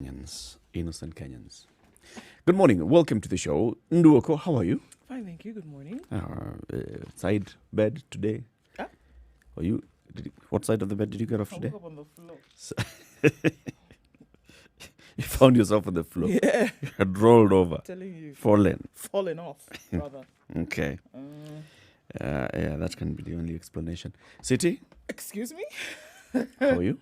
Kenyans, innocent Kenyans. Good morning. Welcome to the show. Nduoko, how are you? Fine, thank you. Good morning. Side bed today? Ah? What side of the bed did you get off I today? woke up on the floor. You found yourself on the floor. Yeah. You had rolled over. Telling you. Fallen off, rather. Okay. Yeah, that can be the only explanation. City, Excuse me? how are you?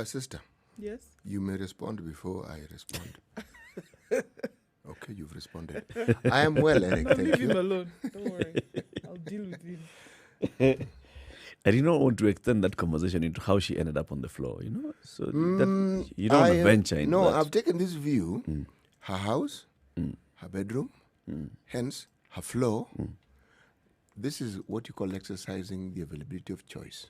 Sister, Yes. you may respond before I respond. Okay, you've responded. I am well, Eric, No, thank leave him you. alone. Don't worry. I'll deal with him. I did not want to extend that conversation into how she ended up on the floor, So that you don't want to venture into No, that. I've taken this view. Her house, her bedroom, hence her floor. This is what you call exercising the availability of choice.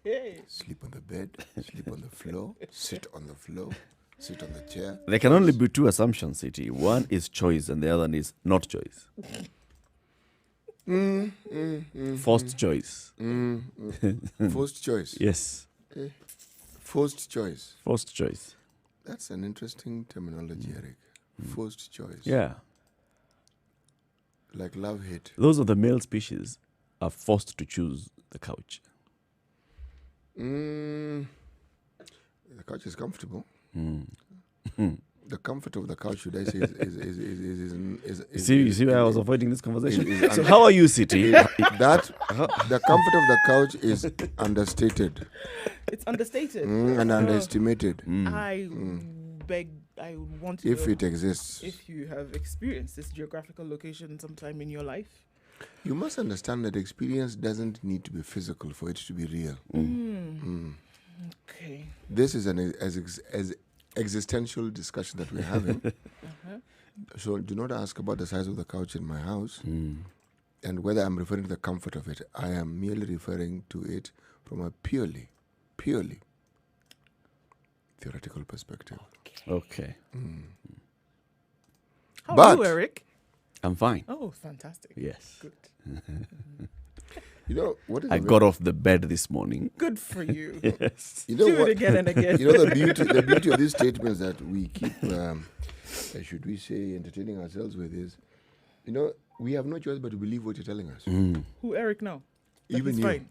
Hey. Sleep on the bed, sleep on the floor, sit on the floor, sit on the chair. There can only be two assumptions, City. One is choice and the other one is not choice. Forced choice. Forced choice. Yes, Forced choice. forced choice. That's an interesting terminology, Eric. Forced choice. Yeah. Like love-hate. Those of the male species are forced to choose the couch. The couch is comfortable. The comfort of the couch, should I say, You see why I was avoiding this conversation? is So how are you, City? that the comfort of the couch is understated It's understated. and underestimated I want to if know it exists. if you have experienced this geographical location sometime in your life. You must understand that experience doesn't need to be physical for it to be real. Okay. This is an as existential discussion that we're having. So do not ask about the size of the couch in my house and whether I'm referring to the comfort of it. I am merely referring to it from a purely theoretical perspective. Okay. How But- are you, Eric? I'm fine. Oh, fantastic. Yes. Good. You know what is I got off the bed this morning. Good for you. Yes. you know Do what, it again and again. You know the beauty of this statement that we keep, should we say, entertaining ourselves with is, we have no choice but to believe what you're telling us. Who, Eric, now? That Even he's you. fine.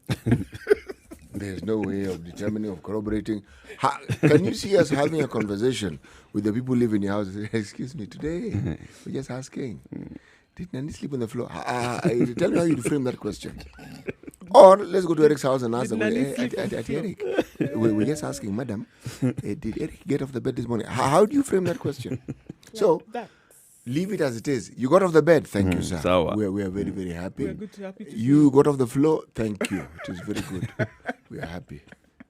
There's no way of determining, of corroborating. Can you see us having a conversation with the people who live in your house? Excuse me, today we're just asking. Did Nani sleep on the floor? Tell me how you frame that question. Or let's go to Eric's house and ask Did them, Nani sleep on the floor? Eric, we're just asking, Madam, did Eric get off the bed this morning? How do you frame that question? So That. leave it as it is. You got off the bed. Thank you, sir. Sawa. We are very, very happy. We're happy to You got off the floor. Thank you. It is very good. We are happy.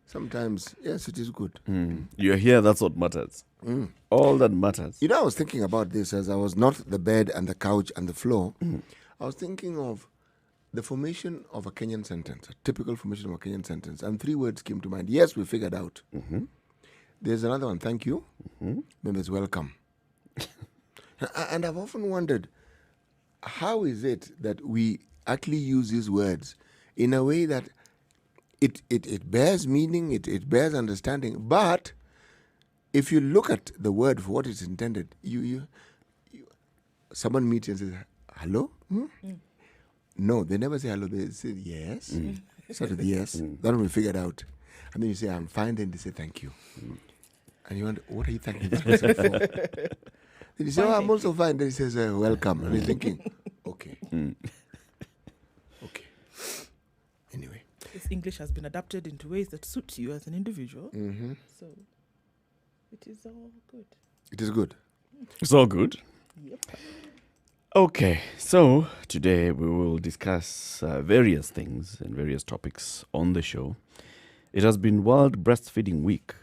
Sometimes, yes, it is good. You're here, that's what matters. All that matters. I was thinking about this as I was not the bed and the couch and the floor. I was thinking of the formation of a Kenyan sentence, a typical formation of a Kenyan sentence. And 3 words came to mind. Yes, we figured out. There's another one, thank you. Then there's welcome. And I've often wondered, how is it that we actually use these words in a way that it bears meaning, it bears understanding, but if you look at the word for what it's intended, you someone meets you and says, hello? No, they never say hello, they say yes. Start with yes. That one we figured out. And then you say, I'm fine, then they say thank you. And you wonder, what are you thanking this person for? Then you say, I'm also fine. Then he says, welcome. And you're thinking, okay. Okay. Anyway. This English has been adapted into ways that suit you as an individual. So it is all good. It is good. It's all good. Yep. Okay, so today we will discuss various things and various topics on the show. It has been World Breastfeeding Week.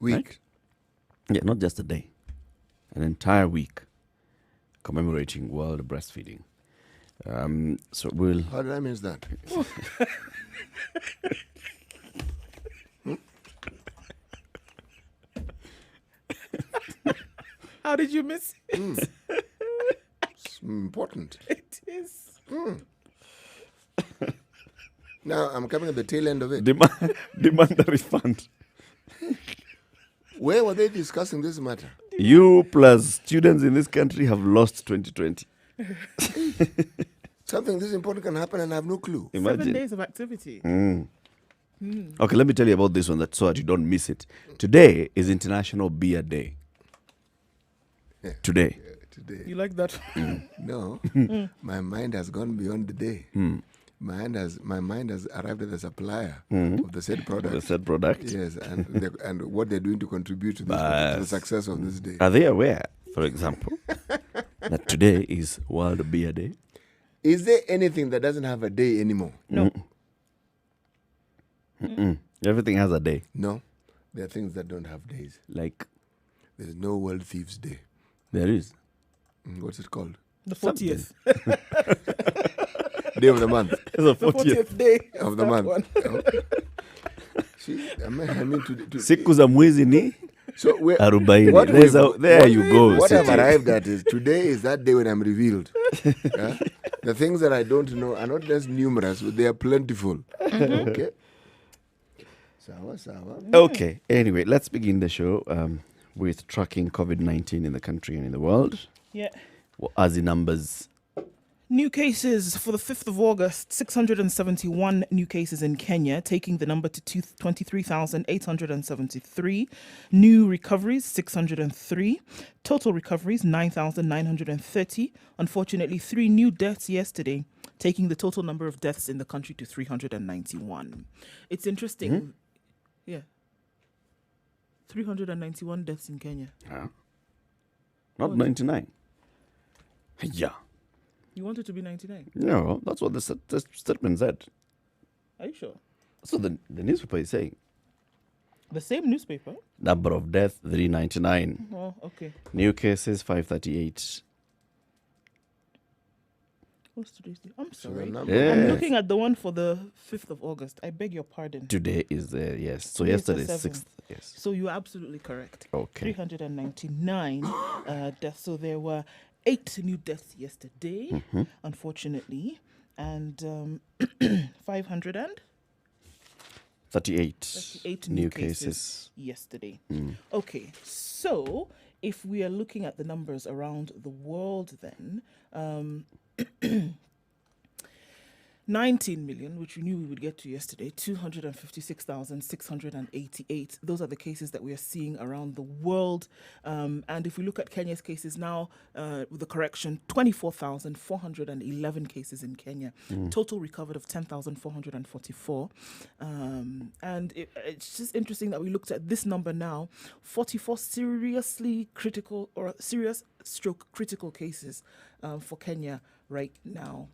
Week. Right? Yeah, not just a day. An entire week commemorating World Breastfeeding. So we'll... How did I miss that? How did you miss it? It's important. It is. Now I'm coming at the tail end of it. Demand a refund. Where were they discussing this matter? You plus students in this country have lost 2020. Something this important can happen and I have no clue. 7 Imagine. days of activity. Okay, let me tell you about this one so that you don't miss it. Today is International Beer Day. Yeah. Today. Today. You like that? No, my mind has gone beyond the day. My mind has arrived at the supplier of the said product. The said product. Yes, and what they're doing to contribute to, to the success of this day. Are they aware, for example, that today is World Beer Day? Is there anything that doesn't have a day anymore? No. Everything has a day. No, there are things that don't have days. Like, There's no World Thieves Day. there is. What's it called? The 40th. Day of the month. It's the The 40th day Of the that month. one. See, I mean to Siku za mwezi ni so where, 40. what There you go. What I've City. arrived at is today is that day when I'm revealed. Yeah? The things that I don't know are not just numerous, but they are plentiful. Okay. Sawa. Okay, anyway, let's begin the show with tracking COVID-19 in the country and in the world. Yeah. What are the numbers? New cases for the 5th of August, 671 new cases in Kenya, taking the number to 23,873. New recoveries, 603. Total recoveries, 9,930. Unfortunately, 3 new deaths yesterday, taking the total number of deaths in the country to 391. It's interesting. Yeah. 391 deaths in Kenya. Not 99. Yeah. You want it to be 99? No, that's what the statement said. Are you sure? So the newspaper is saying The same newspaper? number of deaths 399, Oh, okay. new cases 538. What's today's date? I'm So the sorry. number Yeah. I'm looking at the one for the 5th of August. I beg your pardon. Today is the yes. So Today is the yesterday 7th. 6th. Yes. So you're absolutely correct. Okay. 399 deaths. So there were 8 new deaths yesterday, unfortunately, and 538 38 new new cases cases. yesterday. Okay, so if we are looking at the numbers around the world, then 19 million, which we knew we would get to yesterday, 256,688. Those are the cases that we are seeing around the world. And if we look at Kenya's cases now, with the correction, 24,411 cases in Kenya. Total recovered of 10,444. And it's just interesting that we looked at this number now, 44 seriously critical or serious stroke critical cases for Kenya right now.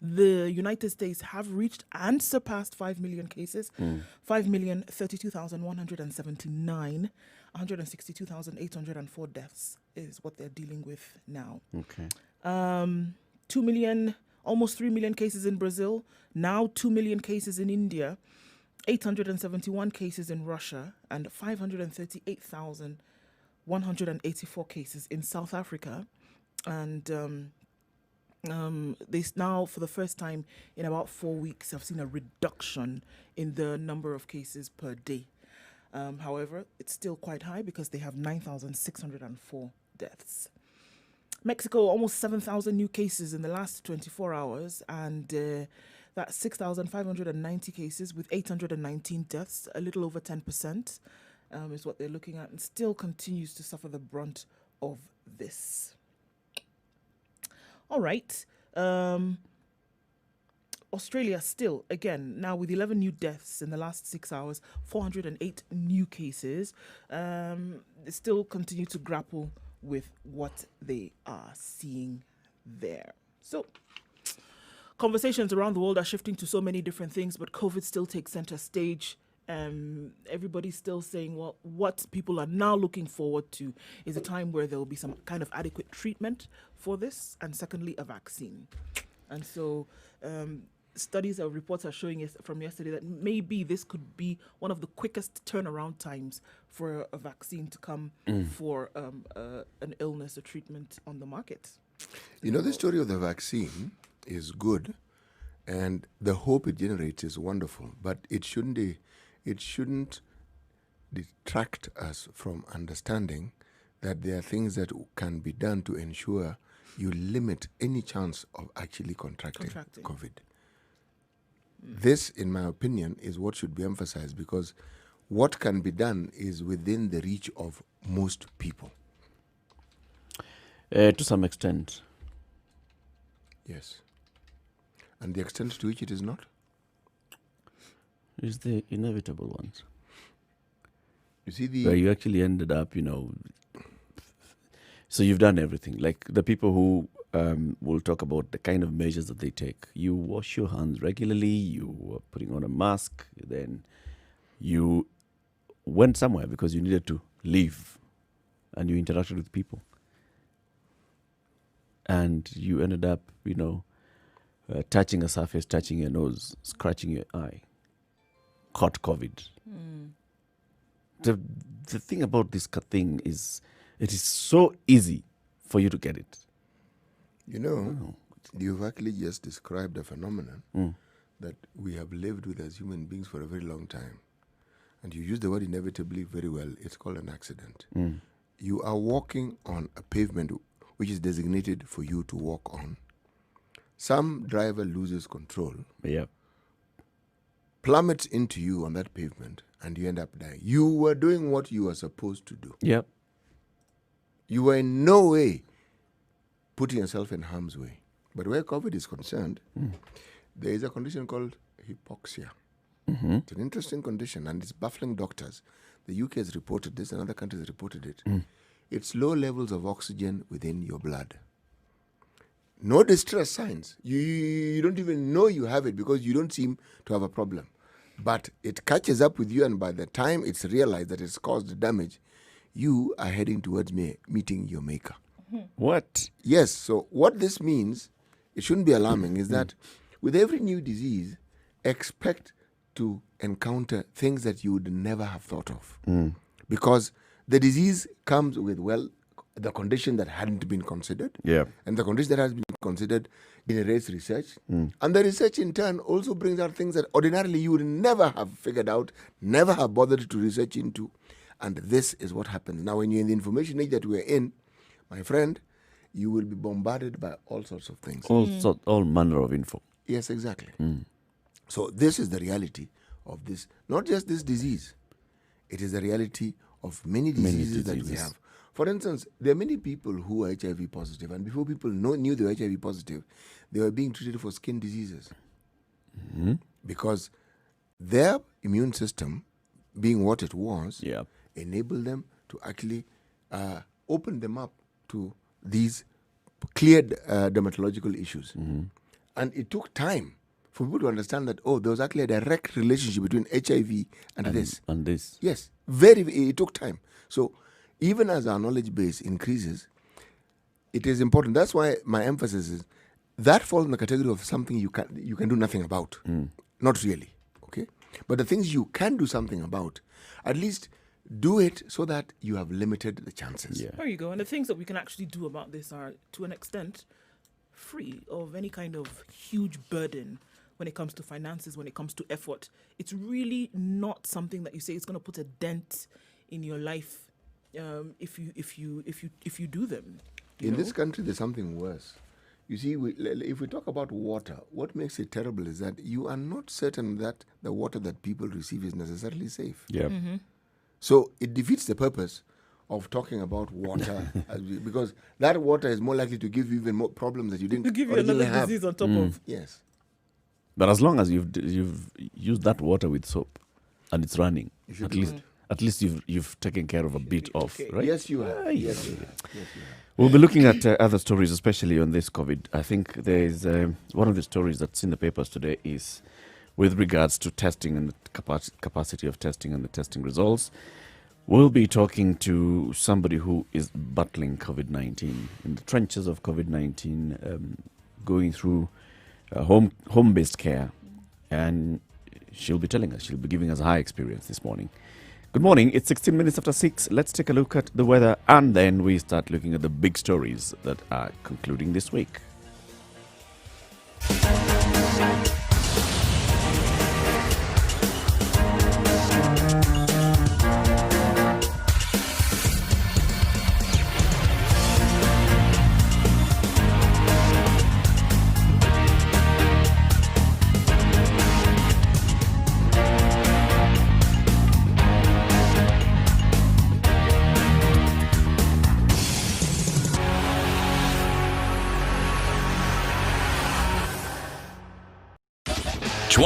The United States have reached and surpassed 5 million cases. 5,032,179, 162,804 deaths is what they're dealing with now. Okay. 2 million, almost 3 million cases in Brazil. Now 2 million cases in India. 871 cases in Russia. And 538,184 cases in South Africa. And they now, for the first time in about 4 weeks, have seen a reduction in the number of cases per day. However, it's still quite high because they have 9,604 deaths. Mexico, almost 7,000 new cases in the last 24 hours, and that's 6,590 cases with 819 deaths, a little over 10% is what they're looking at, and still continues to suffer the brunt of this. All right. Australia still, again, now with 11 new deaths in the last 6 hours, 408 new cases, they still continue to grapple with what they are seeing there. So, conversations around the world are shifting to so many different things, but COVID still takes center stage. Everybody's still saying, well, what people are now looking forward to is a time where there will be some kind of adequate treatment for this, and secondly, a vaccine. And so studies or reports are showing us from yesterday that maybe this could be one of the quickest turnaround times for a vaccine to come for an illness or treatment on the market. You know, the story of the vaccine is good, and the hope it generates is wonderful, but it shouldn't detract us from understanding that there are things that can be done to ensure you limit any chance of actually contracting. COVID. This, in my opinion, is what should be emphasized, because what can be done is within the reach of most people. To some extent. Yes. And the extent to which it is not? Is the inevitable ones. You see where you actually ended up, so you've done everything. Like the people who will talk about the kind of measures that they take. You wash your hands regularly, you are putting on a mask, then you went somewhere because you needed to leave and you interacted with people. And you ended up, touching a surface, touching your nose, scratching your eye. Caught COVID. The thing about this thing is it is so easy for you to get it. You've actually just described a phenomenon that we have lived with as human beings for a very long time. And you use the word inevitably very well. It's called an accident. You are walking on a pavement which is designated for you to walk on. Some driver loses control, plummets into you on that pavement, and you end up dying. You were doing what you were supposed to do. Yep. You were in no way putting yourself in harm's way. But where COVID is concerned, there is a condition called hypoxia. It's an interesting condition, and it's baffling doctors. The UK has reported this, and other countries have reported it. It's low levels of oxygen within your blood. No distress signs. You don't even know you have it because you don't seem to have a problem. But it catches up with you, and by the time it's realized that it's caused damage, you are heading towards meeting your maker. What? Yes. So what this means, it shouldn't be alarming, is that with every new disease, expect to encounter things that you would never have thought of. Because the disease comes with, the condition that hadn't been considered. Yeah. And the condition that has been considered generates research. And the research in turn also brings out things that ordinarily you would never have figured out, never have bothered to research into. And this is what happens. Now, when you're in the information age that we're in, my friend, you will be bombarded by all sorts of things. All manner of info. Yes, exactly. So this is the reality of this, not just this disease. It is the reality of many diseases that we have. For instance, there are many people who are HIV positive, and before people knew they were HIV positive, they were being treated for skin diseases. Because their immune system, being what it was, enabled them to actually open them up to these cleared dermatological issues. And it took time for people to understand that, there was actually a direct relationship between HIV and this. And this. Yes, it took time. So even as our knowledge base increases, it is important. That's why my emphasis is that falls in the category of something you can do nothing about. Not really, okay? But the things you can do something about, at least do it so that you have limited the chances. There you go. And the things that we can actually do about this are, to an extent, free of any kind of huge burden when it comes to finances, when it comes to effort. It's really not something that you say is going to put a dent in your life if you do them. In this country, there's something worse. You see, if we talk about water, what makes it terrible is that you are not certain that the water that people receive is necessarily safe. So it defeats the purpose of talking about water because that water is more likely to give you even more problems that you didn't give you another have. disease on top of. Yes. But as long as you've used that water with soap and it's running, at least you've taken care of a bit of, right? Yes, you have. Yes, you have. We'll be looking at other stories, especially on this COVID. I think there is one of the stories that's in the papers today is with regards to testing and the capacity of testing and the testing results. We'll be talking to somebody who is battling COVID-19, in the trenches of COVID-19, going through home-based care. And she'll be giving us a high experience this morning. Good morning. It's 16 minutes after 6. Let's take a look at the weather, and then we start looking at the big stories that are concluding this week.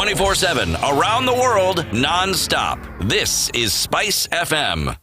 24/7 around the world, non-stop. This is Spice FM.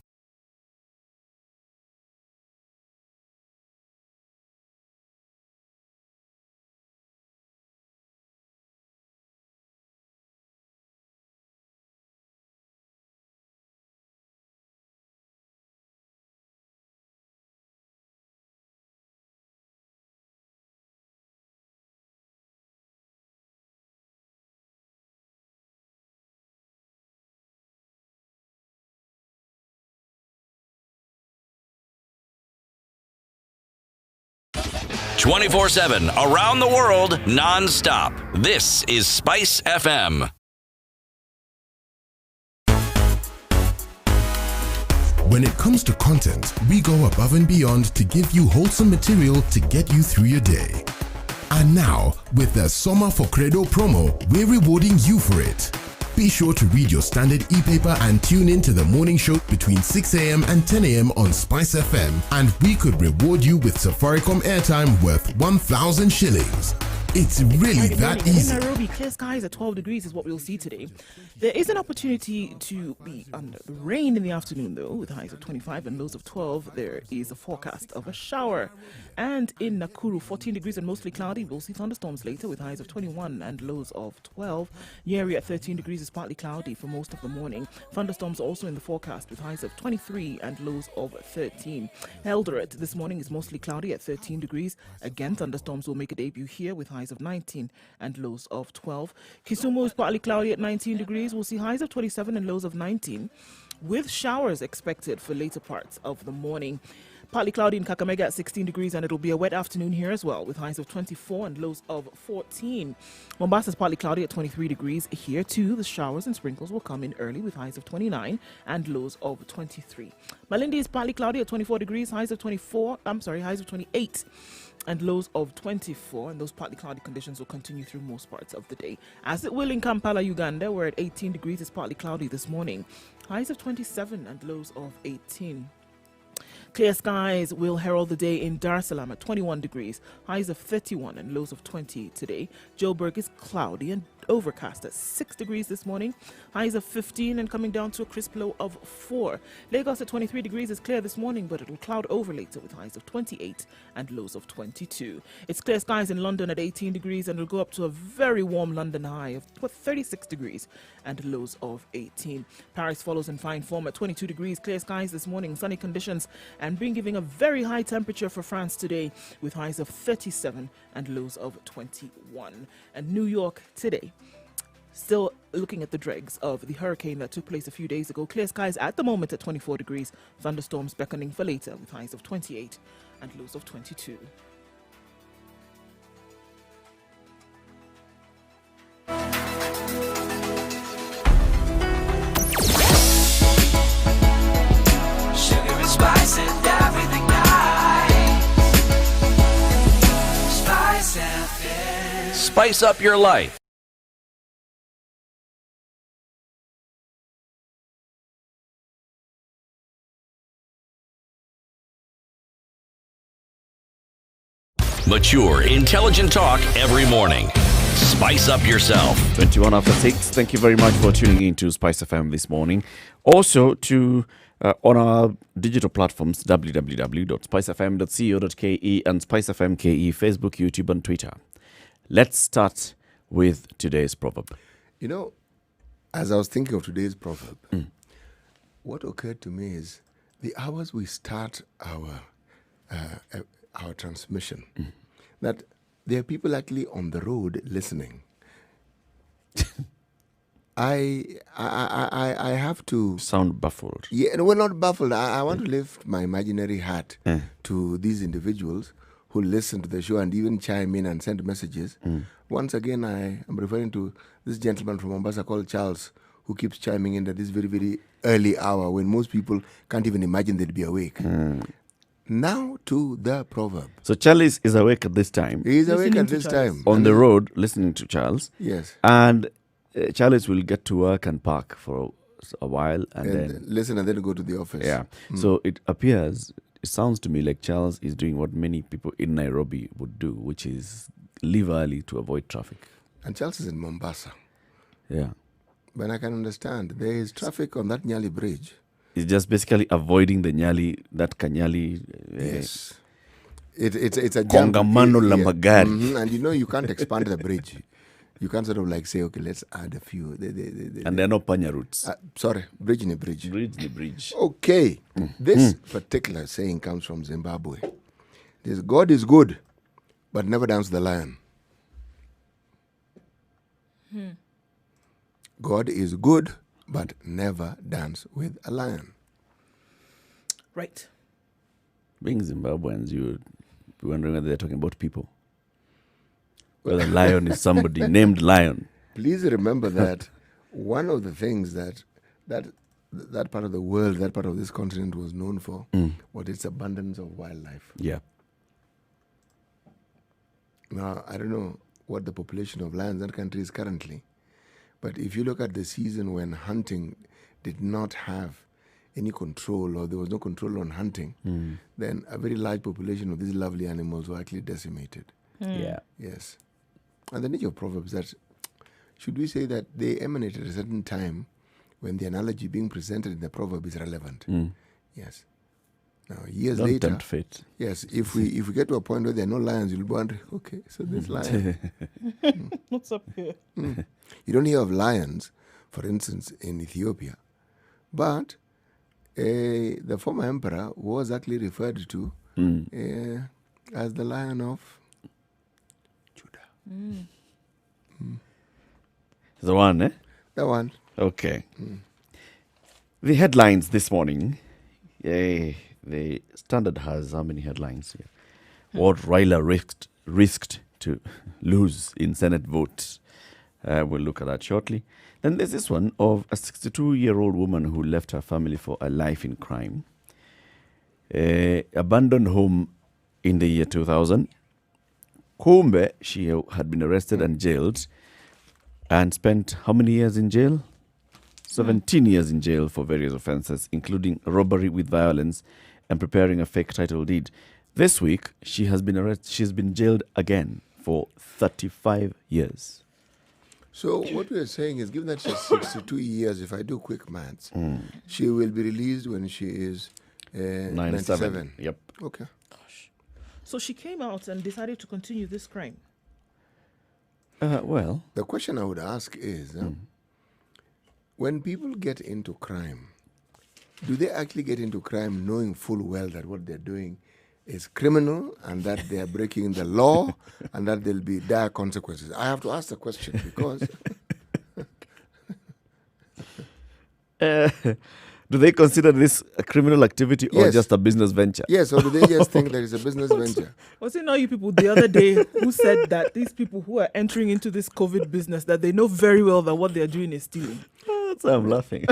"24/7 around the world, non-stop. This is Spice FM. When it comes to content, we go above and beyond to give you wholesome material to get you through your day. And now, with the Soma for Credo promo, we're rewarding you for it. Be sure to read your standard e-paper and tune in to the morning show between 6 a.m. and 10 a.m. on Spice FM, and we could reward you with Safaricom airtime worth 1,000 shillings. It's really that easy. In Nairobi, clear skies at 12 degrees is what we'll see today. There is an opportunity to be under the rain in the afternoon, though, with highs of 25 and lows of 12. There is a forecast of a shower. And in Nakuru, 14 degrees and mostly cloudy. We'll see thunderstorms later with highs of 21 and lows of 12. Nyeri at 13 degrees is partly cloudy for most of the morning. Thunderstorms also in the forecast with highs of 23 and lows of 13. Eldoret this morning is mostly cloudy at 13 degrees. Again, thunderstorms will make a debut here with highs of 19 and lows of 12. Kisumu is partly cloudy at 19 degrees. We'll see highs of 27 and lows of 19, with showers expected for later parts of the morning. Partly cloudy in Kakamega at 16 degrees, and it'll be a wet afternoon here as well, with highs of 24 and lows of 14. Mombasa is partly cloudy at 23 degrees. Here too, the showers and sprinkles will come in early with highs of 29 and lows of 23. Malindi is partly cloudy at 24 degrees, highs of 28 and lows of 24, and those partly cloudy conditions will continue through most parts of the day, as it will in Kampala, Uganda, where at 18 degrees it's partly cloudy this morning, highs of 27 and lows of 18. Clear skies will herald the day in Dar es Salaam at 21 degrees, highs of 31 and lows of 20 today. Joburg is cloudy and overcast at 6 degrees this morning, highs of 15 and coming down to a crisp low of 4. Lagos at 23 degrees is clear this morning, but it'll cloud over later with highs of 28 and lows of 22. It's clear skies in London at 18 degrees, and it'll go up to a very warm London high of 36 degrees and lows of 18. Paris follows in fine form at 22 degrees, clear skies this morning, sunny conditions, and giving a very high temperature for France today with highs of 37 and lows of 21. And New York today, still looking at the dregs of the hurricane that took place a few days ago. Clear skies at the moment at 24 degrees, thunderstorms beckoning for later with highs of 28 and lows of 22. Spice and everything nice. Spice FM. Spice up your life. Mature, intelligent talk every morning. Spice up yourself. 21 after 6. Thank you very much for tuning in to Spice FM this morning. Also to on our digital platforms, www.spicefm.co.ke and SpiceFM.ke, Facebook, YouTube, and Twitter. Let's start with today's proverb. You know, as I was thinking of today's proverb, what occurred to me is the hours we start our transmission, that there are people actually on the road listening. I have to sound baffled. Yeah, no, we're not baffled. I want to lift my imaginary hat to these individuals who listen to the show and even chime in and send messages. Once again, I am referring to this gentleman from Mombasa called Charles, who keeps chiming in at this very, very early hour when most people can't even imagine they'd be awake. Now to the proverb. So Charles is awake at this time. He is awake at this time. On the road, listening to Charles. Yes. And Charles will get to work and park for a while and then listen and then go to the office. Yeah. So it sounds to me like Charles is doing what many people in Nairobi would do, which is leave early to avoid traffic. And Charles is in Mombasa. Yeah. But I can understand. There is traffic on that Nyali bridge. It's just basically avoiding the Nyali, that Kanyali. Yes. It's a jump. Kongamano la magari. And you can't expand the bridge. You can't sort of like say, okay, let's add a few. And there are no panya routes. Sorry, bridge in a bridge. Bridge in the bridge. Okay. This particular saying comes from Zimbabwe. This God is good, but never dance the lion. God is good, but never dance with a lion. Right. Being Zimbabweans, you'd be wondering whether they're talking about people. Whether lion is somebody named Lion. Please remember that one of the things that part of the world, that part of this continent was known for was its abundance of wildlife. Yeah. Now, I don't know what the population of lions in that country is currently, but if you look at the season when hunting did not have any control, or there was no control on hunting, then a very large population of these lovely animals were actually decimated. Yeah. Yes. And the nature of Proverbs, that should we say that they emanate at a certain time when the analogy being presented in the proverb is relevant? Yes. Now, years Don't later, tempt fate. yes, if we get to a point where there are no lions, you'll be wondering, okay, so this lion. What's up here? You don't hear of lions, for instance, in Ethiopia, but the former emperor was actually referred to as the Lion of Judah. The one, eh? The one. Okay. The headlines this morning. The Standard has how many headlines here? What Raila risked to lose in Senate vote. We'll look at that shortly. Then there's this one of a 62-year-old woman who left her family for a life in crime. Abandoned home in the year 2000. Kumbe, she had been arrested and jailed and spent how many years in jail? 17 years in jail for various offenses, including robbery with violence and preparing a fake title deed. This week, she has been arrested. She's been jailed again for 35 years. So what we are saying is, given that she's 62 years, if I do quick maths, she will be released when she is 97. Yep. Okay. So she came out and decided to continue this crime. Well, The question I would ask is, when people get into crime, do they actually get into crime knowing full well that what they're doing is criminal and that they are breaking the law and that there'll be dire consequences? I have to ask the question because do they consider this a criminal activity or Yes. just a business venture? yes, or do they just think that it's a business venture? Was it not you people the other day who said that these people who are entering into this COVID business, that they know very well that what they're doing is stealing? That's why I'm laughing.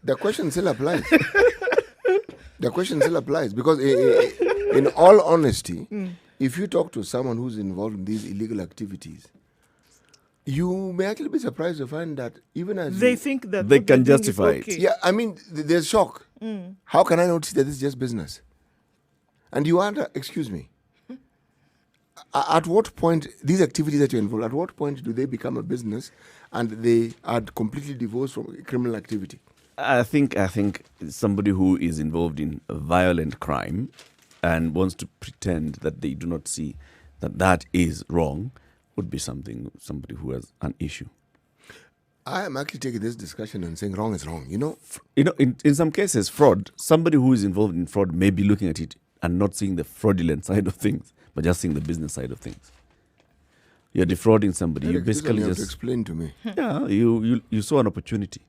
The question still applies. The question still applies because, in all honesty, if you talk to someone who's involved in these illegal activities, you may actually be surprised to find that even as They you, think that They what they're can doing is justify it. okay. yeah, I mean, there's shock. How can I not see that this is just business? And you wonder, excuse me, at what point these activities that you're involved, at what point do they become a business and they are completely divorced from criminal activity? I think somebody who is involved in a violent crime and wants to pretend that they do not see that is wrong would be somebody who has an issue. I am actually taking this discussion and saying wrong is wrong. In some cases, fraud, somebody who is involved in fraud may be looking at it and not seeing the fraudulent side of things, but just seeing the business side of things. You're defrauding somebody. You Eric, this one basically you have to just explain to me. yeah. You saw an opportunity.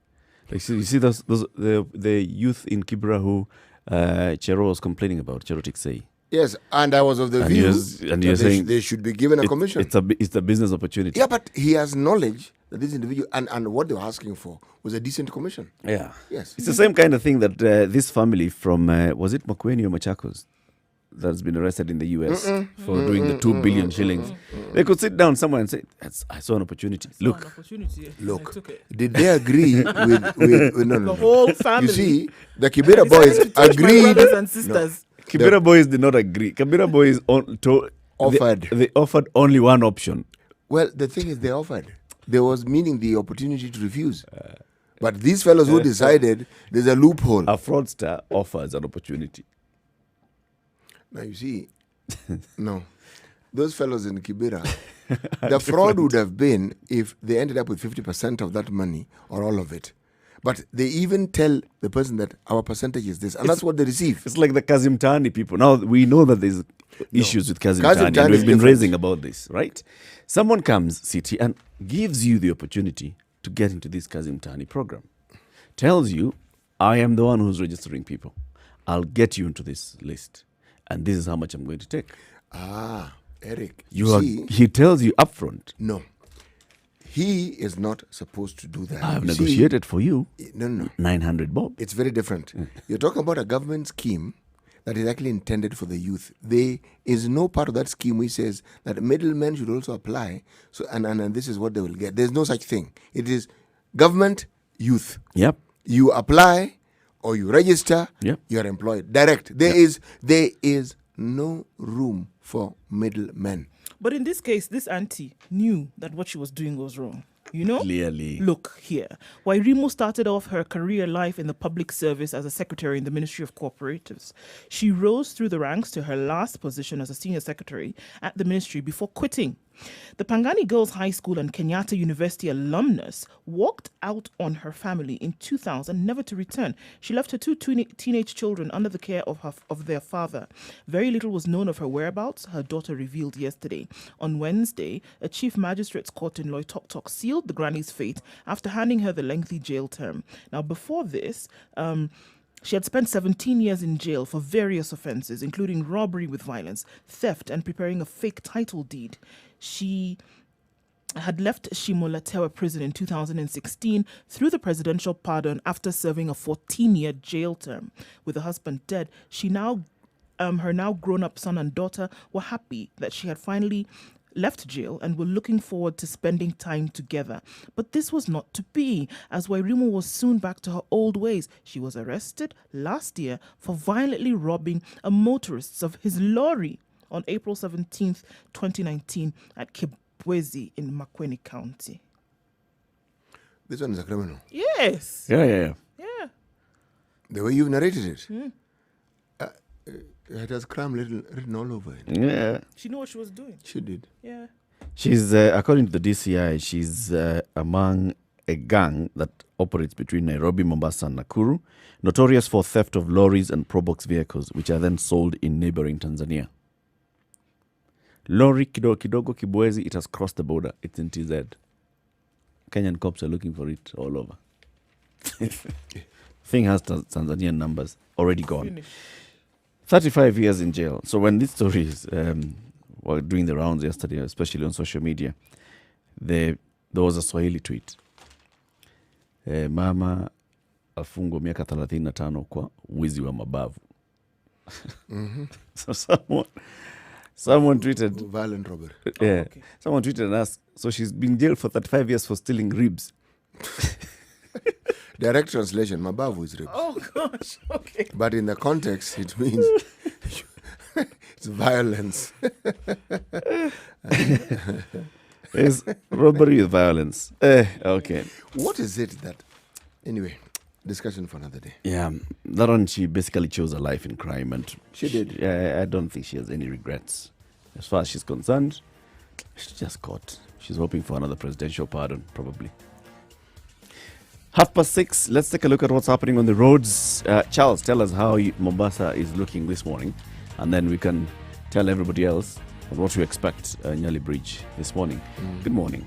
Like you see the youth in Kibra who Chero was complaining about. Chero Tiksei. Yes, and I was of the And view you're that saying they should be given a commission. It's a business opportunity. Yeah, but he has knowledge that this individual and what they were asking for was a decent commission. Yeah. Yes. It's the same kind of thing that this family from, was it Makueni or Machakos, that's been arrested in the US for doing the 2 billion shillings. They could sit down somewhere and say, I saw an opportunity. Saw an Look, opportunity. I Look, took it. did they agree with no, The whole family. You see, the Kibera Decided boys to touch my agreed. brothers and sisters. Kibera boys did not agree. Kibera boys Offered. They offered only one option. Well, the thing is, they offered. there was meaning the opportunity to refuse. But these fellows who decided there's a loophole. A fraudster offers an opportunity. Now you see, no. Those fellows in Kibera, the fraud would have been if they ended up with 50% of that money or all of it. But they even tell the person that our percentage is this, and that's what they receive. It's like the Kazim Tani people. Now, we know that there's issues with Kazim Kazim Tani, Tani and is we've been different. raising about this, right? Someone comes, City, and gives you the opportunity to get into this Kazim Tani program. Tells you, I am the one who's registering people. I'll get you into this list. And this is how much I'm going to take. Ah, Eric, He tells you upfront, no. He is not supposed to do that. I've You see, negotiated for you No. 900 bob. It's very different. You're talking about a government scheme that is actually intended for the youth. There is no part of that scheme which says that middlemen should also apply. So and this is what they will get. There's no such thing. It is government, youth. Yep. You apply or you register, Yep. you are employed. Direct. There is no room for middlemen. But in this case, this auntie knew that what she was doing was wrong. You know? Clearly. Look here. Wairimu started off her career life in the public service as a secretary in the Ministry of Cooperatives. She rose through the ranks to her last position as a senior secretary at the ministry before quitting. The Pangani Girls High School and Kenyatta University alumnus walked out on her family in 2000, never to return. She left her two teenage children under the care of their father. Very little was known of her whereabouts, her daughter revealed yesterday. On Wednesday, a chief magistrate's court in Loitoktok sealed the granny's fate after handing her the lengthy jail term. Now, before this, she had spent 17 years in jail for various offences, including robbery with violence, theft, and preparing a fake title deed. She had left Shimolatewa prison in 2016 through the presidential pardon after serving a 14-year jail term. With her husband dead, her now grown-up son and daughter were happy that she had finally left jail and were looking forward to spending time together. But this was not to be, as Wairimu was soon back to her old ways. She was arrested last year for violently robbing a motorist of his lorry on April 17th, 2019 at Kibwezi in Makueni County. This one is a criminal. Yes. Yeah. Yeah. The way you've narrated it. It has crime written all over it. Yeah. She knew what she was doing. She did. Yeah. She's, according to the DCI, she's among a gang that operates between Nairobi, Mombasa, and Nakuru, notorious for theft of lorries and probox vehicles, which are then sold in neighboring Tanzania. Lorry kidogo Kibwezi, it has crossed the border. It's in TZ. Kenyan cops are looking for it all over. Thing has Tanzanian numbers, already gone. Finish. 35 years in jail. So when these stories were doing the rounds yesterday, especially on social media, there was a Swahili tweet. Mama afungwa miaka 35 kwa wizi wa mabavu. So someone tweeted, Violent robbery. yeah, okay. someone tweeted and asked, so she's been jailed for 35 years for stealing ribs. Direct translation, mabavu is ribs. Oh, gosh. Okay. But in the context, it means it's violence. It's robbery with violence. Okay. What is it that... Anyway, discussion for another day. Yeah, that one, she basically chose a life in crime, and She did. I don't think she has any regrets. As far as she's concerned, she's just caught. She's hoping for another presidential pardon, probably. 6:30, let's take a look at what's happening on the roads. Charles, tell us how Mombasa is looking this morning, and then we can tell everybody else what to expect Nyeri Bridge this morning. Good morning.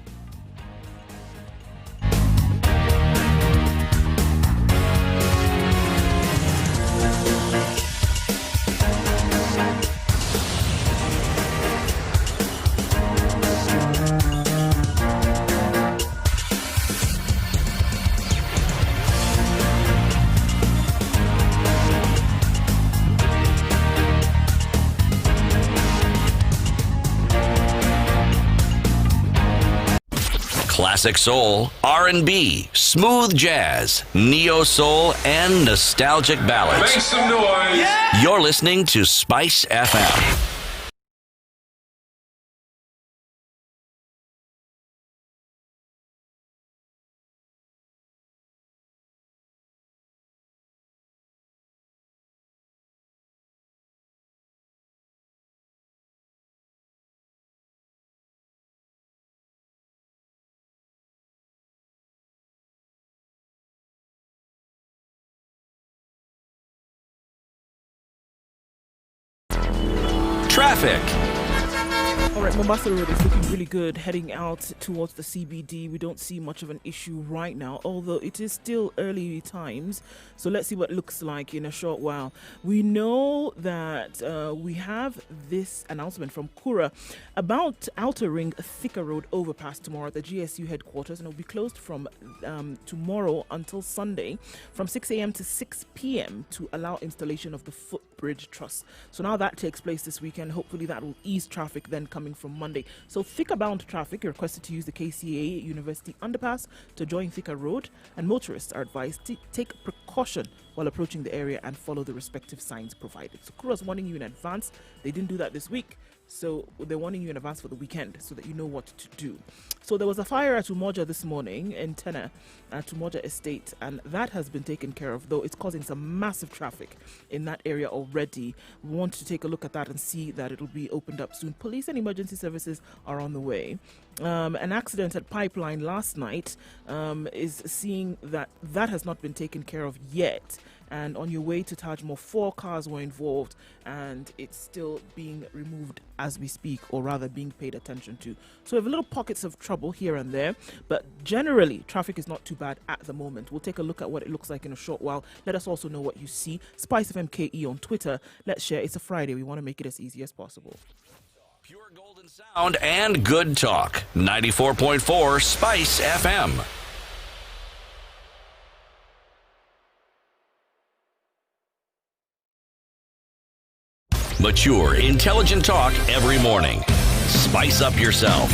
Classic soul, R&B, smooth jazz, neo soul, and nostalgic ballads. Make some noise. You're listening to Spice FM. Traffic. All right, Mombasa Road is looking really good heading out towards the CBD. We don't see much of an issue right now, although it is still early times. So let's see what it looks like in a short while. We know that we have this announcement from Kura about Outer Ring Thika Road overpass tomorrow at the GSU headquarters, and it will be closed from tomorrow until Sunday from 6 a.m. to 6 p.m. to allow installation of the footbridge truss. So now that takes place this weekend. Hopefully that will ease traffic then coming from Monday. So Thika-bound traffic are requested to use the KCA University underpass to join Thika Road, and motorists are advised to take precaution while approaching the area and follow the respective signs provided. So Kura's warning you in advance. They didn't do that this week, so they're warning you in advance for the weekend so that you know what to do. So there was a fire at Umoja this morning in Tena at Umoja Estate, and that has been taken care of, though it's causing some massive traffic in that area already. We want to take a look at that and see that it'll be opened up soon. Police and emergency services are on the way. An accident at Pipeline last night is seeing that has not been taken care of yet. And on your way to Tajmore, 4 cars were involved, and it's still being removed as we speak, or rather being paid attention to. So we have little pockets of trouble here and there, but generally traffic is not too bad at the moment. We'll take a look at what it looks like in a short while. Let us also know what you see. Spice FMKE on Twitter. Let's share. It's a Friday. We want to make it as easy as possible. Pure golden sound and good talk. 94.4 Spice FM. Mature, intelligent talk every morning. Spice up yourself.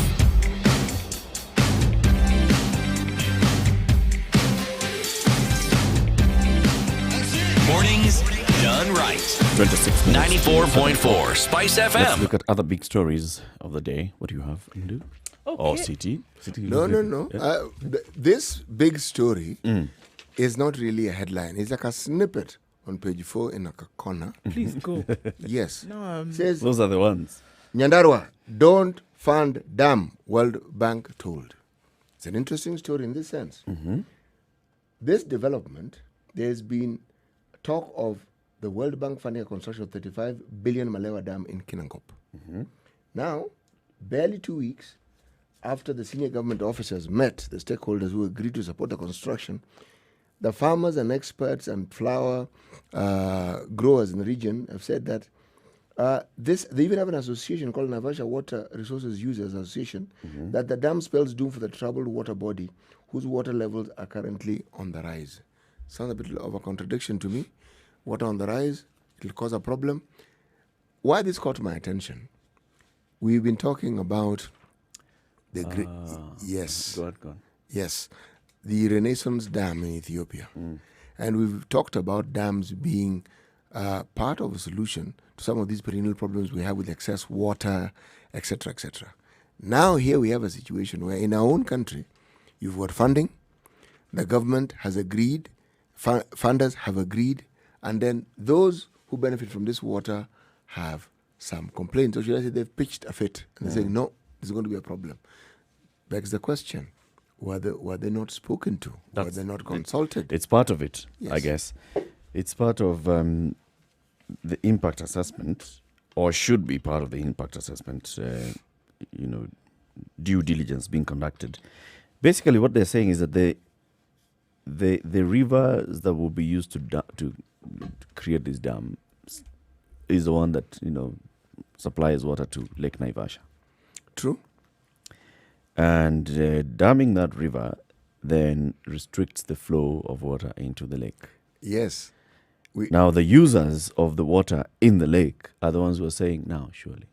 Mornings done right. 26 minutes. 94.4 Spice Let's FM. look at other big stories of the day. What do you have, Indu? Or City? No. Yeah. This big story is not really a headline. It's like a snippet on page 4 in a corner. Please go. Yes. No, Says, Those are the ones. Nyandarua, don't fund dam, World Bank told. It's an interesting story in this sense. This development, there's been talk of the World Bank funding a construction of 35 billion Malewa Dam in Kinangop. Now, barely 2 weeks after the senior government officers met the stakeholders who agreed to support the construction, the farmers and experts and flower growers in the region have said that they even have an association called Naivasha Water Resources Users Association, that the dam spells doom for the troubled water body whose water levels are currently on the rise. Sounds a bit of a contradiction to me. Water on the rise, it'll cause a problem. Why this caught my attention? We've been talking about the yes. Go on. Yes. The Renaissance Dam in Ethiopia. And we've talked about dams being part of a solution to some of these perennial problems we have with excess water, etc., etc. Now here we have a situation where in our own country, you've got funding, the government has agreed, funders have agreed, and then those who benefit from this water have some complaints. Or should I say they've pitched a fit and they're saying, no, there's going to be a problem. Begs the question. Were they not spoken to? Were they not consulted? It's part of it, Yes. I guess. It's part of the impact assessment, or should be part of the impact assessment, due diligence being conducted. Basically, what they're saying is that the rivers that will be used to create this dam is the one that, supplies water to Lake Naivasha. True. And damming that river then restricts the flow of water into the lake. Yes. Now, the users of the water in the lake are the ones who are saying, now, surely.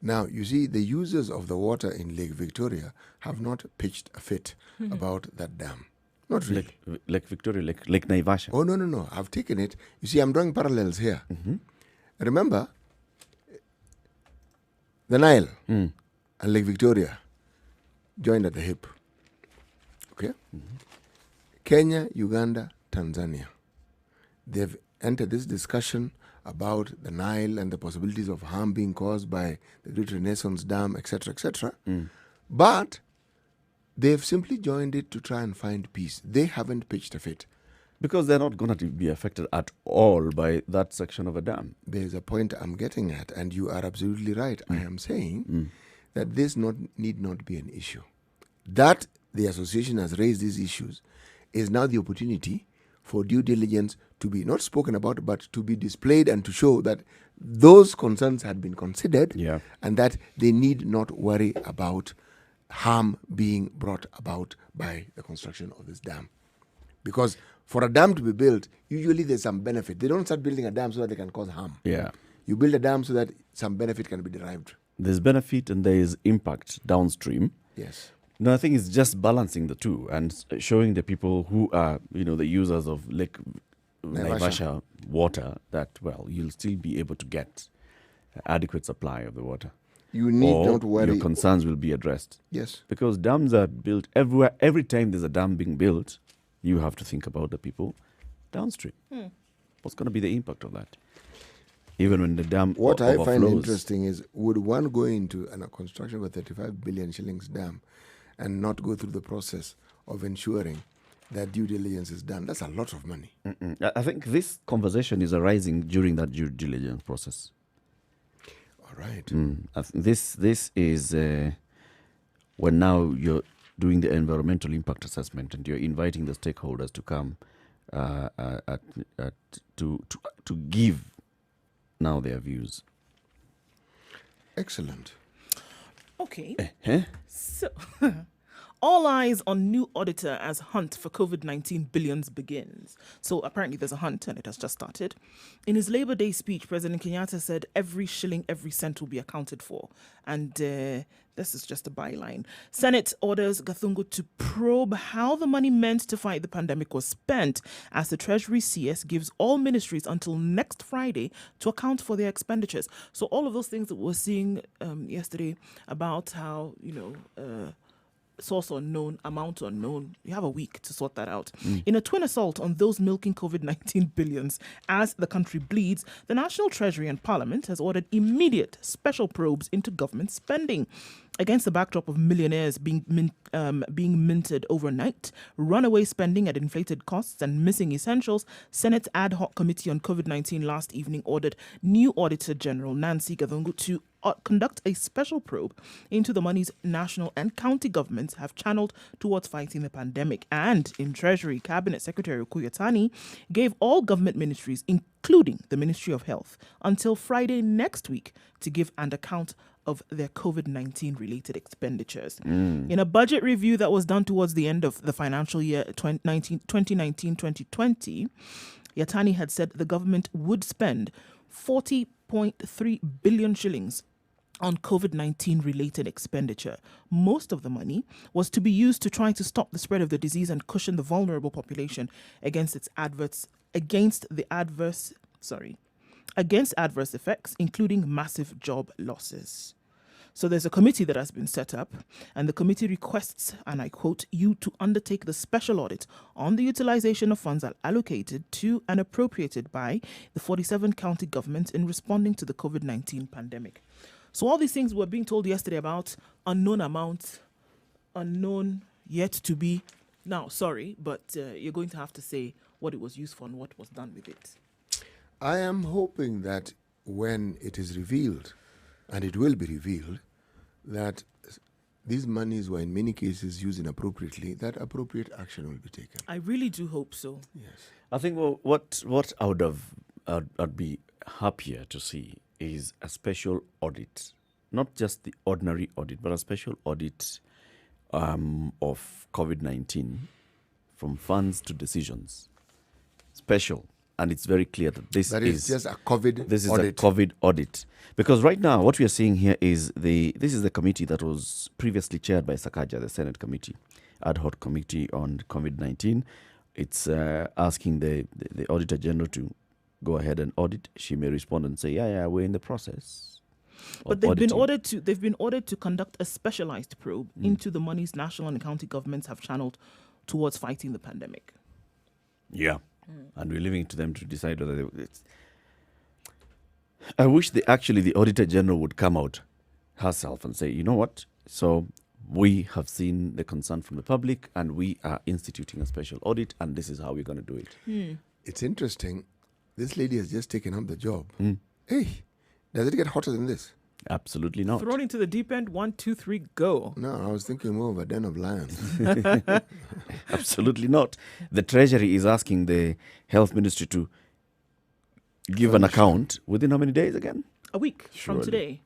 Now, you see, the users of the water in Lake Victoria have not pitched a fit about that dam. Not really. Lake Victoria, Lake Naivasha. Oh, no. I've taken it. You see, I'm drawing parallels here. Remember, the Nile and Lake Victoria joined at the hip. Okay? Kenya, Uganda, Tanzania. They've entered this discussion about the Nile and the possibilities of harm being caused by the Great Renaissance Dam, etc., etc. But they've simply joined it to try and find peace. They haven't pitched a fit. Because they're not going to be affected at all by that section of a dam. There's a point I'm getting at, and you are absolutely right. I am saying that this need not be an issue. That the association has raised these issues is now the opportunity for due diligence to be not spoken about, but to be displayed and to show that those concerns had been considered and that they need not worry about harm being brought about by the construction of this dam. Because for a dam to be built, usually there's some benefit. They don't start building a dam so that they can cause harm. Yeah. You build a dam so that some benefit can be derived. There's benefit and there is impact downstream. Yes. No, I think it's just balancing the two and showing the people who are, the users of Lake Naivasha water that, well, you'll still be able to get adequate supply of the water. You need not worry. Your concerns will be addressed. Yes. Because dams are built everywhere. Every time there's a dam being built, you have to think about the people downstream. What's going to be the impact of that? Even when the dam What I find overflows. interesting is, would one go into a construction of a 35 billion shillings dam and not go through the process of ensuring that due diligence is done? That's a lot of money. I think this conversation is arising during that due diligence process. All right. I think this is when now you're doing the environmental impact assessment and you're inviting the stakeholders to come to give now their views. Excellent. Okay. Huh? So, all eyes on new auditor as hunt for COVID-19 billions begins. So apparently there's a hunt and it has just started. In his Labor Day speech, President Kenyatta said every shilling, every cent will be accounted for. And this is just a byline. Senate orders Gathungu to probe how the money meant to fight the pandemic was spent, as the Treasury CS gives all ministries until next Friday to account for their expenditures. So all of those things that we're seeing yesterday about how, source unknown, amount unknown. You have a week to sort that out. In a twin assault on those milking COVID-19 billions as the country bleeds, the National Treasury and Parliament has ordered immediate special probes into government spending. Against the backdrop of millionaires being minted overnight, runaway spending at inflated costs and missing essentials, Senate's ad hoc committee on COVID-19 last evening ordered new Auditor General Nancy Gathungu to conduct a special probe into the monies national and county governments have channeled towards fighting the pandemic. And in Treasury, Cabinet Secretary Kuyatani gave all government ministries, including the Ministry of Health, until Friday next week to give an account of their COVID-19 related expenditures. In a budget review that was done towards the end of the financial year 2019-2020, Yatani had said the government would spend 40.3 billion shillings on COVID-19 related expenditure. Most of the money was to be used to try to stop the spread of the disease and cushion the vulnerable population against adverse effects, including massive job losses. So there's a committee that has been set up, and the committee requests, and I quote, you to undertake the special audit on the utilization of funds allocated to and appropriated by the 47 county governments in responding to the COVID-19 pandemic. So all these things were being told yesterday about unknown amounts, unknown yet to be. Now, sorry, but you're going to have to say what it was used for and what was done with it. I am hoping that when it is revealed, and it will be revealed, that these monies were in many cases used inappropriately, that appropriate action will be taken. I really do hope so. Yes. I think what I would have, I'd be happier to see is a special audit, not just the ordinary audit, but a special audit of COVID-19 from funds to decisions. Special. And it's very clear that this is just a COVID This is audit. a COVID audit. Because right now, what we are seeing here is this is the committee that was previously chaired by Sakaja, the Senate committee, ad hoc committee on COVID-19. It's asking the Auditor General to go ahead and audit. She may respond and say, yeah, we're in the process. But they've been ordered to conduct a specialized probe into the monies national and county governments have channeled towards fighting the pandemic. Yeah. And we're leaving it to them to decide whether I wish the Auditor General would come out herself and say, you know what? So We have seen the concern from the public, and we are instituting a special audit, and this is how we're going to do it. It's interesting. This lady has just taken up the job. Hey, does it get hotter than this? Absolutely not. Thrown into the deep end, 1, 2, 3, go. No, I was thinking more of a den of lions. Absolutely not. The Treasury is asking the Health Ministry to give an account within how many days again? A week from Surely. today.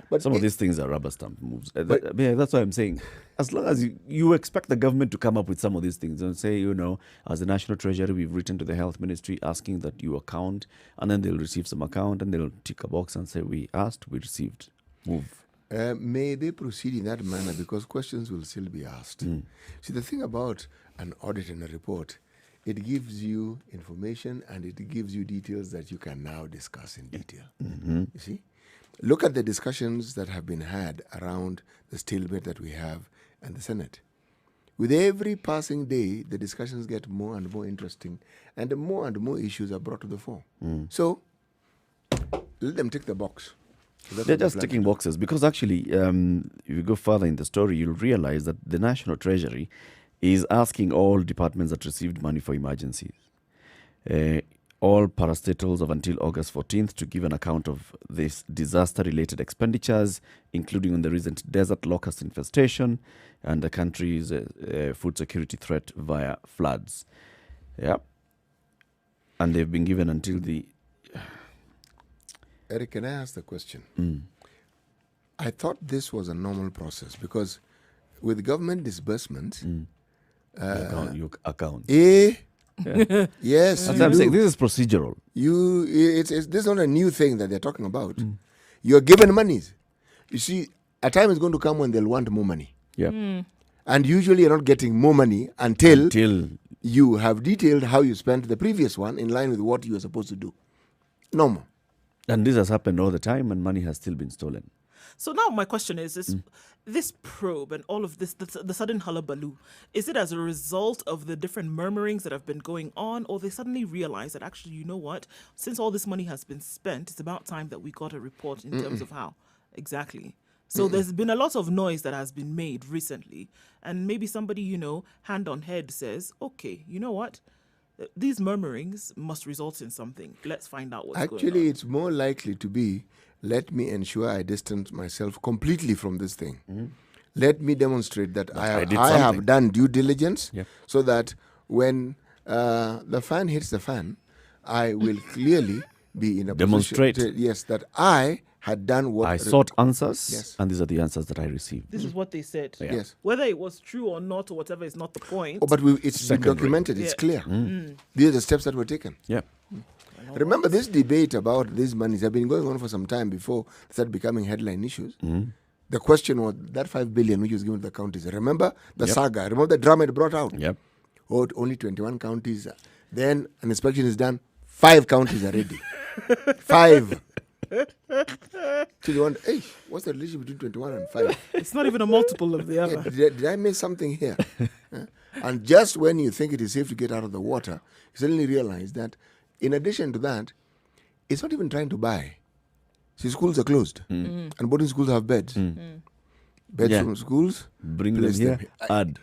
But Some of these things are rubber stamp moves. That's what I'm saying. As long as you expect the government to come up with some of these things and say, as the National Treasury, we've written to the Health Ministry asking that you account, and then they'll receive some account and they'll tick a box and say, we asked, we received. Move. May they proceed in that manner, because questions will still be asked. See, the thing about an audit and a report, it gives you information and it gives you details that you can now discuss in detail. You see? Look at the discussions that have been had around the stalemate that we have and the Senate. With every passing day, the discussions get more and more interesting, and more issues are brought to the fore. So, let them tick the box. So that's They're what they just plan to ticking do. boxes because actually, if you go further in the story, you'll realize that the National Treasury is asking all departments that received money for emergencies, all parastatals of until August 14th to give an account of this disaster-related expenditures, including on the recent desert locust infestation and the country's food security threat via floods. Yeah. And they've been given until the... Eric, can I ask the question? I thought this was a normal process because with government disbursements, your account. Yes, That's you what I'm do. saying. This is procedural. This is not a new thing that they're talking about. You're given monies. You see, a time is going to come when they'll want more money. Yeah. And usually you're not getting more money until Till you have detailed how you spent the previous one in line with what you were supposed to do. Normal. and this has happened all the time, and money has still been stolen. So now my question is this probe and all of this, the sudden hullabaloo, is it as a result of the different murmurings that have been going on, or they suddenly realize that actually, you know what, since all this money has been spent, it's about time that we got a report in terms of how exactly? So there's been a lot of noise that has been made recently, and maybe somebody, you know, hand on head says, okay, you know what, these murmurings must result in something. Let's find out what's going on. Actually, it's more likely to be, let me ensure I distance myself completely from this thing. Let me demonstrate that I did have something. done due diligence, Yep. so that when the fan hits the fan, I will clearly be in a Demonstrate. position to, yes, that I had done what I sought answers, Yes. and these are the answers that I received. This is what they said. Yeah. Yes. Whether it was true or not or whatever is not the point. Oh, but it's been Secondary. documented. It's Yeah. clear. These are the steps that were taken. Yeah. Remember, this debate about these monies have been going on for some time before they started becoming headline issues. The question was that 5 billion which was given to the counties. Remember the Yep. saga? Remember the drama it brought out? Yep. Oh, only 21 counties. Then an inspection is done. 5 counties are ready. 5. So you wonder, hey, what's the relationship between 21 and 5? It's not even a multiple of the Yeah, other. did I miss something here? Huh? And just when you think it is safe to get out of the water, you suddenly realize that in addition to that, it's not even trying to buy. See, schools are closed, and boarding schools have beds. Beds Yeah. from schools, Bring them place here. them. Add.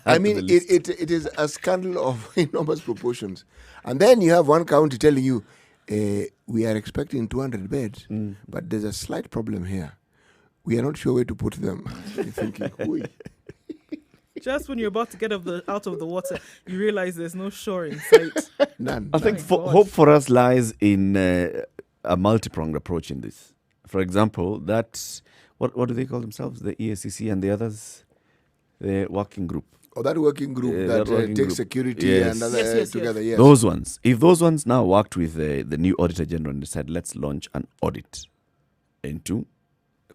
I Add to mean, the list. it is a scandal of enormous proportions. And then you have one county telling you, we are expecting 200 beds, but there's a slight problem here. We are not sure where to put them. You're thinking, "Oi." Just when you're about to get out of the water, you realize there's no shore in sight. None. I think My God. hope for us lies in a multi-pronged approach in this. For example, that what do they call themselves? The EACC and the others, the working group. Or that working group that that working takes group. security Yes. and other Yes. together. Yes. Those ones. If those ones now worked with the new Auditor General and said, let's launch an audit into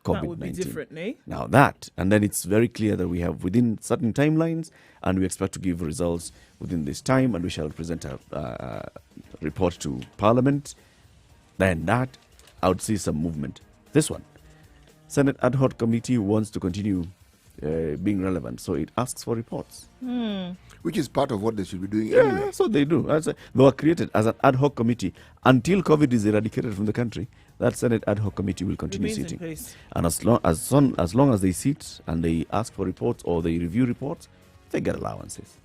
COVID-19. That would be different, eh? Now that, and then it's very clear that we have within certain timelines, and we expect to give results within this time, and we shall present a report to Parliament. Then that, I would see some movement. This one, Senate ad hoc committee wants to continue being relevant. So it asks for reports. Which is part of what they should be doing anyway. Yeah, so they do. They were created as an ad hoc committee until COVID is eradicated from the country. That Senate ad hoc committee will continue Remains in sitting, place. and as long as they sit and they ask for reports or they review reports, they get allowances.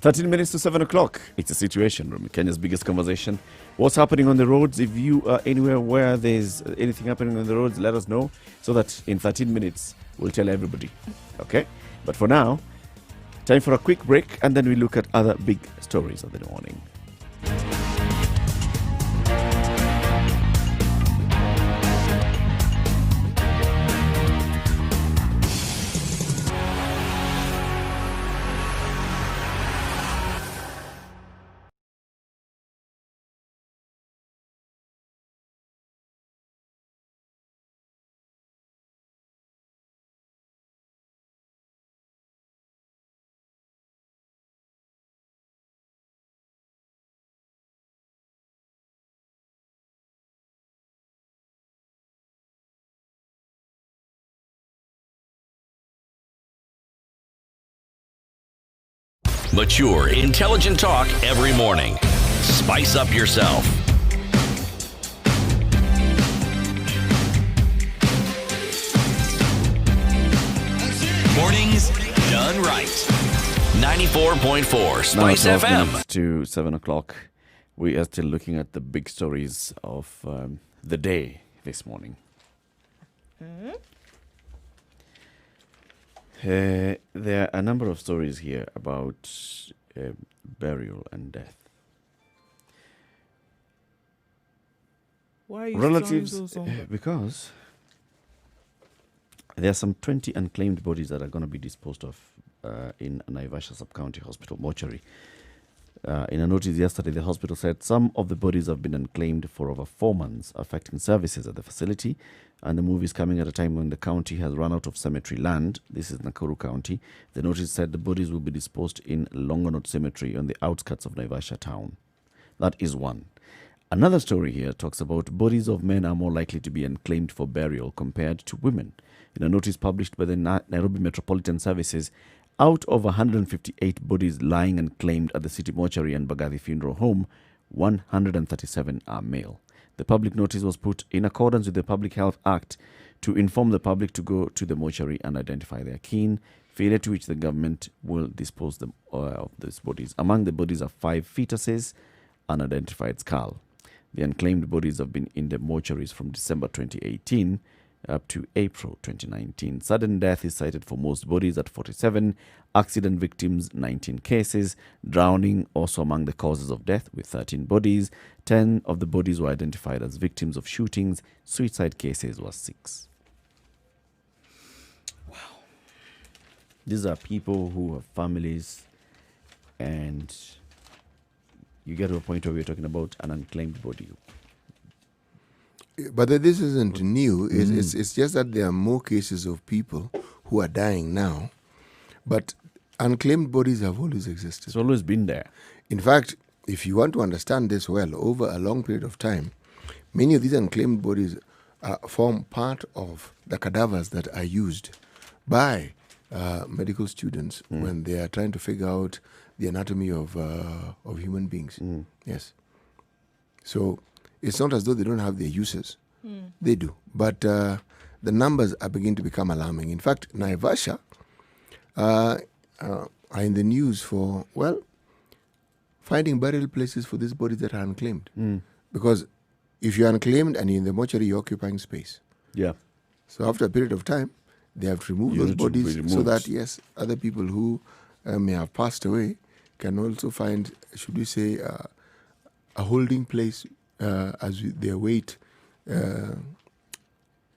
13 minutes to 7 o'clock. It's a Situation Room, Kenya's biggest conversation. What's happening on the roads? If you are anywhere where there's anything happening on the roads, let us know so that in 13 minutes we'll tell everybody. Okay? But for now, time for a quick break, and then we look at other big stories of the morning. Mature, intelligent talk every morning. Spice up yourself. Mornings done right. 94.4 Spice Now, 12 FM. minutes to 7 o'clock. We are still looking at the big stories of the day this morning. There are a number of stories here about burial and death. Why are you Relatives, throwing those on? because there are some 20 unclaimed bodies that are going to be disposed of in Naivasha Sub-County Hospital mortuary. In a notice yesterday, the hospital said some of the bodies have been unclaimed for over 4 months, affecting services at the facility. And the move is coming at a time when the county has run out of cemetery land. This is Nakuru County. The notice said the bodies will be disposed in Longonot Cemetery on the outskirts of Naivasha town. That is one. Another story here talks about bodies of men are more likely to be unclaimed for burial compared to women. In a notice published by the Nairobi Metropolitan Services, out of 158 bodies lying unclaimed at the city mortuary and Bagathi Funeral Home, 137 are male. The public notice was put in accordance with the Public Health Act to inform the public to go to the mortuary and identify their kin, failure to which the government will dispose of these bodies. Among the bodies are 5 fetuses, unidentified skull. The unclaimed bodies have been in the mortuaries from December 2018 up to April 2019. Sudden death is cited for most bodies at 47, accident victims 19 cases, drowning also among the causes of death with 13 bodies. 10 of the bodies were identified as victims of shootings. Suicide cases was 6. Wow. These are people who have families, and you get to a point where we're talking about an unclaimed body. But this isn't new. It's just that there are more cases of people who are dying now. But unclaimed bodies have always existed. It's always been there. In fact, if you want to understand this well, over a long period of time, many of these unclaimed bodies form part of the cadavers that are used by medical students when they are trying to figure out the anatomy of human beings. Yes. So it's not as though they don't have their uses. They do. But the numbers are beginning to become alarming. In fact, Naivasha are in the news for, finding burial places for these bodies that are unclaimed. Because if you're unclaimed and you're in the mortuary, you're occupying space. Yeah. So after a period of time, they have to remove those bodies so that, yes, other people who may have passed away can also find, should we say, a holding place as their weight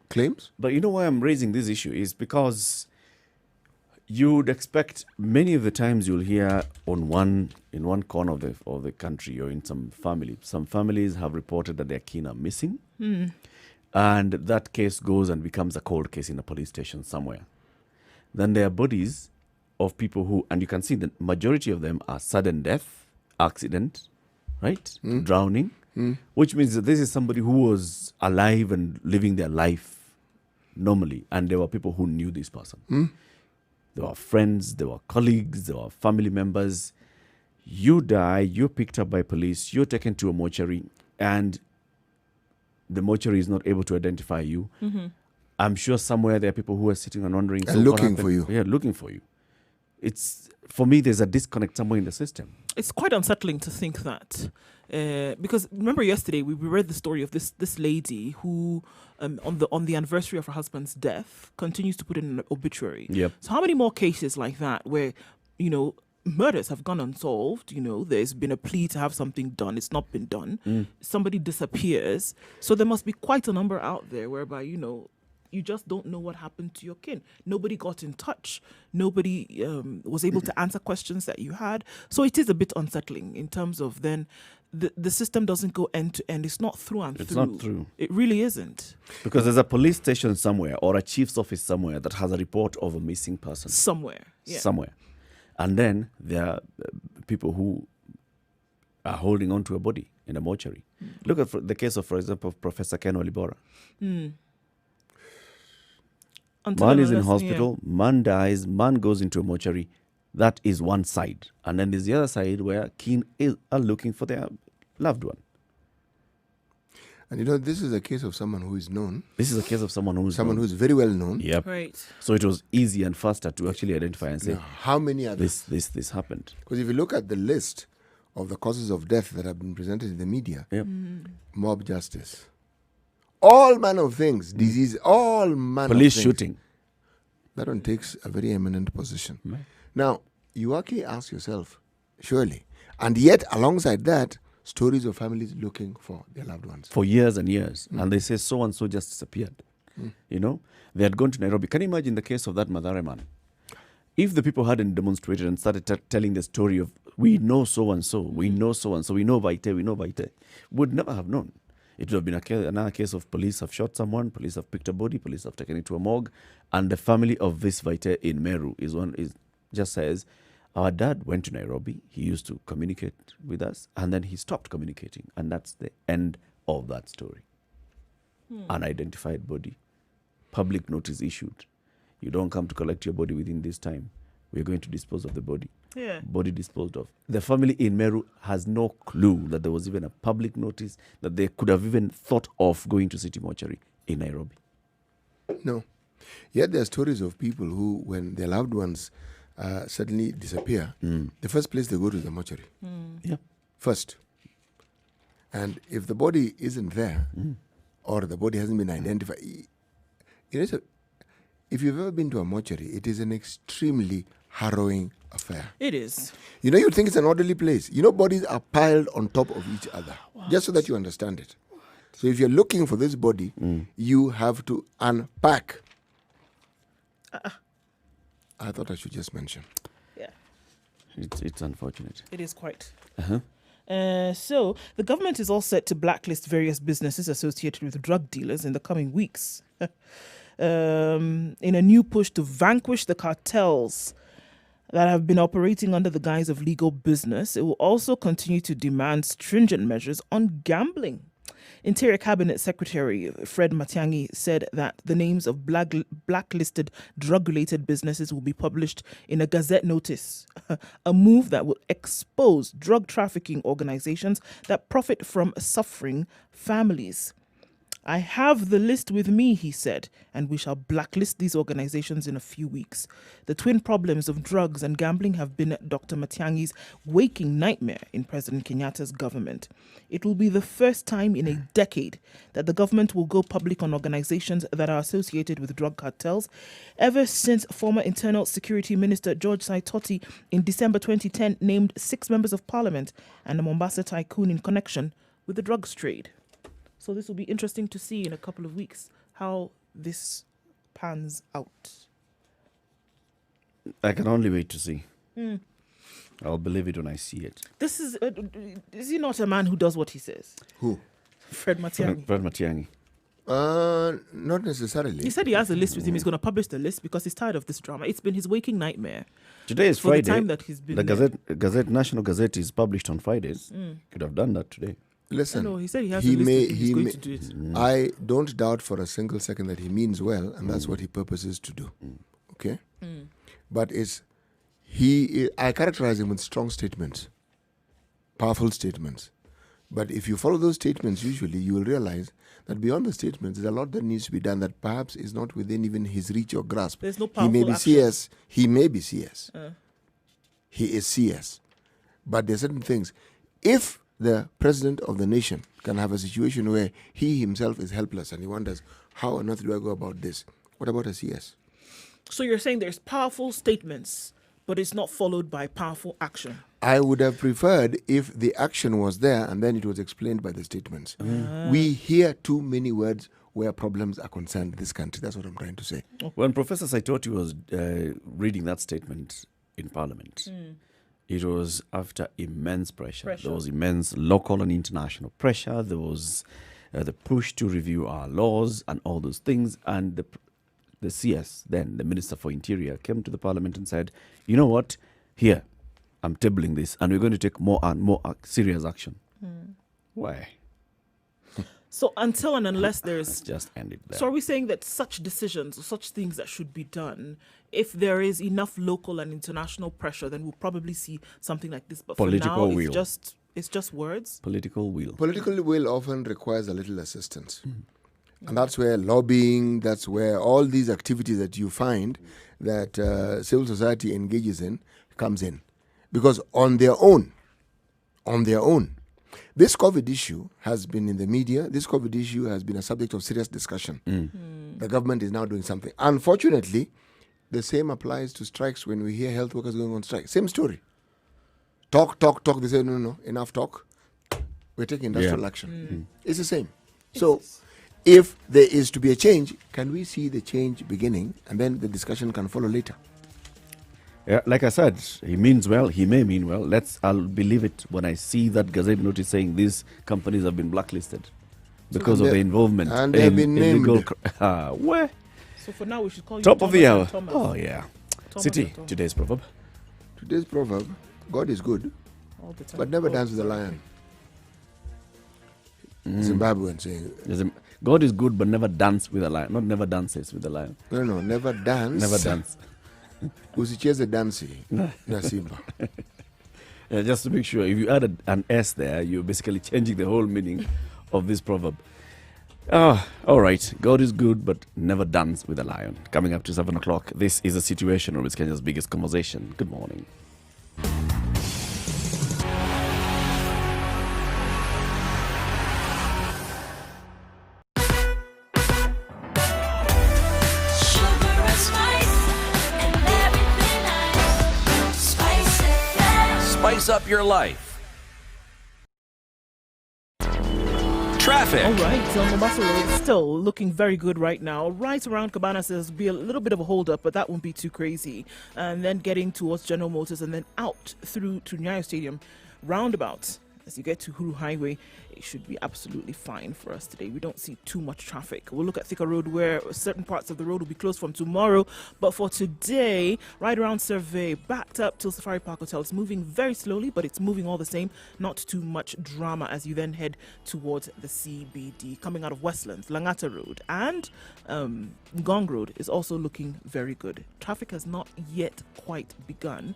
claims. But you know why I'm raising this issue is because you'd expect many of the times you'll hear in one corner of the country or in some families have reported that their kin are missing, and that case goes and becomes a cold case in a police station somewhere. Then there are bodies of people who, and you can see the majority of them are sudden death, accident, right, drowning, which means that this is somebody who was alive and living their life normally, and there were people who knew this person. There were friends, there were colleagues, there were family members. You die, you're picked up by police, you're taken to a mortuary, and the mortuary is not able to identify you. I'm sure somewhere there are people who are sitting and wondering. And what looking happened? for you. Yeah, looking for you. It's, for me, there's a disconnect somewhere in the system. It's quite unsettling to think that, because remember yesterday we read the story of this lady who, on the anniversary of her husband's death, continues to put in an obituary. Yep. So how many more cases like that where, murders have gone unsolved? There's been a plea to have something done, it's not been done. Somebody disappears. So there must be quite a number out there whereby you just don't know what happened to your kin. Nobody got in touch. Nobody was able to answer questions that you had. So it is a bit unsettling in terms of then the system doesn't go end to end. It's not through and It's through. not through. It really isn't. Because there's a police station somewhere or a chief's office somewhere that has a report of a missing person. Somewhere. Yeah. Somewhere. And then there are people who are holding on to a body in a mortuary. Look at the case of, for example, Professor Ken Walibora. Man is in hospital, man dies, man goes into a mortuary. That is one side. And then there's the other side where kin are looking for their loved one. And this is a case of someone who is known. This is a case of someone who's very well known. Yep. Right. So it was easy and faster to actually identify and say, How many are this happened. Because if you look at the list of the causes of death that have been presented in the media, Yep. mob justice, all manner of things, disease, all manner Police of things. shooting. That one takes a very eminent position. Right. Now, you actually ask yourself, surely, and yet alongside that, stories of families looking for their loved ones. For years and years. And they say so-and-so just disappeared. They had gone to Nairobi. Can you imagine the case of that Mathare man? If the people hadn't demonstrated and started telling the story of, we know so-and-so, we know so-and-so, we know Vaite, would never have known. It would have been another case of police have shot someone, police have picked a body, police have taken it to a morgue, and the family of this Vaite in Meru just says, our dad went to Nairobi, he used to communicate with us, and then he stopped communicating, and that's the end of that story. Unidentified body, public notice issued. You don't come to collect your body within this time. We're going to dispose of the body. Yeah. Body disposed of. The family in Meru has no clue that there was even a public notice, that they could have even thought of going to City Mortuary in Nairobi. No. Yet there are stories of people who, when their loved ones suddenly disappear, the first place they go to is the mortuary. Yeah. First. And if the body isn't there, or the body hasn't been identified, if you've ever been to a mortuary, it is an extremely harrowing affair. It is. You think it's an orderly place. Bodies are piled on top of each other, just so that you understand it. So if you're looking for this body, you have to unpack. I thought I should just mention. Yeah. It's unfortunate. It is quite. Uh-huh. So the government is all set to blacklist various businesses associated with drug dealers in the coming weeks. In a new push to vanquish the cartels that have been operating under the guise of legal business, it will also continue to demand stringent measures on gambling. Interior Cabinet Secretary Fred Matiang'i said that the names of blacklisted drug-related businesses will be published in a Gazette notice, a move that will expose drug trafficking organizations that profit from suffering families. I have the list with me, he said, and we shall blacklist these organizations in a few weeks. The twin problems of drugs and gambling have been Dr. Matiang'i's waking nightmare in President Kenyatta's government. It will be the first time in a decade that the government will go public on organizations that are associated with drug cartels. Ever since former Internal Security Minister George Saitoti in December 2010 named 6 members of parliament and a Mombasa tycoon in connection with the drugs trade. So this will be interesting to see in a couple of weeks how this pans out. I can only wait to see. I'll believe it when I see it. This is he not a man who does what he says? Who? Fred Matiang'i. Fred Matiang'i. Not necessarily. He said he has a list with him. He's going to publish the list because he's tired of this drama. It's been his waking nightmare. Today is For Friday. the time that he's been the there. National Gazette is published on Fridays. Could have done that today. Listen, No, he said he has a list of he's going to do it. I don't doubt for a single second that he means well, and that's what he purposes to do. Okay? But I characterize him with strong statements, powerful statements. But if you follow those statements, usually you will realize that beyond the statements, there's a lot that needs to be done that perhaps is not within even his reach or grasp. There's no He powerful may be action. CS. He may be CS. He is CS. But there are certain things. If the president of the nation can have a situation where he himself is helpless and he wonders, how on earth do I go about this? What about a CS? So you're saying there's powerful statements, but it's not followed by powerful action. I would have preferred if the action was there and then it was explained by the statements. We hear too many words where problems are concerned in this country. That's what I'm trying to say. When Professor Saitoti was reading that statement in Parliament, it was after immense pressure. There was immense local and international pressure. There was the push to review our laws and all those things. And the CS, then the Minister for Interior, came to the Parliament and said, you know what, here, I'm tabling this, and we're going to take more and more serious action. Why? So until and unless Let's there's... just end it there. So are we saying that such decisions or such things that should be done, if there is enough local and international pressure, then we'll probably see something like this. But Political for now, will. it's just words. Political will. Political will often requires a little assistance. And that's where lobbying, that's where all these activities that you find that civil society engages in comes in. Because on their own, this COVID issue has been in the media. This COVID issue has been a subject of serious discussion. The government is now doing something. Unfortunately, the same applies to strikes when we hear health workers going on strike. Same story. Talk. They say, no, enough talk. We're taking industrial action. It's the same. So if there is to be a change, can we see the change beginning and then the discussion can follow later? Yeah, like I said, he means well. He may mean well. I'll believe it when I see that Gazette notice saying these companies have been blacklisted because of their involvement and they have been named. Where? So for now, we should call you Top of the hour. Thomas. Oh, yeah. Thomas City, and Thomas. today's proverb. Today's proverb, God is good, All the time. but never dance with a lion. Zimbabwean saying, God is good, but never dance with a lion. Not never dances with a lion. no, never dance. Never dance. Usicheze dansi na Simba. Yeah, just to make sure, if you add an S there, you're basically changing the whole meaning of this proverb. All right. God is good, but never dance with a lion. Coming up to 7 o'clock, this is a situation room. It's Kenya's biggest conversation. Good morning. Sugar and spice and everything nice. Spice FM. Spice up your life. Traffic. All right, so Mombasa Road is still looking very good right now. Right around Cabana says be a little bit of a hold up, but that won't be too crazy. And then getting towards General Motors and then out through to Nyeri Stadium roundabout. As you get to Huru Highway, it should be absolutely fine for us today. We don't see too much traffic. We'll look at Thika Road where certain parts of the road will be closed from tomorrow. But for today, right around Survey, backed up till Safari Park Hotel. It's moving very slowly, but it's moving all the same. Not too much drama as you then head towards the CBD. Coming out of Westlands, Langata Road and Ngong Road is also looking very good. Traffic has not yet quite begun.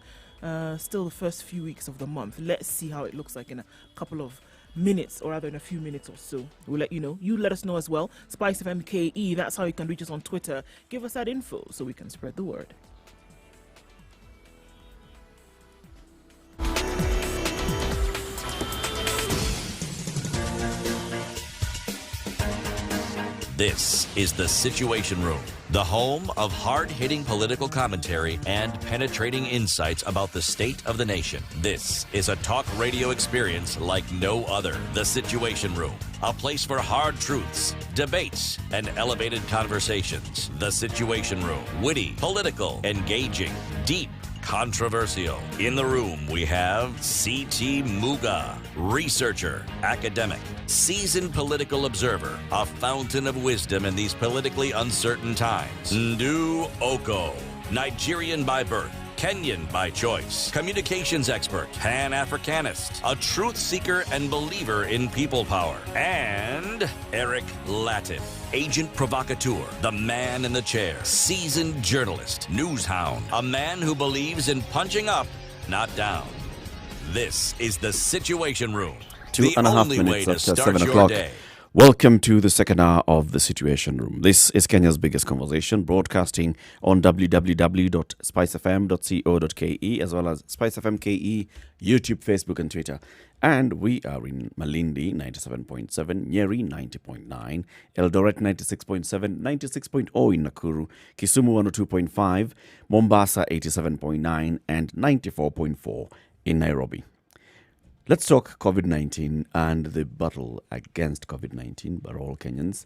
Still the first few weeks of the month. Let's see how it looks like in a couple of minutes, or rather in a few minutes or so. We'll let you know. You let us know as well. Spice FM KE, that's how you can reach us on Twitter. Give us that info so we can spread the word. This is The Situation Room, the home of hard-hitting political commentary and penetrating insights about the state of the nation. This is a talk radio experience like no other. The Situation Room, a place for hard truths, debates, and elevated conversations. The Situation Room, witty, political, engaging, deep, controversial. In the room, we have C.T. Muga, researcher, academic, seasoned political observer, a fountain of wisdom in these politically uncertain times. Ndu Oko, Nigerian by birth, Kenyan by choice, communications expert, Pan-Africanist, a truth seeker and believer in people power, and Eric Latin, agent provocateur, the man in the chair, seasoned journalist, news hound, a man who believes in punching up, not down. This is the Situation Room. 2.5 the only way minutes to after start 7 your o'clock. day. Welcome to the second hour of the Situation Room. This is Kenya's biggest conversation, broadcasting on www.spicefm.co.ke as well as Spicefm KE, YouTube, Facebook and Twitter. And we are in Malindi 97.7, Nyeri 90.9, Eldoret 96.7, 96.0 in Nakuru, Kisumu 102.5, Mombasa 87.9 and 94.4 in Nairobi. Let's talk COVID-19 and the battle against COVID-19 by all Kenyans.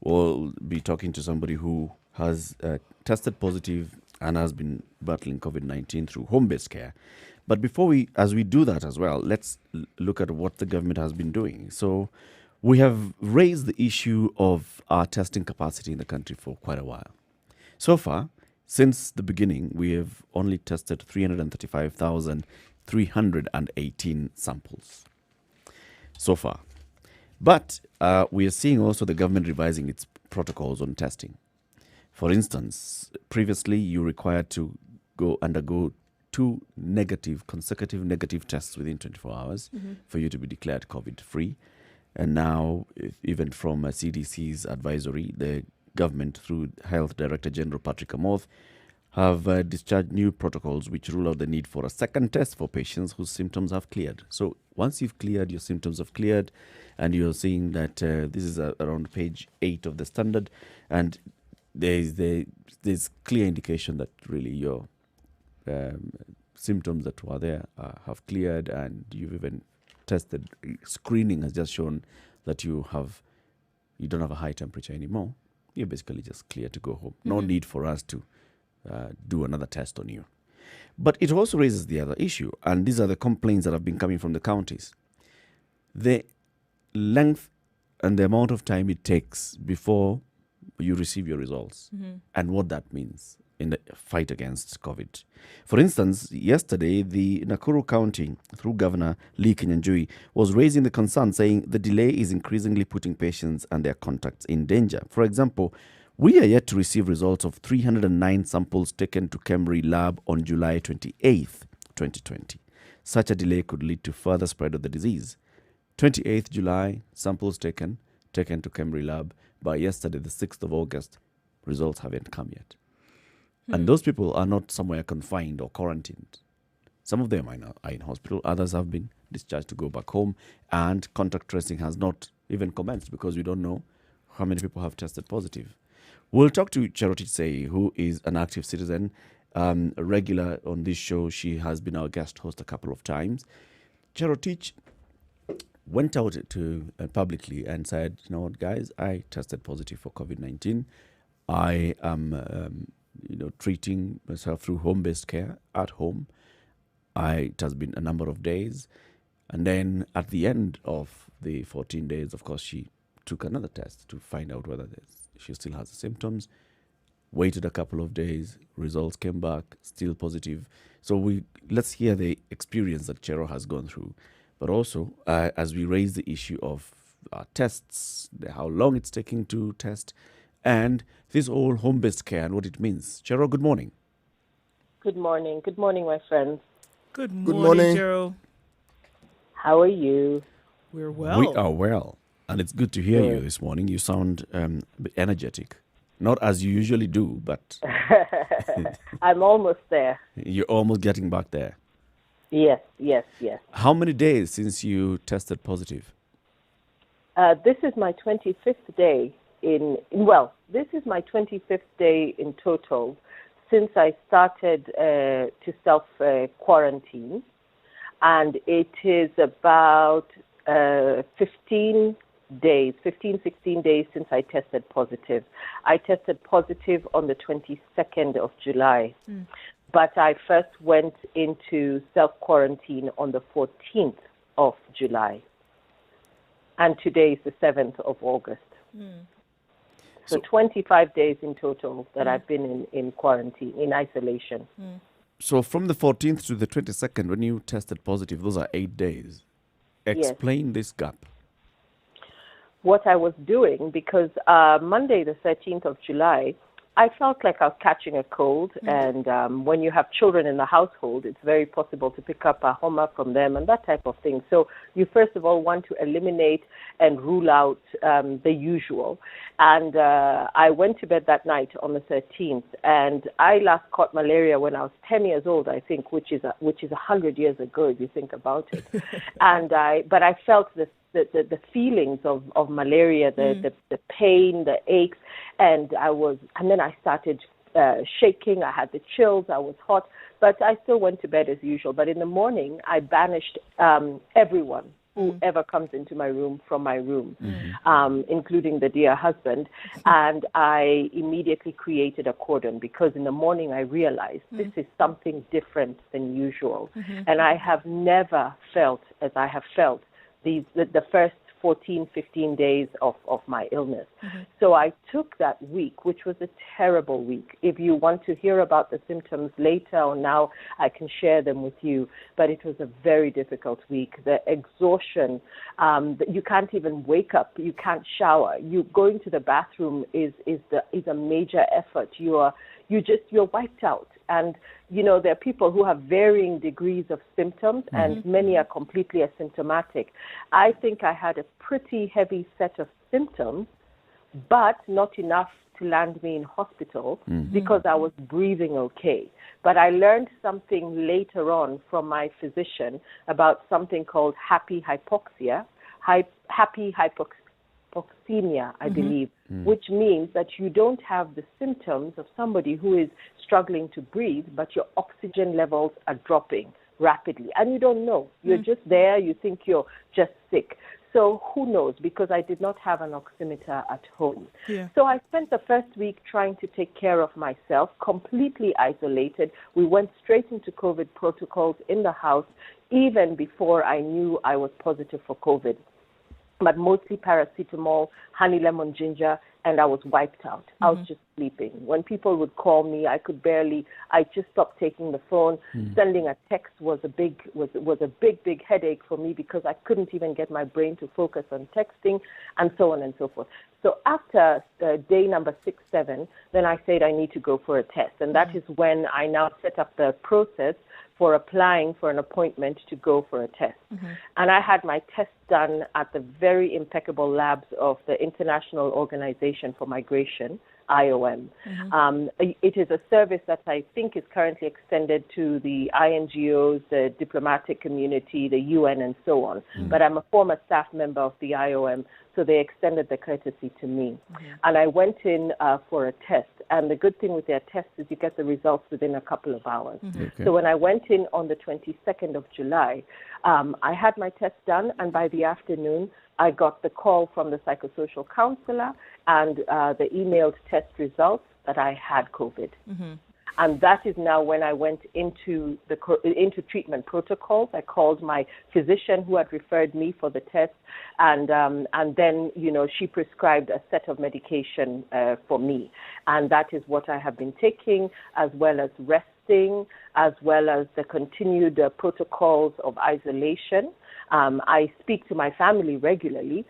We'll be talking to somebody who has tested positive and has been battling COVID-19 through home-based care. But as we do that as well, let's look at what the government has been doing. So we have raised the issue of our testing capacity in the country for quite a while. So far, since the beginning, we have only tested 335,318 samples so far. But we are seeing also the government revising its protocols on testing. For instance, previously you required to undergo 2 consecutive negative tests within 24 hours for you to be declared COVID-free. And now, even from CDC's advisory, the government, through Health Director General Patrick Amoth, have discharged new protocols which rule out the need for a second test for patients whose symptoms have cleared. So once you've cleared, your symptoms have cleared, and you're seeing that this is around page 8 of the standard, and there's clear indication that really your symptoms that were there have cleared, and you've even tested. Screening has just shown that you don't have a high temperature anymore. You're basically just clear to go home. No need for us to do another test on you. But it also raises the other issue, and these are the complaints that have been coming from the counties. The length and the amount of time it takes before you receive your results and what that means in the fight against COVID. For instance, yesterday, the Nakuru County, through Governor Lee Kinyanjui, was raising the concern, saying the delay is increasingly putting patients and their contacts in danger. For example, we are yet to receive results of 309 samples taken to Kemri lab on July 28th, 2020. Such a delay could lead to further spread of the disease. 28th July, samples taken to Kemri lab. By yesterday, the 6th of August, results haven't come yet. And those people are not somewhere confined or quarantined. Some of them are in hospital. Others have been discharged to go back home. And contact tracing has not even commenced because we don't know how many people have tested positive. We'll talk to Cherotich Sei, who is an active citizen, a regular on this show. She has been our guest host a couple of times. Cherotich went out to publicly and said, you know what, guys, I tested positive for COVID-19. I am treating myself through home-based care at home. It has been a number of days. And then at the end of the 14 days, of course, she took another test to find out whether she still has the symptoms. Waited a couple of days, results came back, still positive. So let's hear the experience that Chero has gone through. But also, as we raise the issue of tests, how long it's taking to test, and this whole home-based care and what it means. Chero, good morning. Good morning. Good morning, my friends. Good morning. morning, Gerald. How are you? We're well. We are well. And it's good to hear you this morning. You sound energetic. Not as you usually do, but I'm almost there. you're almost getting back there. Yes. How many days since you tested positive? This is my 25th day this is my 25th day in total since I started to self-quarantine. And it is about 16 days since I tested positive. I tested positive on the 22nd of July. But I first went into self-quarantine on the 14th of July. And today is the 7th of August. So 25 days in total that I've been in quarantine, in isolation. So from the 14th to the 22nd, when you tested positive, those are 8 days. Explain this gap. What I was doing, because Monday, the 13th of July, I felt like I was catching a cold. And when you have children in the household, it's very possible to pick up a homa from them and that type of thing. So you first of all want to eliminate and rule out the usual. And I went to bed that night on the 13th, and I last caught malaria when I was 10 years old, I think, which is 100 years ago if you think about it. But I felt the feelings of malaria, the pain, the aches, and then I started shaking. I had the chills. I was hot, but I still went to bed as usual. But in the morning, I banished everyone who ever comes into my room from my room, including the dear husband. And I immediately created a cordon, because in the morning I realized this is something different than usual. And I have never felt as I have felt the first 14, 15 days of my illness. So I took that week, which was a terrible week. If you want to hear about the symptoms later or now, I can share them with you. But it was a very difficult week. The exhaustion, you can't even wake up. You can't shower. Going to the bathroom is a major effort. You're wiped out. And, there are people who have varying degrees of symptoms, and many are completely asymptomatic. I think I had a pretty heavy set of symptoms, but not enough to land me in hospital because I was breathing okay. But I learned something later on from my physician about something called happy hypoxia, hypoxemia, I believe, which means that you don't have the symptoms of somebody who is struggling to breathe, but your oxygen levels are dropping rapidly. And you don't know. You're just there. You think you're just sick. So who knows? Because I did not have an oximeter at home. Yeah. So I spent the first week trying to take care of myself, completely isolated. We went straight into COVID protocols in the house, even before I knew I was positive for COVID. But mostly paracetamol, honey, lemon, ginger, and I was wiped out. I was just sleeping. When people would call me, I just stopped taking the phone. Sending a text was a big headache for me, because I couldn't even get my brain to focus on texting, and so on and so forth. So after day number 6, 7, then I said I need to go for a test. And that is when I now set up the process for applying for an appointment to go for a test. And I had my test done at the very impeccable labs of the International Organization for Migration, IOM. It is a service that I think is currently extended to the INGOs, the diplomatic community, the UN, and so on. But I'm a former staff member of the IOM, so they extended the courtesy to me. And I went in for a test. And the good thing with their test is you get the results within a couple of hours. Okay. So when I went in on the 22nd of July, I had my test done, and by the afternoon, I got the call from the psychosocial counselor and the emailed test results that I had COVID. And that is now when I went into treatment protocols. I called my physician who had referred me for the test, and then she prescribed a set of medication for me, and that is what I have been taking, as well as resting, as well as the continued protocols of isolation. I speak to my family regularly.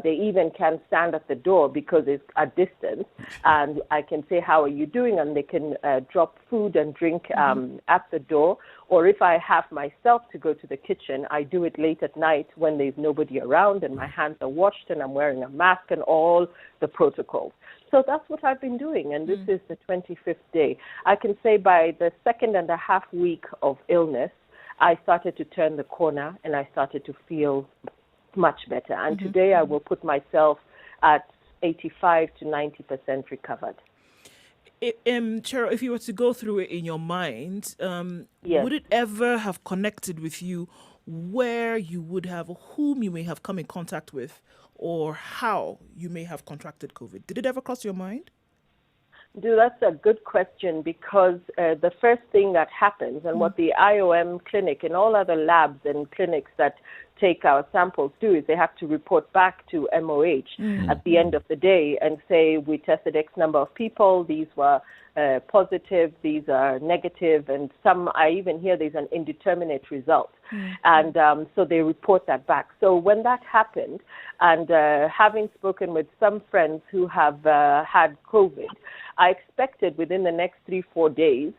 They even can stand at the door because it's a distance, and I can say, how are you doing? And they can drop food and drink at the door. Or if I have myself to go to the kitchen, I do it late at night when there's nobody around and my hands are washed and I'm wearing a mask and all the protocols. So that's what I've been doing, and this is the 25th day. I can say by the 2.5 week of illness, I started to turn the corner and I started to feel much better. And today I will put myself at 85 to 90% recovered. Cheryl, if you were to go through it in your mind, Yes. would it ever have connected with you where you would have, whom you may have come in contact with, or how you may have contracted COVID? Did it ever cross your mind? That's a good question, because the first thing that happens, and what the IOM clinic and all other labs and clinics that take our samples do, is they have to report back to MOH at the end of the day and say, we tested X number of people, these were positive, these are negative, and some, I even hear there's an indeterminate result. And so they report that back. So when that happened, and having spoken with some friends who have had COVID, I expected within the next 3-4 days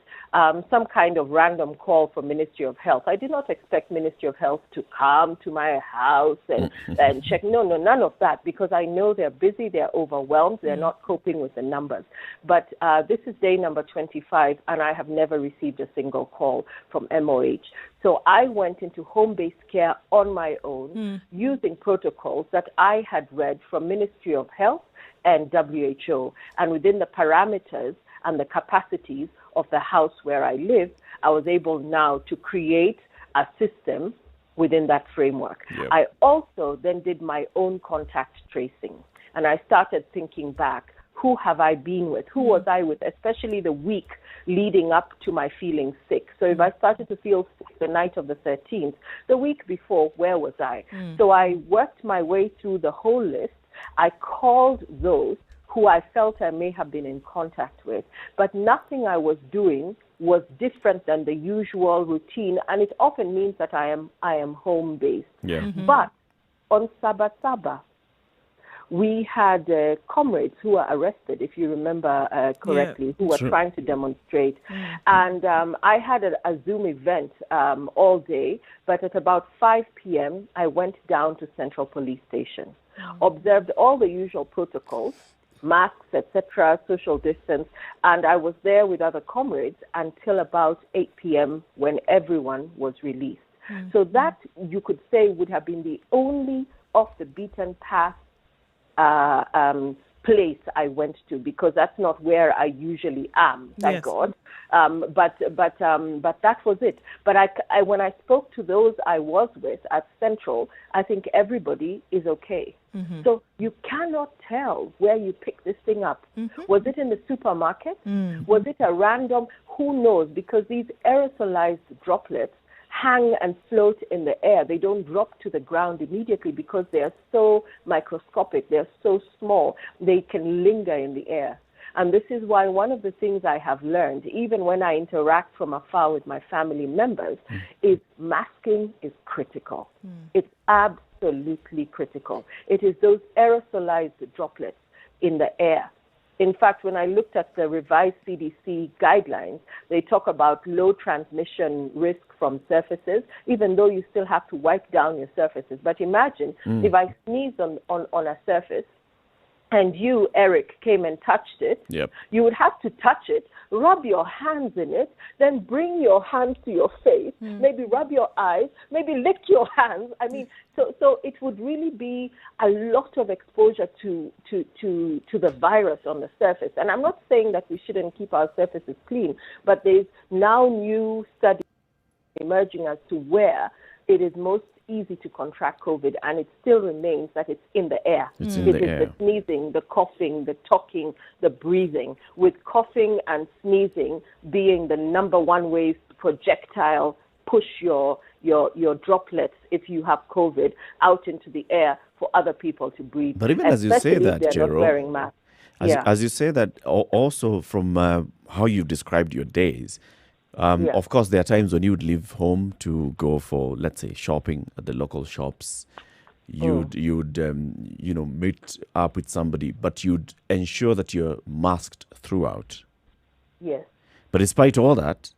some kind of random call from Ministry of Health. I did not expect Ministry of Health to come to my house and check. No, none of that, because I know they're busy, they're overwhelmed, they're not coping with the numbers. But this is day number 25, and I have never received a single call from MOH. So I went into home-based care on my own, using protocols that I had read from Ministry of Health and WHO, and within the parameters and the capacities of the house where I live, I was able now to create a system within that framework. Yep. I also then did my own contact tracing, and I started thinking back, who have I been with? Who was I with, especially the week leading up to my feeling sick? So if I started to feel sick the night of the 13th, the week before, where was I? So I worked my way through the whole list. I called those who I felt I may have been in contact with, but nothing I was doing was different than the usual routine, and it often means that I am home based. Yeah. But on Saba, we had comrades who were arrested, if you remember correctly, who were trying to demonstrate. And I had a Zoom event all day, but at about 5 p.m., I went down to Central Police Station, observed all the usual protocols, masks, etc., social distance, and I was there with other comrades until about 8 p.m. when everyone was released. So that, you could say, would have been the only off-the-beaten path place I went to, because that's not where I usually am, thank God. But that was it. But I when I spoke to those I was with at Central, I think everybody is okay. So you cannot tell where you picked this thing up. Was it in the supermarket? Was it a random? Who knows? Because these aerosolized droplets hang and float in the air. They don't drop to the ground immediately because they are so microscopic. They're so small. They can linger in the air. And this is why one of the things I have learned, even when I interact from afar with my family members, is masking is critical. It's absolutely critical. It is those aerosolized droplets in the air. In fact, when I looked at the revised CDC guidelines, they talk about low transmission risk from surfaces, even though you still have to wipe down your surfaces. But imagine if I sneezed on a surface and you, Eric, came and touched it, you would have to touch it, rub your hands in it, then bring your hands to your face, maybe rub your eyes, maybe lick your hands. I mean, so it would really be a lot of exposure to the virus on the surface. And I'm not saying that we shouldn't keep our surfaces clean, but there's now new studies emerging as to where it is most easy to contract COVID, and it still remains that it's in the air. It is the sneezing, the coughing, the talking, the breathing, with coughing and sneezing being the number one ways projectile push your droplets, if you have COVID, out into the air for other people to breathe. But even as you say that, Jero, wearing masks. As you say that, also from how you've described your days, of course, there are times when you'd leave home to go for, let's say, shopping at the local shops. You'd meet up with somebody, but you'd ensure that you're masked throughout. Yes. But despite all that,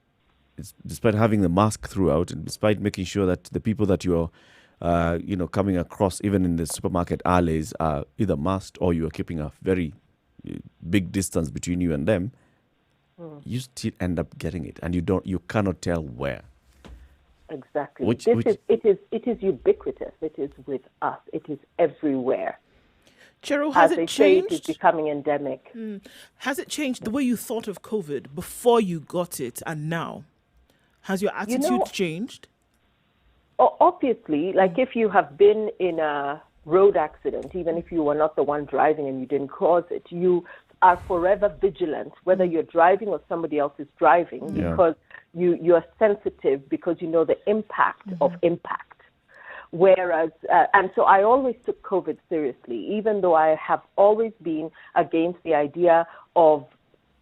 despite having the mask throughout, and despite making sure that the people that you're, coming across, even in the supermarket alleys, are either masked or you are keeping a very big distance between you and them, you still end up getting it, and you cannot tell where. Exactly. It is ubiquitous. It is with us. It is everywhere. Cheryl, has it changed? It is becoming endemic. Has it changed the way you thought of COVID before you got it and now? Has your attitude changed? Obviously, like if you have been in a road accident, even if you were not the one driving and you didn't cause it, you are forever vigilant, whether you're driving or somebody else is driving, because you're sensitive, because you know the impact of impact. Whereas, and so I always took COVID seriously, even though I have always been against the idea of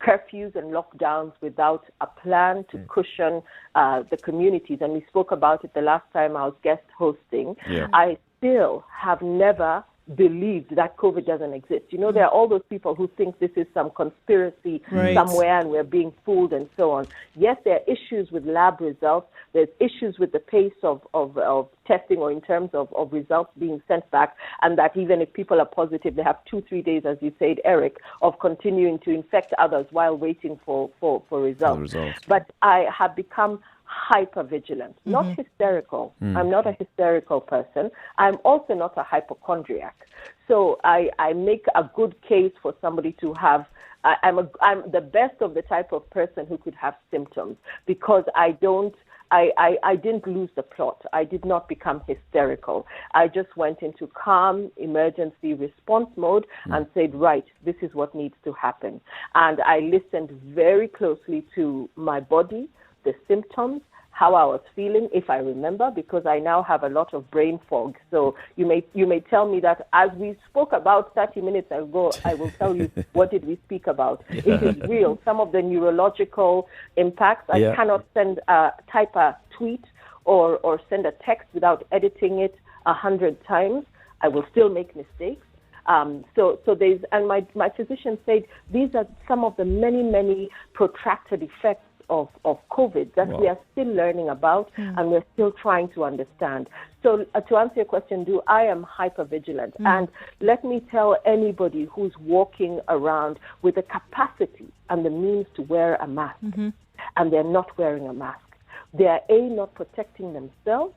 curfews and lockdowns without a plan to cushion the communities. And we spoke about it the last time I was guest hosting. I still have never believed that COVID doesn't exist. You know, there are all those people who think this is some conspiracy somewhere and we're being fooled and so on. Yes, there are issues with lab results. There's issues with the pace of testing, or in terms of results being sent back, and that even if people are positive, they have 2-3 days, as you said, Eric, of continuing to infect others while waiting for results. But I have become hyper vigilant, not hysterical. I'm not a hysterical person. I'm also not a hypochondriac. So I make a good case for somebody to have. I'm the best of the type of person who could have symptoms, because I didn't lose the plot. I did not become hysterical. I just went into calm emergency response mode and said, right, this is what needs to happen. And I listened very closely to my body, the symptoms, how I was feeling, if I remember, because I now have a lot of brain fog. So you may tell me that as we spoke about 30 minutes ago, I will tell you what did we speak about. It is real. Some of the neurological impacts. I cannot type a tweet or send a text without editing it 100 times. I will still make mistakes. So there's, and my physician said these are some of the many protracted effects of COVID that we are still learning about and we're still trying to understand. So to answer your question, I am hypervigilant. And let me tell anybody who's walking around with the capacity and the means to wear a mask, and they're not wearing a mask, they are A, not protecting themselves,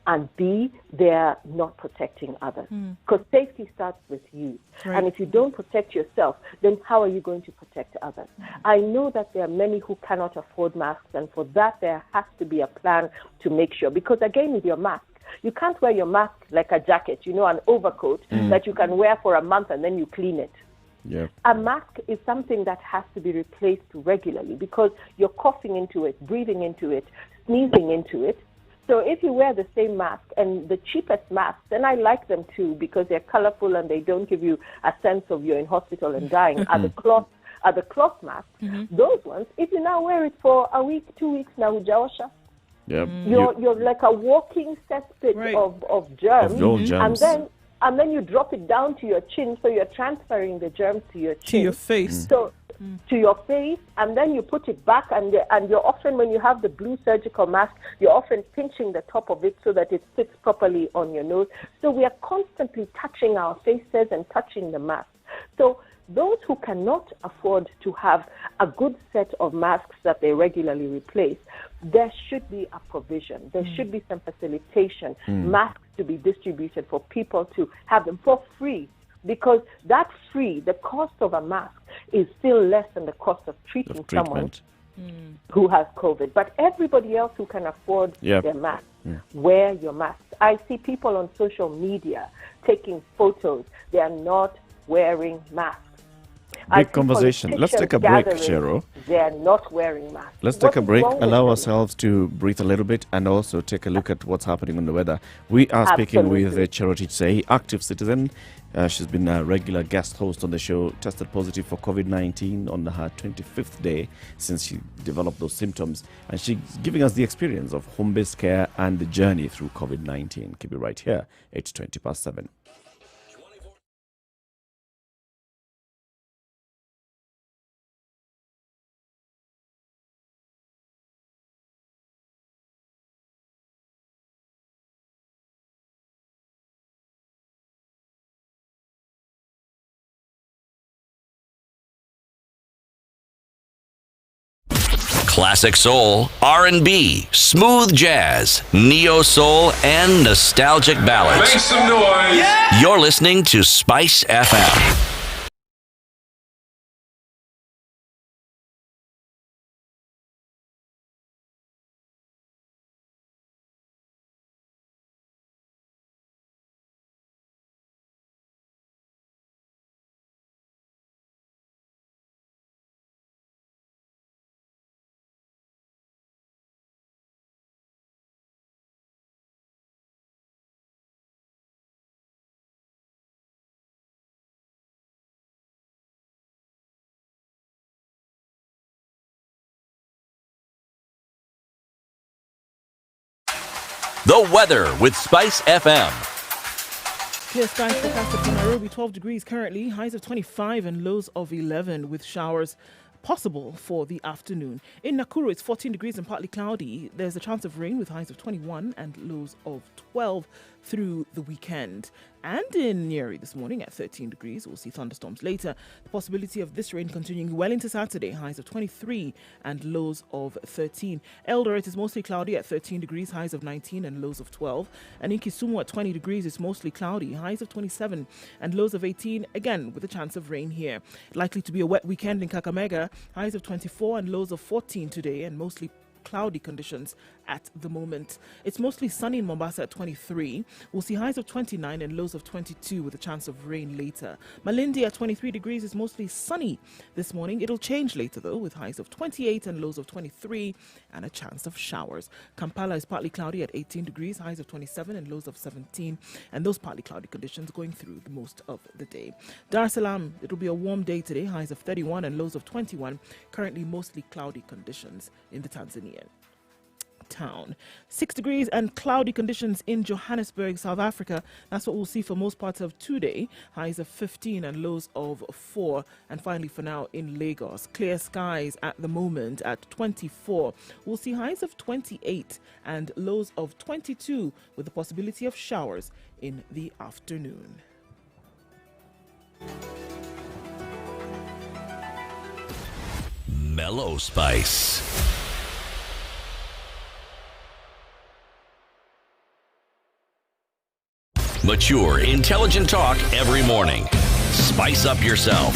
and B, they're not protecting others. Because safety starts with you. And if you don't protect yourself, then how are you going to protect others? I know that there are many who cannot afford masks, and for that there has to be a plan to make sure. Because again, with your mask, you can't wear your mask like a jacket, an overcoat that you can wear for a month and then you clean it. A mask is something that has to be replaced regularly, because you're coughing into it, breathing into it, sneezing into it. So if you wear the same mask, and the cheapest masks, and I like them too because they're colorful and they don't give you a sense of you're in hospital and dying, are the cloth masks. Those ones, if you now wear it for a week, 2 weeks, now hujaosha, you're like a walking cesspit of germs, and then you drop it down to your chin, so you're transferring the germs to your chin, to your face. So to your face, and then you put it back, and you're often, when you have the blue surgical mask, you're often pinching the top of it so that it sits properly on your nose. So we are constantly touching our faces and touching the mask. So those who cannot afford to have a good set of masks that they regularly replace, there should be a provision. There should be some facilitation, masks to be distributed for people to have them for free. Because that the cost of a mask is still less than the cost of treating someone who has COVID. But everybody else who can afford their mask, wear your mask. I see people on social media taking photos. They are not wearing masks. Big conversation. Let's take a break, Cheryl. They are not wearing masks. Let's take a break, allow ourselves to breathe a little bit, and also take a look at what's happening on the weather. We are speaking with Cheryl Say, active citizen. She's been a regular guest host on the show, tested positive for COVID-19 on her 25th day since she developed those symptoms. And she's giving us the experience of home-based care and the journey through COVID-19. Keep it right here. It's 7:20. Classic soul, R&B, smooth jazz, neo soul, and nostalgic ballads. Make some noise. You're listening to Spice FM. The weather with Spice FM. Clear skies forecasted for Nairobi, 12 degrees currently, highs of 25 and lows of 11 with showers possible for the afternoon. In Nakuru, it's 14 degrees and partly cloudy. There's a chance of rain with highs of 21 and lows of 12 through the weekend. And in Nyeri this morning at 13 degrees, we'll see thunderstorms later. The possibility of this rain continuing well into Saturday, highs of 23 and lows of 13. Eldoret is mostly cloudy at 13 degrees, highs of 19 and lows of 12. And in Kisumu at 20 degrees, it's mostly cloudy, highs of 27 and lows of 18, again with a chance of rain here. Likely to be a wet weekend in Kakamega, highs of 24 and lows of 14 today, and mostly cloudy conditions at the moment. It's mostly sunny in Mombasa at 23. We'll see highs of 29 and lows of 22 with a chance of rain later. Malindi at 23 degrees is mostly sunny this morning. It'll change later though with highs of 28 and lows of 23 and a chance of showers. Kampala is partly cloudy at 18 degrees, highs of 27 and lows of 17, and those partly cloudy conditions going through the most of the day. Dar es Salaam, it'll be a warm day today, highs of 31 and lows of 21. Currently mostly cloudy conditions in the Tanzanian town. 6 degrees and cloudy conditions in Johannesburg, South Africa. That's what we'll see for most parts of today. Highs of 15 and lows of 4. And finally for now in Lagos, clear skies at the moment at 24. We'll see highs of 28 and lows of 22 with the possibility of showers in the afternoon. Mellow Spice. Mature, intelligent talk every morning. Spice up yourself.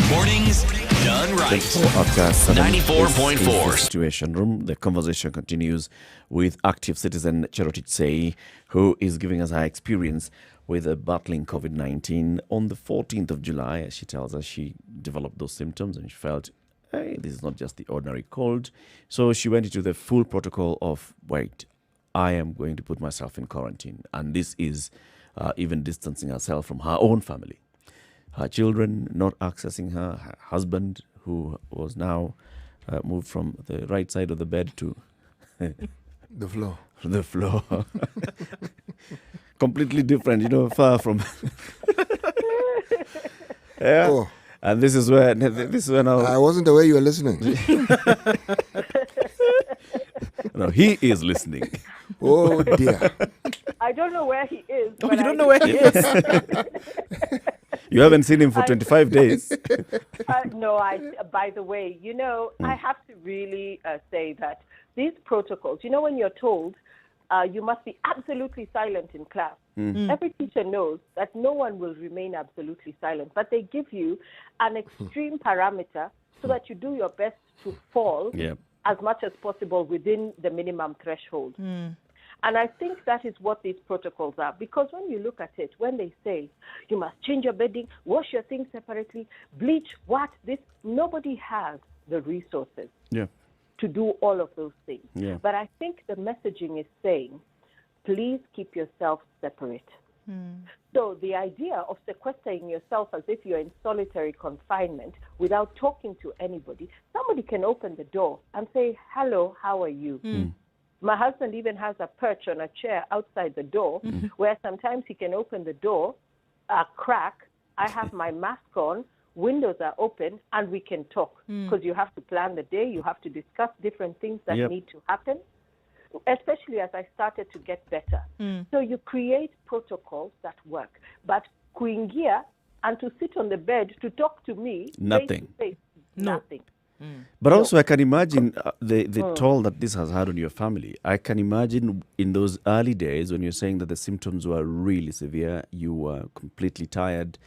Mornings done right. 94.4. Situation Room. The conversation continues with active citizen Cherotich Sei, who is giving us her experience with battling COVID-19. On the 14th of July, as she tells us, she developed those symptoms and she felt, hey, this is not just the ordinary cold. So she went into the full protocol of, wait, I am going to put myself in quarantine. And this is even distancing herself from her own family. Her children not accessing her, her husband, who was now moved from the right side of the bed to The floor. the floor. Completely different, far from... yeah. Oh, And this is where now... I wasn't aware you were listening. No, he is listening. Oh, dear. I don't know where he is. Oh, but you don't know where he is. You haven't seen him for 25 days. No, by the way, I have to really say that these protocols, when you're told you must be absolutely silent in class, every teacher knows that no one will remain absolutely silent, but they give you an extreme parameter so that you do your best to fall as much as possible within the minimum threshold. And I think that is what these protocols are, because when you look at it, when they say you must change your bedding, wash your things separately, bleach, nobody has the resources to do all of those things. But I think the messaging is saying, please keep yourself separate. So the idea of sequestering yourself as if you're in solitary confinement without talking to anybody, somebody can open the door and say, hello, how are you? My husband even has a perch on a chair outside the door where sometimes he can open the door, a crack. I have my mask on, windows are open, and we can talk, because you have to plan the day, you have to discuss different things that need to happen, especially as I started to get better. So you create protocols that work. But kuingia and to sit on the bed to talk to me, Nothing. face-to-face, nothing. But also, I can imagine the toll that this has had on your family. I can imagine in those early days when you're saying that the symptoms were really severe, you were completely tired.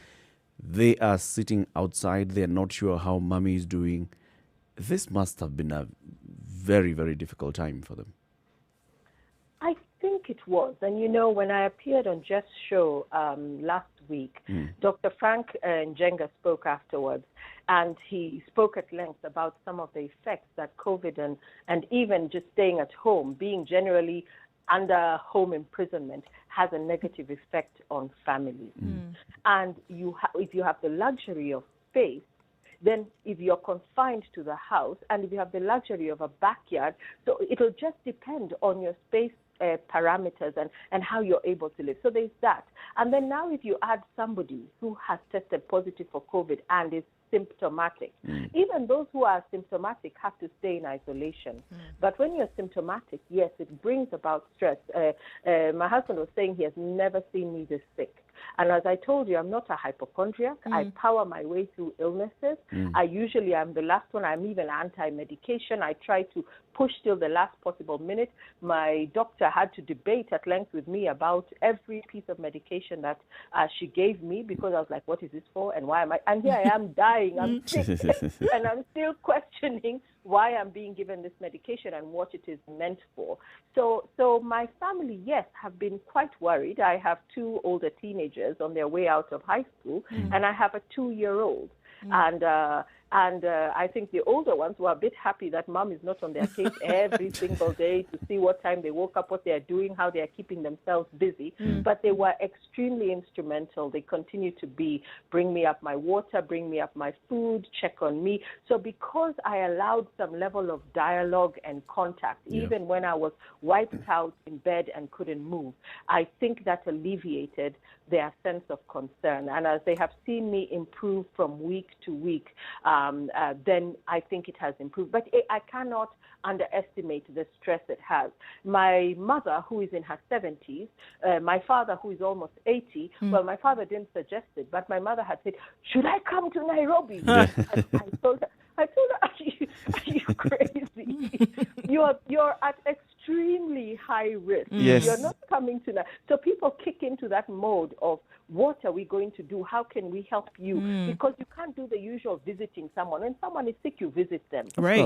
They are sitting outside. They're not sure how mommy is doing. This must have been a very, very difficult time for them. I think it was. And, when I appeared on Jeff's show last week, Dr. Frank Njenga spoke afterwards, and he spoke at length about some of the effects that COVID and even just staying at home, being generally under home imprisonment, has a negative effect on families. And if you have the luxury of space, then if you're confined to the house and if you have the luxury of a backyard, so it'll just depend on your space parameters and how you're able to live. So there's that. And then now if you add somebody who has tested positive for COVID and is symptomatic, even those who are symptomatic have to stay in isolation. But when you're symptomatic, yes, it brings about stress. My husband was saying he has never seen me this sick. And as I told you, I'm not a hypochondriac. I power my way through illnesses. I usually am the last one. I'm even anti-medication. I try to push till the last possible minute. My doctor had to debate at length with me about every piece of medication that she gave me, because I was like, what is this for and why am I? And here I am dying. I'm sick. And I'm still questioning why I'm being given this medication and what it is meant for. So my family, yes, have been quite worried. I have 2 older teenagers on their way out of high school, and I have a 2-year-old. And I think the older ones were a bit happy that mom is not on their case every single day to see what time they woke up, what they're doing, how they're keeping themselves busy. But they were extremely instrumental. They continue to bring me up my water, bring me up my food, check on me. So because I allowed some level of dialogue and contact, even when I was wiped out in bed and couldn't move, I think that alleviated their sense of concern. And as they have seen me improve from week to week, then I think it has improved. But I cannot underestimate the stress it has. My mother, who is in her 70s, my father, who is almost 80, well, my father didn't suggest it, but my mother had said, should I come to Nairobi? I told her, are you crazy? You're at extremely high risk. Yes. You're not coming to that. So people kick into that mode of, what are we going to do? How can we help you? Because you can't do the usual visiting someone. When someone is sick, you visit them. Right.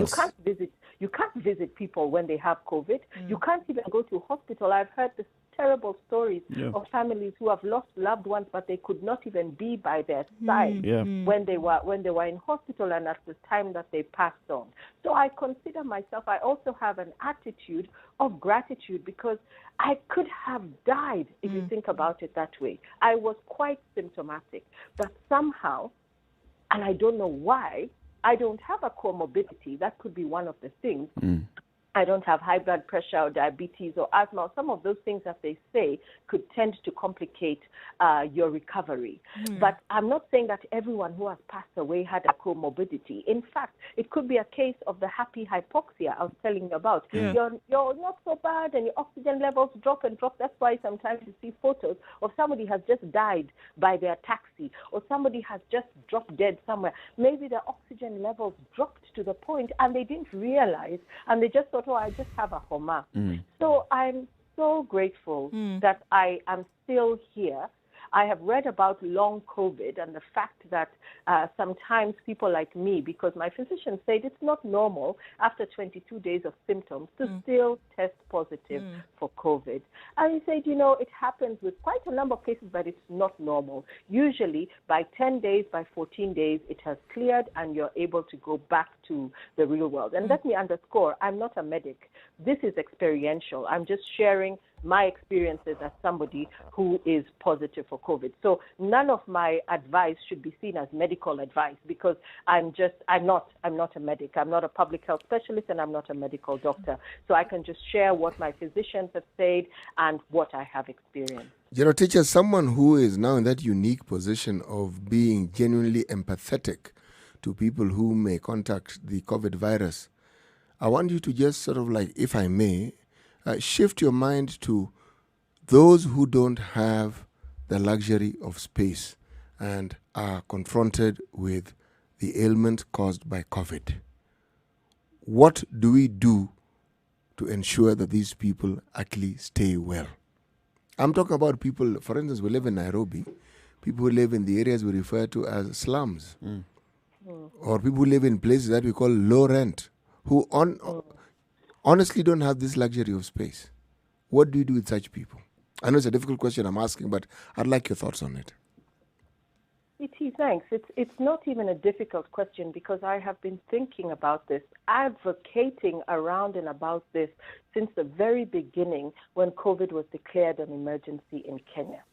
You can't visit people when they have COVID. You can't even go to hospital. I've heard this terrible stories of families who have lost loved ones, but they could not even be by their side when they were in hospital and at the time that they passed on. So I consider myself, I also have an attitude of gratitude, because I could have died if you think about it that way. I was quite symptomatic, but somehow, and I don't know why, I don't have a comorbidity. That could be one of the things. I don't have high blood pressure or diabetes or asthma, or some of those things that they say could tend to complicate your recovery. But I'm not saying that everyone who has passed away had a comorbidity. In fact, it could be a case of the happy hypoxia I was telling you about. You're not so bad and your oxygen levels drop and drop. That's why sometimes you see photos of somebody has just died by their taxi, or somebody has just dropped dead somewhere. Maybe the oxygen levels dropped to the point and they didn't realize, and they just thought, oh, I just have a homa. So I'm so grateful that I am still here. I have read about long COVID and the fact that sometimes people like me, because my physician said it's not normal after 22 days of symptoms to still test positive for COVID. And he said, it happens with quite a number of cases, but it's not normal. Usually by 10 days, by 14 days, it has cleared and you're able to go back to the real world. And let me underscore, I'm not a medic. This is experiential. I'm just sharing my experiences as somebody who is positive for COVID. So none of my advice should be seen as medical advice, because I'm not a medic. I'm not a public health specialist, and I'm not a medical doctor. So I can just share what my physicians have said and what I have experienced. Teacher, someone who is now in that unique position of being genuinely empathetic to people who may contact the COVID virus, I want you to just sort of like, if I may, shift your mind to those who don't have the luxury of space and are confronted with the ailment caused by COVID. What do we do to ensure that these people actually stay well? I'm talking about people, for instance, we live in Nairobi, people who live in the areas we refer to as slums, or people who live in places that we call low rent, who honestly don't have this luxury of space. What do you do with such people? I know it's a difficult question I'm asking, but I'd like your thoughts on it. Thanks. It's not even a difficult question, because I have been thinking about this, advocating around and about this since the very beginning when COVID was declared an emergency in Kenya.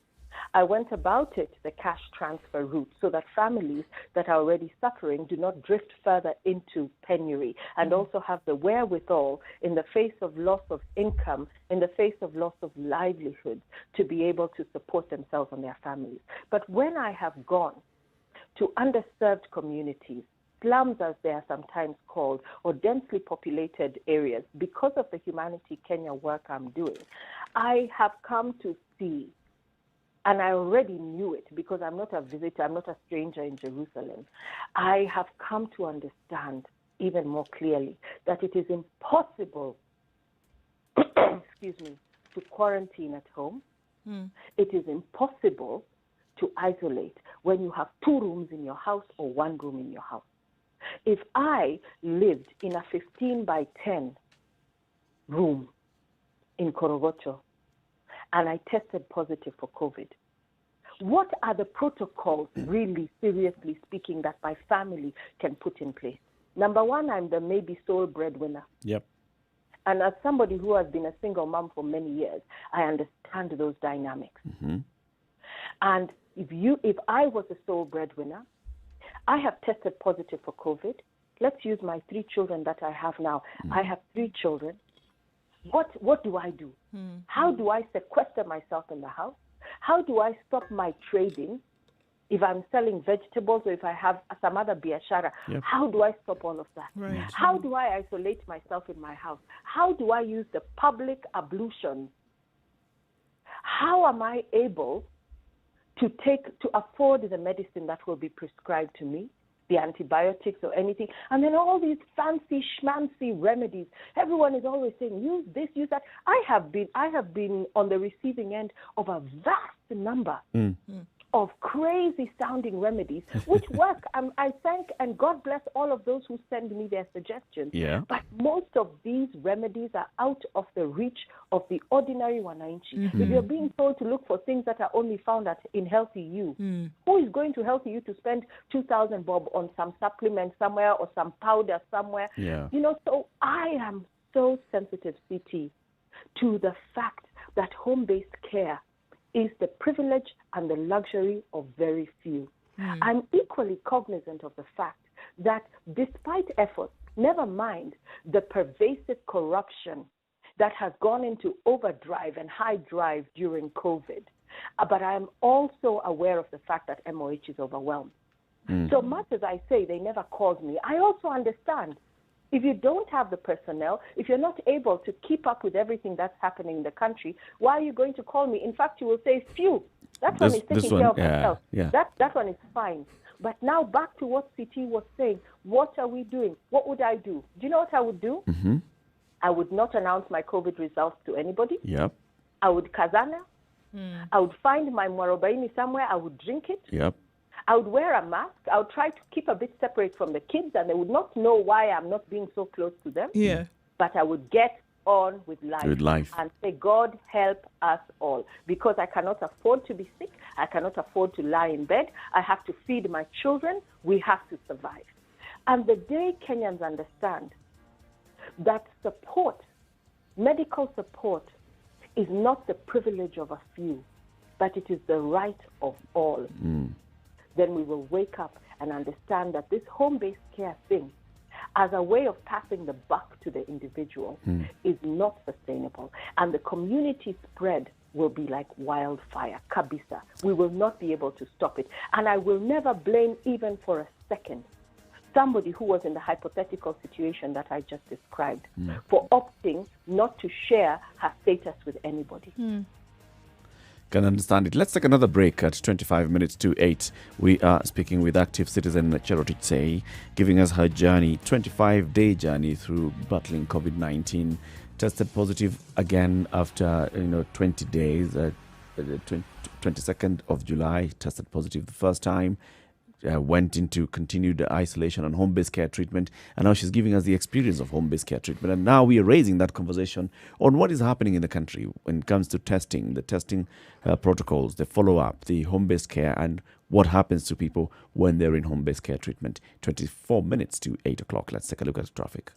I went about it the cash transfer route so that families that are already suffering do not drift further into penury, and also have the wherewithal in the face of loss of income, in the face of loss of livelihood, to be able to support themselves and their families. But when I have gone to underserved communities, slums as they are sometimes called, or densely populated areas, because of the Humanity Kenya work I'm doing, I have come to see, and I already knew it because I'm not a visitor, I'm not a stranger in Jerusalem. I have come to understand even more clearly that it is impossible, excuse me, to quarantine at home. It is impossible to isolate when you have 2 rooms in your house or 1 room in your house. If I lived in a 15 by 10 room in Korogocho and I tested positive for COVID, what are the protocols, really seriously speaking, that my family can put in place? Number one, I'm the maybe sole breadwinner. Yep. And as somebody who has been a single mom for many years, I understand those dynamics. And if I was a sole breadwinner, I have tested positive for COVID. Let's use my 3 children that I have now. I have 3 children. What do I do? How do I sequester myself in the house? How do I stop my trading if I'm selling vegetables or if I have some other biashara? Yep. How do I stop all of that? Right. How do I isolate myself in my house? How do I use the public ablutions? How am I able to afford the medicine that will be prescribed to me, the antibiotics or anything, and then all these fancy schmancy remedies? Everyone is always saying, use this, use that. I have been on the receiving end of a vast number of crazy sounding remedies, which work. I thank and God bless all of those who send me their suggestions. Yeah. But most of these remedies are out of the reach of the ordinary wananchi. If you're being told to look for things that are only found in Healthy You, who is going to Healthy You to spend 2,000 bob on some supplement somewhere or some powder somewhere? Yeah. So I am so sensitive, CT, to the fact that home-based care is the privilege and the luxury of very few. I'm equally cognizant of the fact that despite efforts, never mind the pervasive corruption that has gone into overdrive and high drive during COVID, but I'm also aware of the fact that MOH is overwhelmed. So much as I say they never called me, I also understand. If you don't have the personnel, if you're not able to keep up with everything that's happening in the country, why are you going to call me? In fact, you will say, phew, that one is taking care of myself. Yeah. That one is fine. But now back to what CT was saying. What are we doing? What would I do? Do you know what I would do? I would not announce my COVID results to anybody. Yep. I would kazana. I would find my mwarobaini somewhere. I would drink it. Yep. I would wear a mask. I would try to keep a bit separate from the kids, and they would not know why I'm not being so close to them. Yeah. But I would get on with life. And say, God help us all. Because I cannot afford to be sick. I cannot afford to lie in bed. I have to feed my children. We have to survive. And the day Kenyans understand that support, medical support, is not the privilege of a few, but it is the right of all, then we will wake up and understand that this home-based care thing, as a way of passing the buck to the individual, is not sustainable. And the community spread will be like wildfire, kabisa. We will not be able to stop it. And I will never blame, even for a second, somebody who was in the hypothetical situation that I just described for opting not to share her status with anybody. Can understand it. Let's take another break at 25 minutes to 8. We are speaking with active citizen Charity Tsei, giving us her journey, 25-day journey through battling COVID-19. Tested positive again after 20 days. 22nd of July, tested positive the first time. Went into continued isolation and home-based care treatment, and now she's giving us the experience of home-based care treatment. And now we are raising that conversation on what is happening in the country when it comes to testing, the testing protocols, the follow-up, the home-based care, and what happens to people when they're in home-based care treatment. 24 minutes to 8 o'clock. Let's take a look at traffic.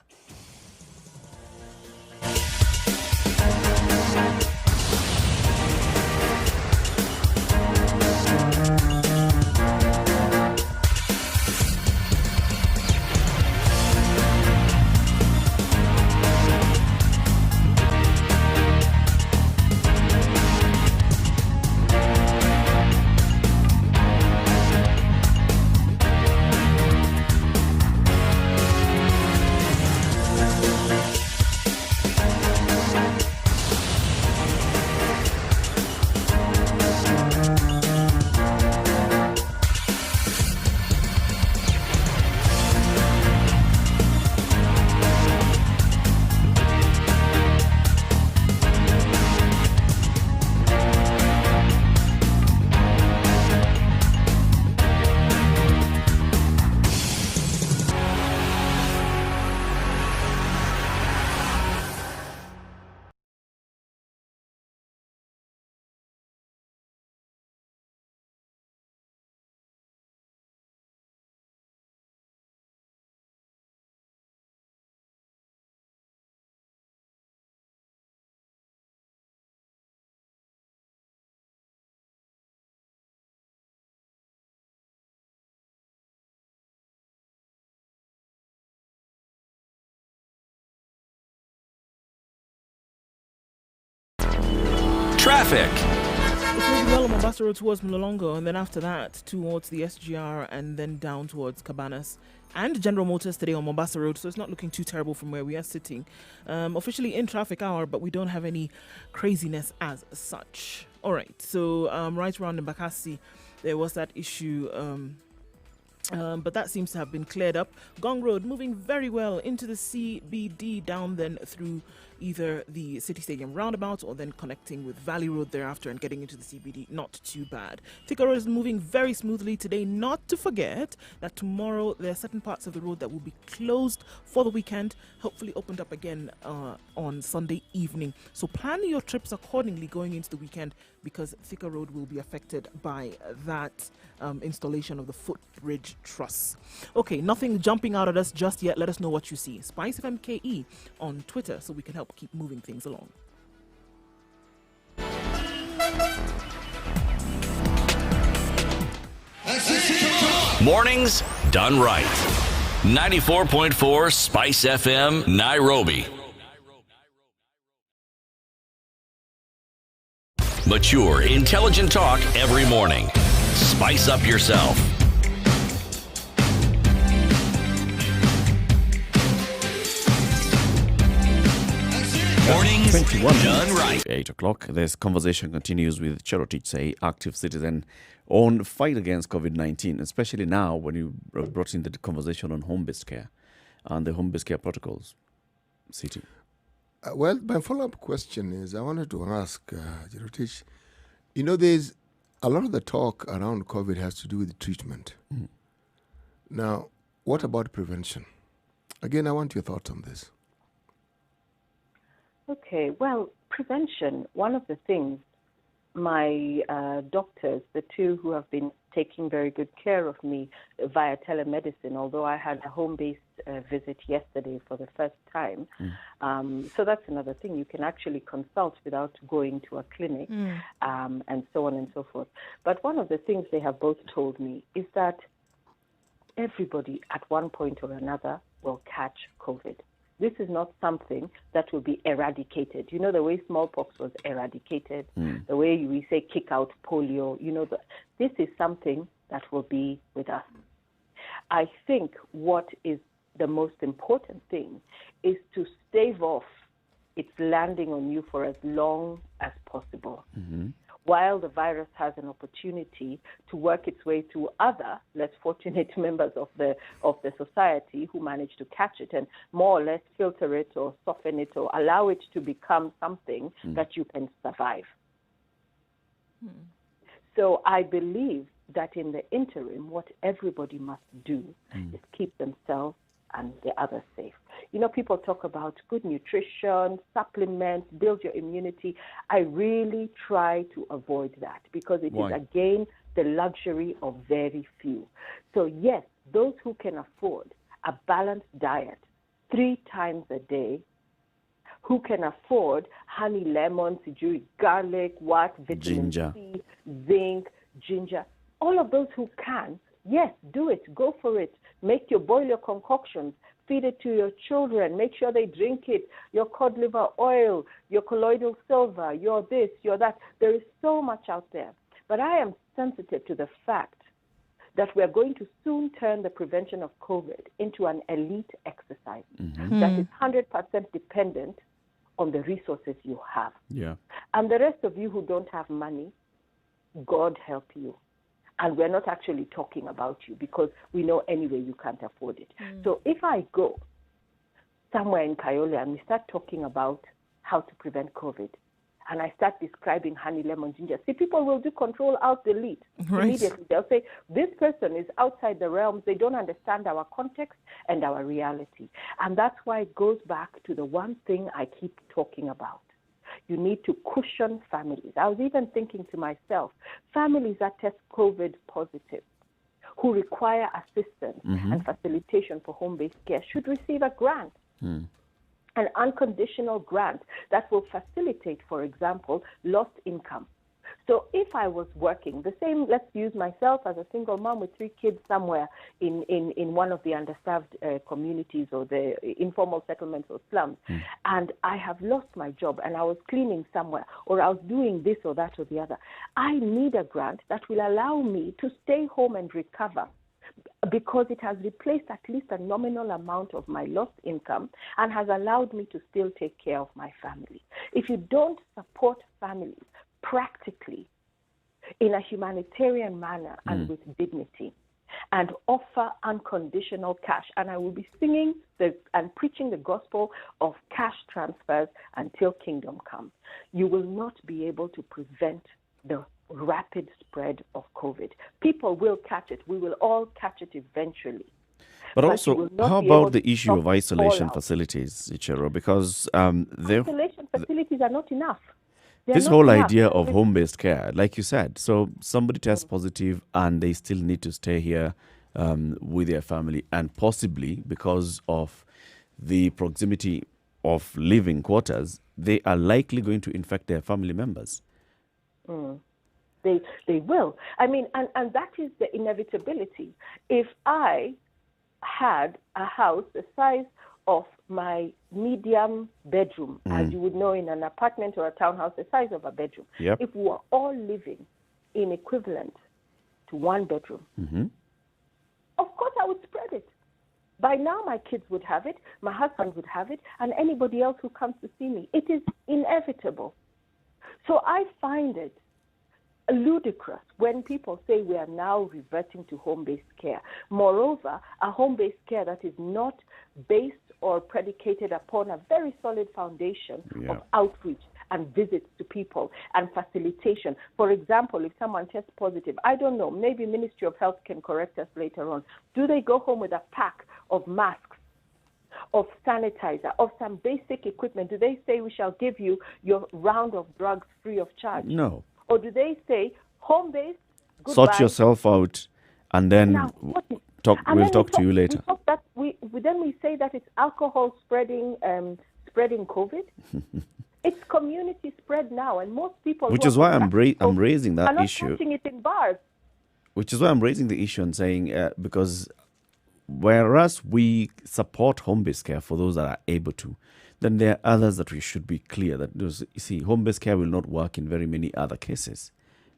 Traffic. It's moving well on Mombasa Road towards Mlolongo, and then after that towards the SGR, and then down towards Cabanas and General Motors today on Mombasa Road. So it's not looking too terrible from where we are sitting. Officially in traffic hour, but we don't have any craziness as such. All right, so right around in Bakassi, there was that issue. But that seems to have been cleared up. Gong Road moving very well into the CBD, down then through either the City Stadium roundabout or then connecting with Valley Road thereafter and getting into the CBD. Not too bad. Thika Road is moving very smoothly today. Not to forget that tomorrow there are certain parts of the road that will be closed for the weekend, hopefully opened up again on Sunday evening. So plan your trips accordingly going into the weekend, because Thika Road will be affected by that installation of the footbridge truss. Okay, nothing jumping out at us just yet. Let us know what you see. Spice FMKE on Twitter so we can help keep moving things along. Mornings done right. 94.4 Spice FM, Nairobi. Mature, intelligent talk every morning. Spice up yourself. Mornings 21 done right. 8 o'clock. This conversation continues with Cherotich Say, active citizen, on fight against COVID-19, especially now when you brought in the conversation on home-based care and the home-based care protocols. City. Well, my follow-up question is, I wanted to ask Cherotich, there's a lot of the talk around COVID has to do with treatment. Now, what about prevention? Again, I want your thoughts on this. Okay, well, prevention, one of the things my doctors, the two who have been taking very good care of me via telemedicine, although I had a home-based visit yesterday for the first time. So that's another thing. You can actually consult without going to a clinic and so on and so forth. But one of the things they have both told me is that everybody at one point or another will catch COVID. This is not something that will be eradicated. You know, the way smallpox was eradicated, the way we say kick out polio, this is something that will be with us. I think what is the most important thing is to stave off its landing on you for as long as possible. While the virus has an opportunity to work its way through other less fortunate members of the society who manage to catch it and more or less filter it or soften it or allow it to become something that you can survive. So I believe that in the interim, what everybody must do is keep themselves and the others safe. People talk about good nutrition, supplements, build your immunity. I really try to avoid that because it is, again, the luxury of very few. So, yes, those who can afford a balanced diet 3 times a day, who can afford honey, lemon, garlic, vitamin C, zinc, ginger, all of those who can, yes, do it. Go for it. Boil your concoctions. Feed it to your children. Make sure they drink it. Your cod liver oil, your colloidal silver, your this, your that. There is so much out there. But I am sensitive to the fact that we are going to soon turn the prevention of COVID into an elite exercise that is 100% dependent on the resources you have. Yeah. And the rest of you who don't have money, God help you. And we're not actually talking about you because we know anyway you can't afford it. So if I go somewhere in Kayole and we start talking about how to prevent COVID, and I start describing honey, lemon, ginger, people will do control alt delete immediately. They'll say, this person is outside the realms. They don't understand our context and our reality. And that's why it goes back to the one thing I keep talking about. You need to cushion families. I was even thinking to myself, families that test COVID positive, who require assistance and facilitation for home-based care, should receive a grant, an unconditional grant that will facilitate, for example, lost income. So if I was working, the same, let's use myself as a single mom with 3 kids somewhere in one of the underserved communities or the informal settlements or slums, and I have lost my job and I was cleaning somewhere or I was doing this or that or the other, I need a grant that will allow me to stay home and recover, because it has replaced at least a nominal amount of my lost income and has allowed me to still take care of my family. If you don't support families practically in a humanitarian manner and with dignity, and offer unconditional cash, and I will be singing and preaching the gospel of cash transfers until kingdom come, you will not be able to prevent the rapid spread of COVID. People will catch it. We will all catch it eventually. But you also, will not how be able about the to issue stop of the isolation fallout. facilities, Ichiro? Because Isolation facilities are not enough. They are this not whole enough. idea of home-based care, like you said, so somebody tests positive and they still need to stay here with their family, and possibly because of the proximity of living quarters, they are likely going to infect their family members. They will. I mean, and that is the inevitability. If I had a house the size of my medium bedroom, as you would know in an apartment or a townhouse, the size of a bedroom, Yep. if we were all living in equivalent to 1 bedroom, of course I would spread it. By now my kids would have it, my husband would have it, and anybody else who comes to see me. It is inevitable. So I find it ludicrous when people say we are now reverting to home-based care. Moreover, a home-based care that is not based or predicated upon a very solid foundation of outreach and visits to people and facilitation. For example, if someone tests positive, I don't know, maybe Ministry of Health can correct us later on. Do they go home with a pack of masks, of sanitizer, of some basic equipment? Do they say we shall give you your round of drugs free of charge? No. Or do they say home-based, goodbye? Sort yourself out, and then Now, what is- and we'll then talk to you we later. talk that then we say that it's alcohol spreading COVID. It's community spread now, and most people. Which who is are why I'm practical raising are that not issue. catching it in bars. Which is why I'm raising the issue and saying, because whereas we support home-based care for those that are able to, then there are others that we should be clear that, you see, home-based care will not work in very many other cases.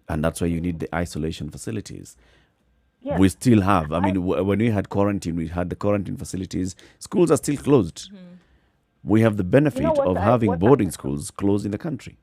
And that's why you need the isolation facilities. Yes. We still have, I mean, when we had quarantine, we had the quarantine facilities. Schools are still closed. We have the benefit what of having boarding schools closed in the country.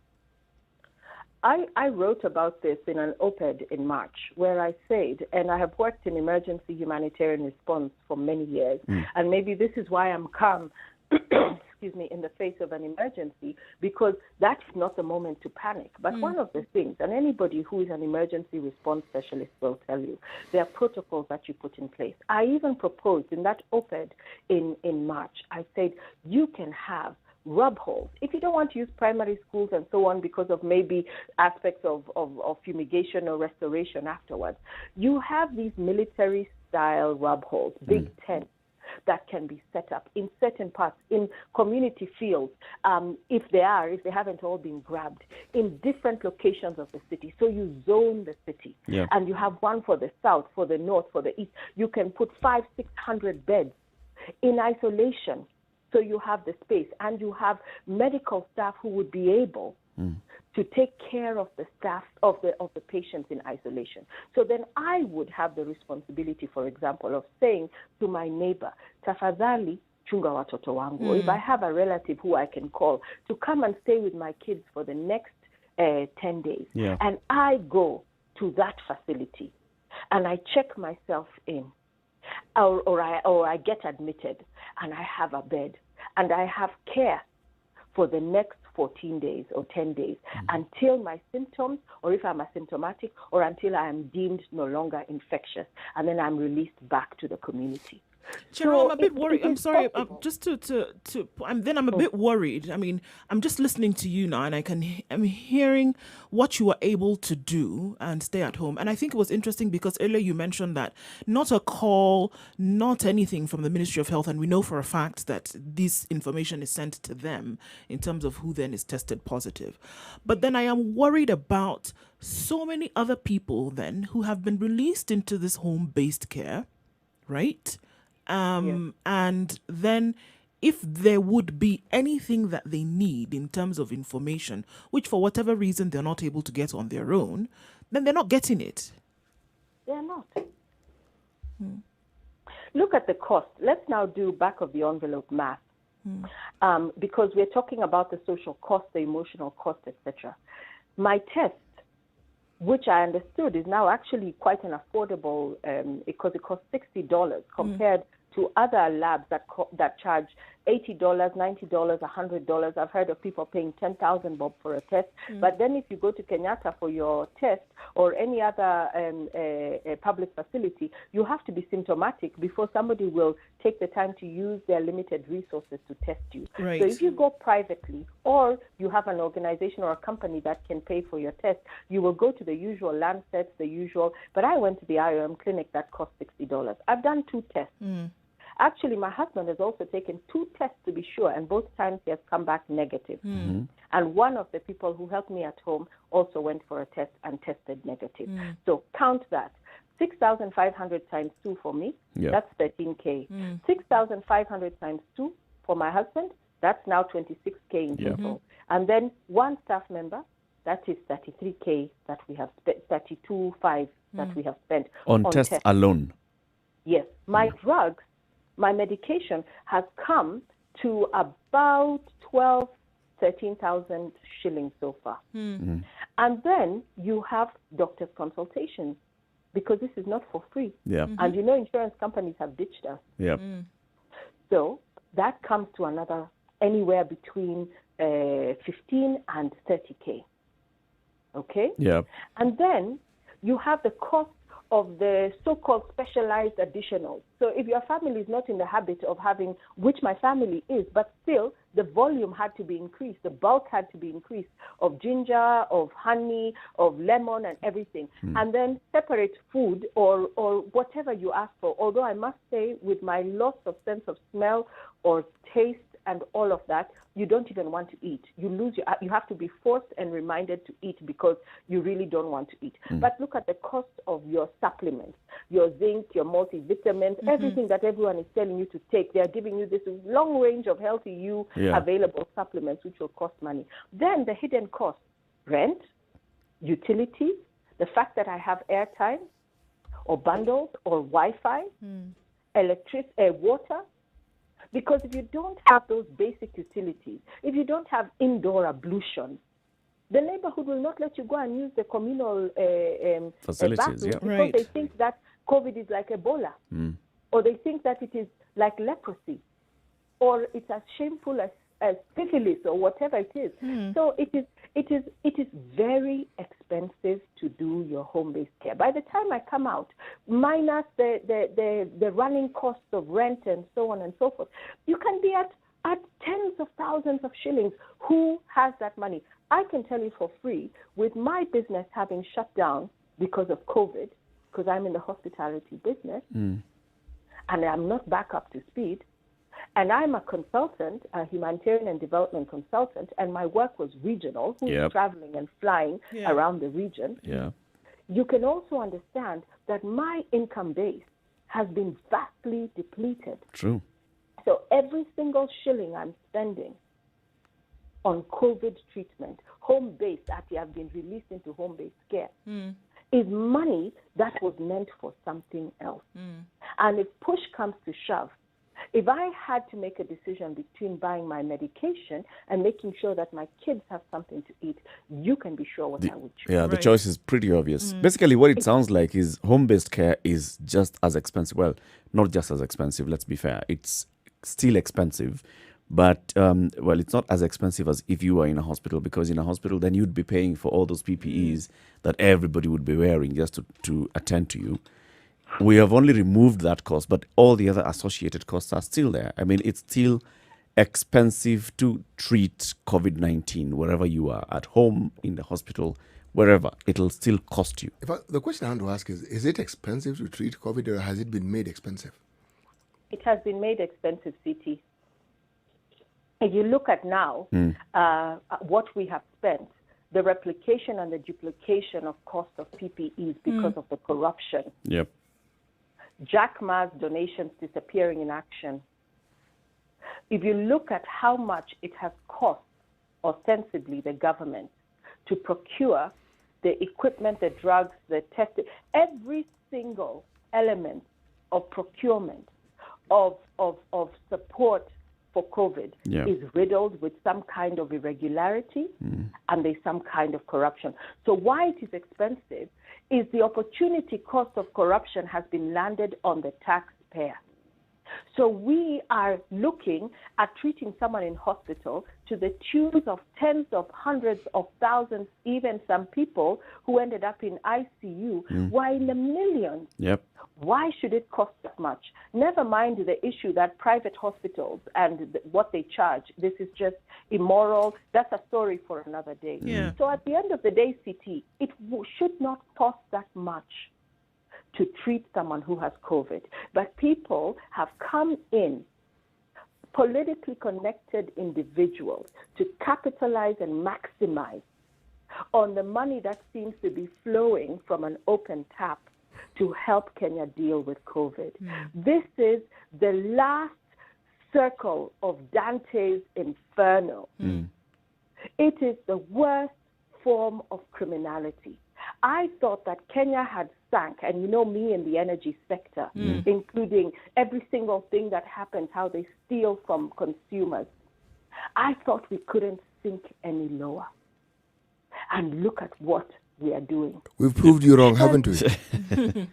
I wrote about this in an op-ed in March where I said, and I have worked in emergency humanitarian response for many years, and maybe this is why I'm calm, excuse me, in the face of an emergency, because that's not the moment to panic. But one of the things, and anybody who is an emergency response specialist will tell you, there are protocols that you put in place. I even proposed in that op-ed in March, I said, you can have rub holes. If you don't want to use primary schools and so on because of maybe aspects of fumigation or restoration afterwards, you have these military-style rub holes, big tents, that can be set up in certain parts, in community fields, if they haven't all been grabbed, in different locations of the city. So you zone the city. Yeah. And you have one for the south, for the north, for the east. You can put 500-600 beds in isolation. So you have the space, and you have medical staff who would be able to take care of the staff of the patients in isolation. So then I would have the responsibility, for example, of saying to my neighbor, tafadhali chunga watoto wangu. Or if I have a relative who I can call to come and stay with my kids for the next 10 days, and I go to that facility and I check myself in, or I get admitted and I have a bed and I have care for the next 14 days or 10 days until my symptoms, or if I'm asymptomatic, or until I am deemed no longer infectious, and then I'm released back to the community. Cheryl, I'm a bit it worried. I'm is sorry. possible. Just I'm a bit worried. I mean, I'm just listening to you now, and I'm hearing what you were able to do and stay at home. And I think it was interesting because earlier you mentioned that not a call, not anything from the Ministry of Health, and we know for a fact that this information is sent to them in terms of who then is tested positive. But then I am worried about so many other people then who have been released into this home-based care, right? And then if there would be anything that they need in terms of information, which for whatever reason they're not able to get on their own, then they're not getting it. They're not. Look at the cost. Let's now do back of the envelope math. Because we're talking about the social cost, the emotional cost, etc. My test, which I understood is now actually quite an affordable, because it costs $60 compared to other labs that charge $80, $90, $100. I've heard of people paying $10,000 bob for a test. But then if you go to Kenyatta for your test or any other public facility, you have to be symptomatic before somebody will take the time to use their limited resources to test you. Right. So if you go privately or you have an organization or a company that can pay for your test, you will go to the usual Lancet, the usual. But I went to the IOM clinic that cost $60. I've done 2 tests. Actually, my husband has also taken 2 tests to be sure, and both times he has come back negative. And one of the people who helped me at home also went for a test and tested negative. So count that. 6,500 times 2 for me, that's 13K. 6,500 times 2 for my husband, that's now 26K in total. And then one staff member, that is 33K that we have spent, 32.5 that we have spent On tests alone. Yes. My drugs, my medication has come to about 13,000 shillings so far. And then you have doctor's consultations because this is not for free. And you know insurance companies have ditched us. So that comes to another anywhere between 15 and 30K. Okay? And then you have the cost of the so-called specialized additionals. So if your family is not in the habit of having, which my family is, but still the volume had to be increased, the bulk had to be increased of ginger, of honey, of lemon and everything. And then separate food or whatever you ask for. Although I must say with my loss of sense of smell or taste and all of that, you don't even want to eat. You have to be forced and reminded to eat because you really don't want to eat. But look at the cost of your supplements, your zinc, your multivitamins, everything that everyone is telling you to take. They are giving you this long range of healthy available supplements, which will cost money. Then the hidden costs, rent, utilities, the fact that I have airtime or bundles or Wi-Fi, electricity, water. Because if you don't have those basic utilities, if you don't have indoor ablution, the neighborhood will not let you go and use the communal facilities, bathrooms because they think that COVID is like Ebola, or they think that it is like leprosy, or it's as shameful as syphilis or whatever it is. So it is very expensive to do your home-based care. By the time I come out, minus the running costs of rent and so on and so forth, you can be at tens of thousands of shillings. Who has that money? I can tell you for free, with my business having shut down because of COVID, because I'm in the hospitality business, and I'm not back up to speed, and I'm a consultant, a humanitarian and development consultant, and my work was regional, traveling and flying around the region. You can also understand that my income base has been vastly depleted. True. So every single shilling I'm spending on COVID treatment, home-based, after I've been released into home-based care, is money that was meant for something else. And if push comes to shove, if I had to make a decision between buying my medication and making sure that my kids have something to eat, you can be sure what I would choose. The choice is pretty obvious. Basically, what it sounds like is home-based care is just as expensive. Well, not just as expensive, let's be fair. It's still expensive, but, it's not as expensive as if you were in a hospital, because in a hospital, then you'd be paying for all those PPEs that everybody would be wearing just to attend to you. we have only removed that cost, but all the other associated costs are still there. I mean, it's still expensive to treat COVID-19 wherever you are, at home, in the hospital, wherever. It'll still cost you. The question I want to ask is it expensive to treat COVID, or has it been made expensive? It has been made expensive, CT. If you look at now what we have spent, the replication and the duplication of cost of PPEs because of the corruption. Yep. Jack Ma's donations disappearing in action. If you look at how much it has cost, ostensibly, the government to procure the equipment, the drugs, the testing, every single element of procurement, of support for COVID is riddled with some kind of irregularity and there's some kind of corruption. So why it is expensive is the opportunity cost of corruption has been landed on the taxpayer. So we are looking at treating someone in hospital to the tunes of tens of hundreds of thousands, even some people who ended up in ICU, were in the millions. Yep. Why should it cost that much? Never mind the issue that private hospitals and what they charge, this is just immoral. That's a story for another day. Yeah. So at the end of the day, CT, it should not cost that much to treat someone who has COVID. But people have come in, politically connected individuals, to capitalize and maximize on the money that seems to be flowing from an open tap to help Kenya deal with COVID. This is the last circle of Dante's Inferno. It is the worst form of criminality. I thought that Kenya had sank, and you know me in the energy sector, including every single thing that happens, how they steal from consumers. I thought we couldn't sink any lower. And look at what we are doing. We've proved you wrong, haven't we?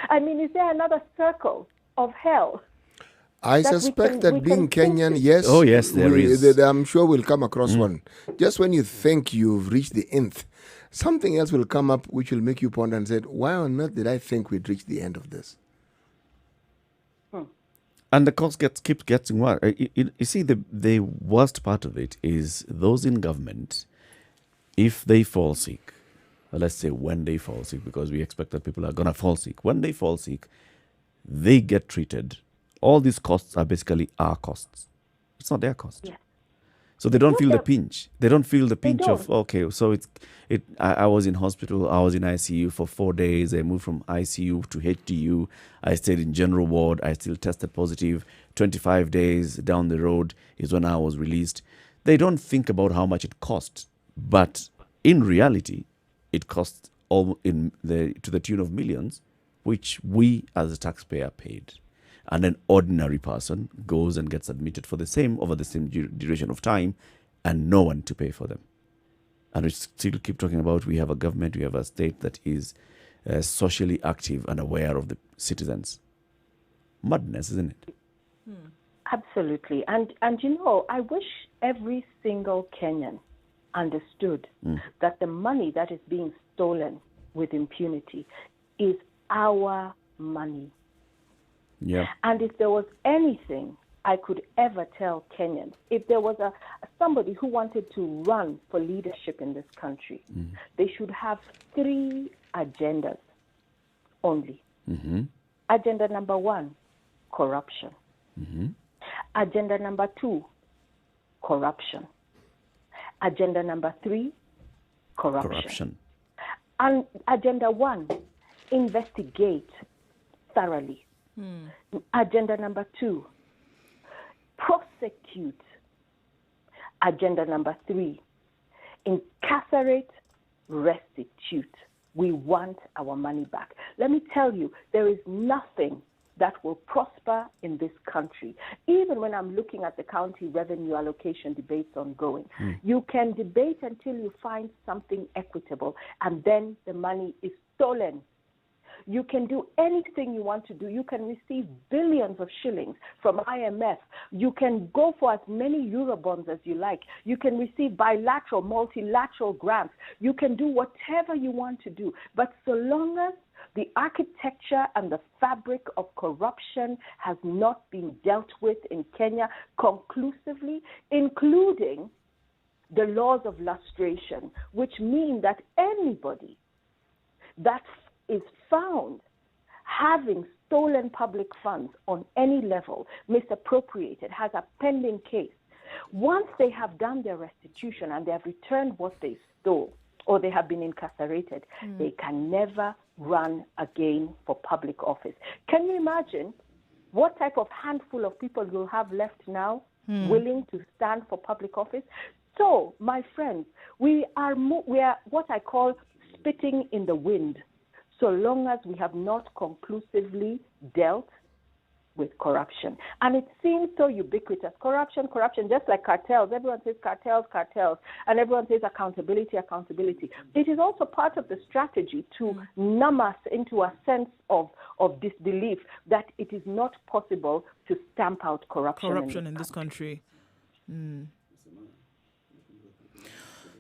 I mean, is there another circle of hell? I That we suspect can- that we being can think Kenyan, it. yes. Oh, yes, there is. I'm sure we'll come across one. Just when you think you've reached the nth, something else will come up which will make you ponder and say, why on earth did I think we'd reached the end of this? And the cost keeps getting worse. You see, the worst part of it is those in government, if they fall sick, or let's say when they fall sick, because we expect that people are going to fall sick. When they fall sick, they get treated. All these costs are basically our costs. It's not their cost. Yeah. So they don't Not feel the their- pinch. They don't feel the pinch of, don't. okay, so I was in hospital, I was in ICU for 4 days. I moved from ICU to HDU. I stayed in general ward. I still tested positive. 25 days down the road is when I was released. They don't think about how much it cost. But in reality, it costs to the tune of millions, which we as a taxpayer paid. And an ordinary person goes and gets admitted for over the same duration of time, and no one to pay for them. And we still keep talking about we have a government, we have a state that is socially active and aware of the citizens. Madness, isn't it? Absolutely. And you know, I wish every single Kenyan understood that the money that is being stolen with impunity is our money. Yeah. And if there was anything I could ever tell Kenyans, if there was somebody who wanted to run for leadership in this country, they should have 3 agendas only. Agenda number 1, corruption. Agenda number 2, corruption. Agenda number 3, corruption. And agenda 1, investigate thoroughly. Agenda number 2, prosecute. Agenda number 3, incarcerate, restitute. We want our money back. Let me tell you, there is nothing that will prosper in this country. Even when I'm looking at the county revenue allocation debates ongoing, you can debate until you find something equitable, and then the money is stolen. You can do anything you want to do. You can receive billions of shillings from IMF. You can go for as many Eurobonds as you like. You can receive bilateral, multilateral grants. You can do whatever you want to do. But so long as the architecture and the fabric of corruption has not been dealt with in Kenya conclusively, including the laws of lustration, which mean that anybody that is found having stolen public funds on any level, misappropriated, has a pending case, once they have done their restitution and they have returned what they stole, or they have been incarcerated, they can never run again for public office. Can you imagine what type of handful of people you'll have left now willing to stand for public office? So, my friends, we are what I call spitting in the wind, so long as we have not conclusively dealt with corruption. And it seems so ubiquitous. Corruption, just like cartels. Everyone says cartels, and everyone says accountability. It is also part of the strategy to numb us into a sense of disbelief that it is not possible to stamp out corruption in this country.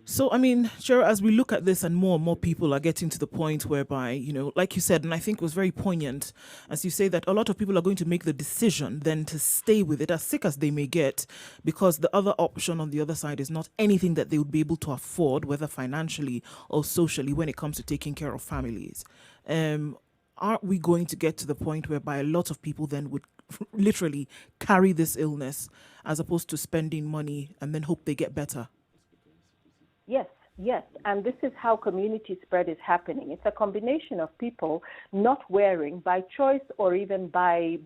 So, I mean, Shera, as we look at this and more people are getting to the point whereby, you know, like you said, and I think it was very poignant, as you say, that a lot of people are going to make the decision then to stay with it, as sick as they may get, because the other option on the other side is not anything that they would be able to afford, whether financially or socially, when it comes to taking care of families. Aren't we going to get to the point whereby a lot of people then would literally carry this illness as opposed to spending money and then hope they get better? Yes, and this is how community spread is happening. It's a combination of people not wearing by choice or even by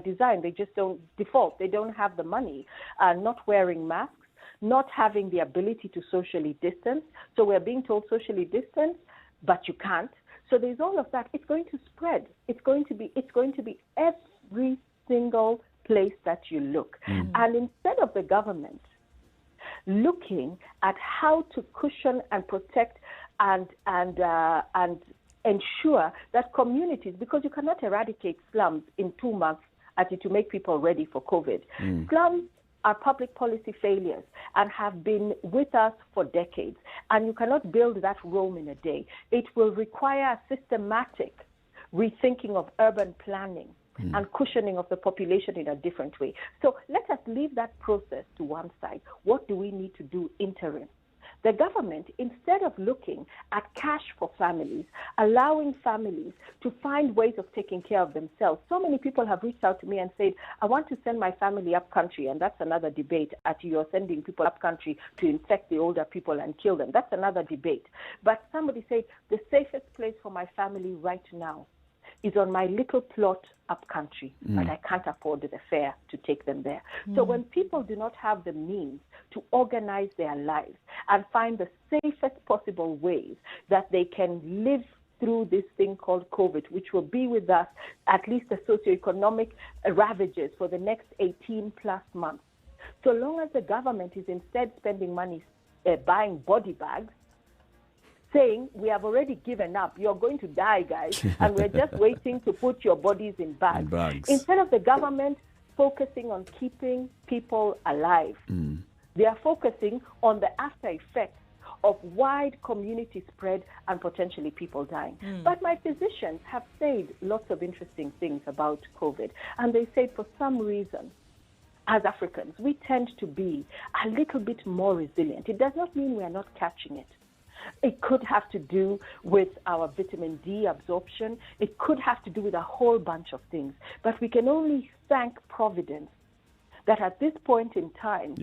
design. They just don't default. They don't have the money, not wearing masks, not having the ability to socially distance. So we're being told socially distance, but you can't. So there's all of that. It's going to spread. It's going to be every single place that you look. And instead of the government looking at how to cushion and protect and ensure that communities, because you cannot eradicate slums in 2 months to make people ready for COVID. Slums are public policy failures and have been with us for decades. And you cannot build that Rome in a day. It will require a systematic rethinking of urban planning and cushioning of the population in a different way. So let us leave that process to one side. What do we need to do interim? The government, instead of looking at cash for families, allowing families to find ways of taking care of themselves. So many people have reached out to me and said, I want to send my family up country, and that's another debate. You're sending people up country to infect the older people and kill them. That's another debate. But somebody said, the safest place for my family right now is on my little plot up country, but I can't afford the fare to take them there. So when people do not have the means to organize their lives and find the safest possible ways that they can live through this thing called COVID, which will be with us, at least the socioeconomic ravages for the next 18 plus months. So long as the government is instead spending money buying body bags, saying, we have already given up, you're going to die, guys, and we're just waiting to put your bodies in bags. Instead of the government focusing on keeping people alive, they are focusing on the after effects of wide community spread and potentially people dying. But my physicians have said lots of interesting things about COVID, and they say for some reason, as Africans, we tend to be a little bit more resilient. It does not mean we are not catching it. It could have to do with our vitamin D absorption. It could have to do with a whole bunch of things. But we can only thank Providence that at this point in time,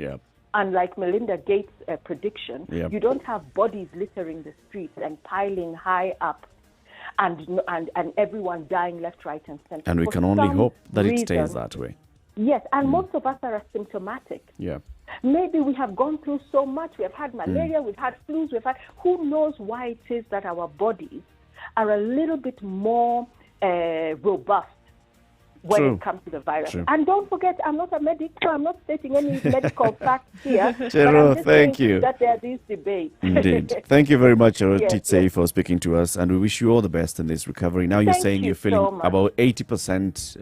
unlike Melinda Gates' prediction, you don't have bodies littering the streets and piling high up and everyone dying left, right, and center. And we can only hope that it stays that way. Yes, and most of us are asymptomatic. Maybe we have gone through so much. We have had malaria, we've had flus, who knows why it is that our bodies are a little bit more robust when True. it comes to the virus. True. And don't forget, I'm not a medic, so I'm not stating any medical facts here. but Chero, I'm just thank saying you. that there are these debates. Indeed. Thank you very much, Yes, Titsei, yes. for speaking to us, and we wish you all the best in this recovery. Now you're Thank saying you you're feeling so much. about 80%.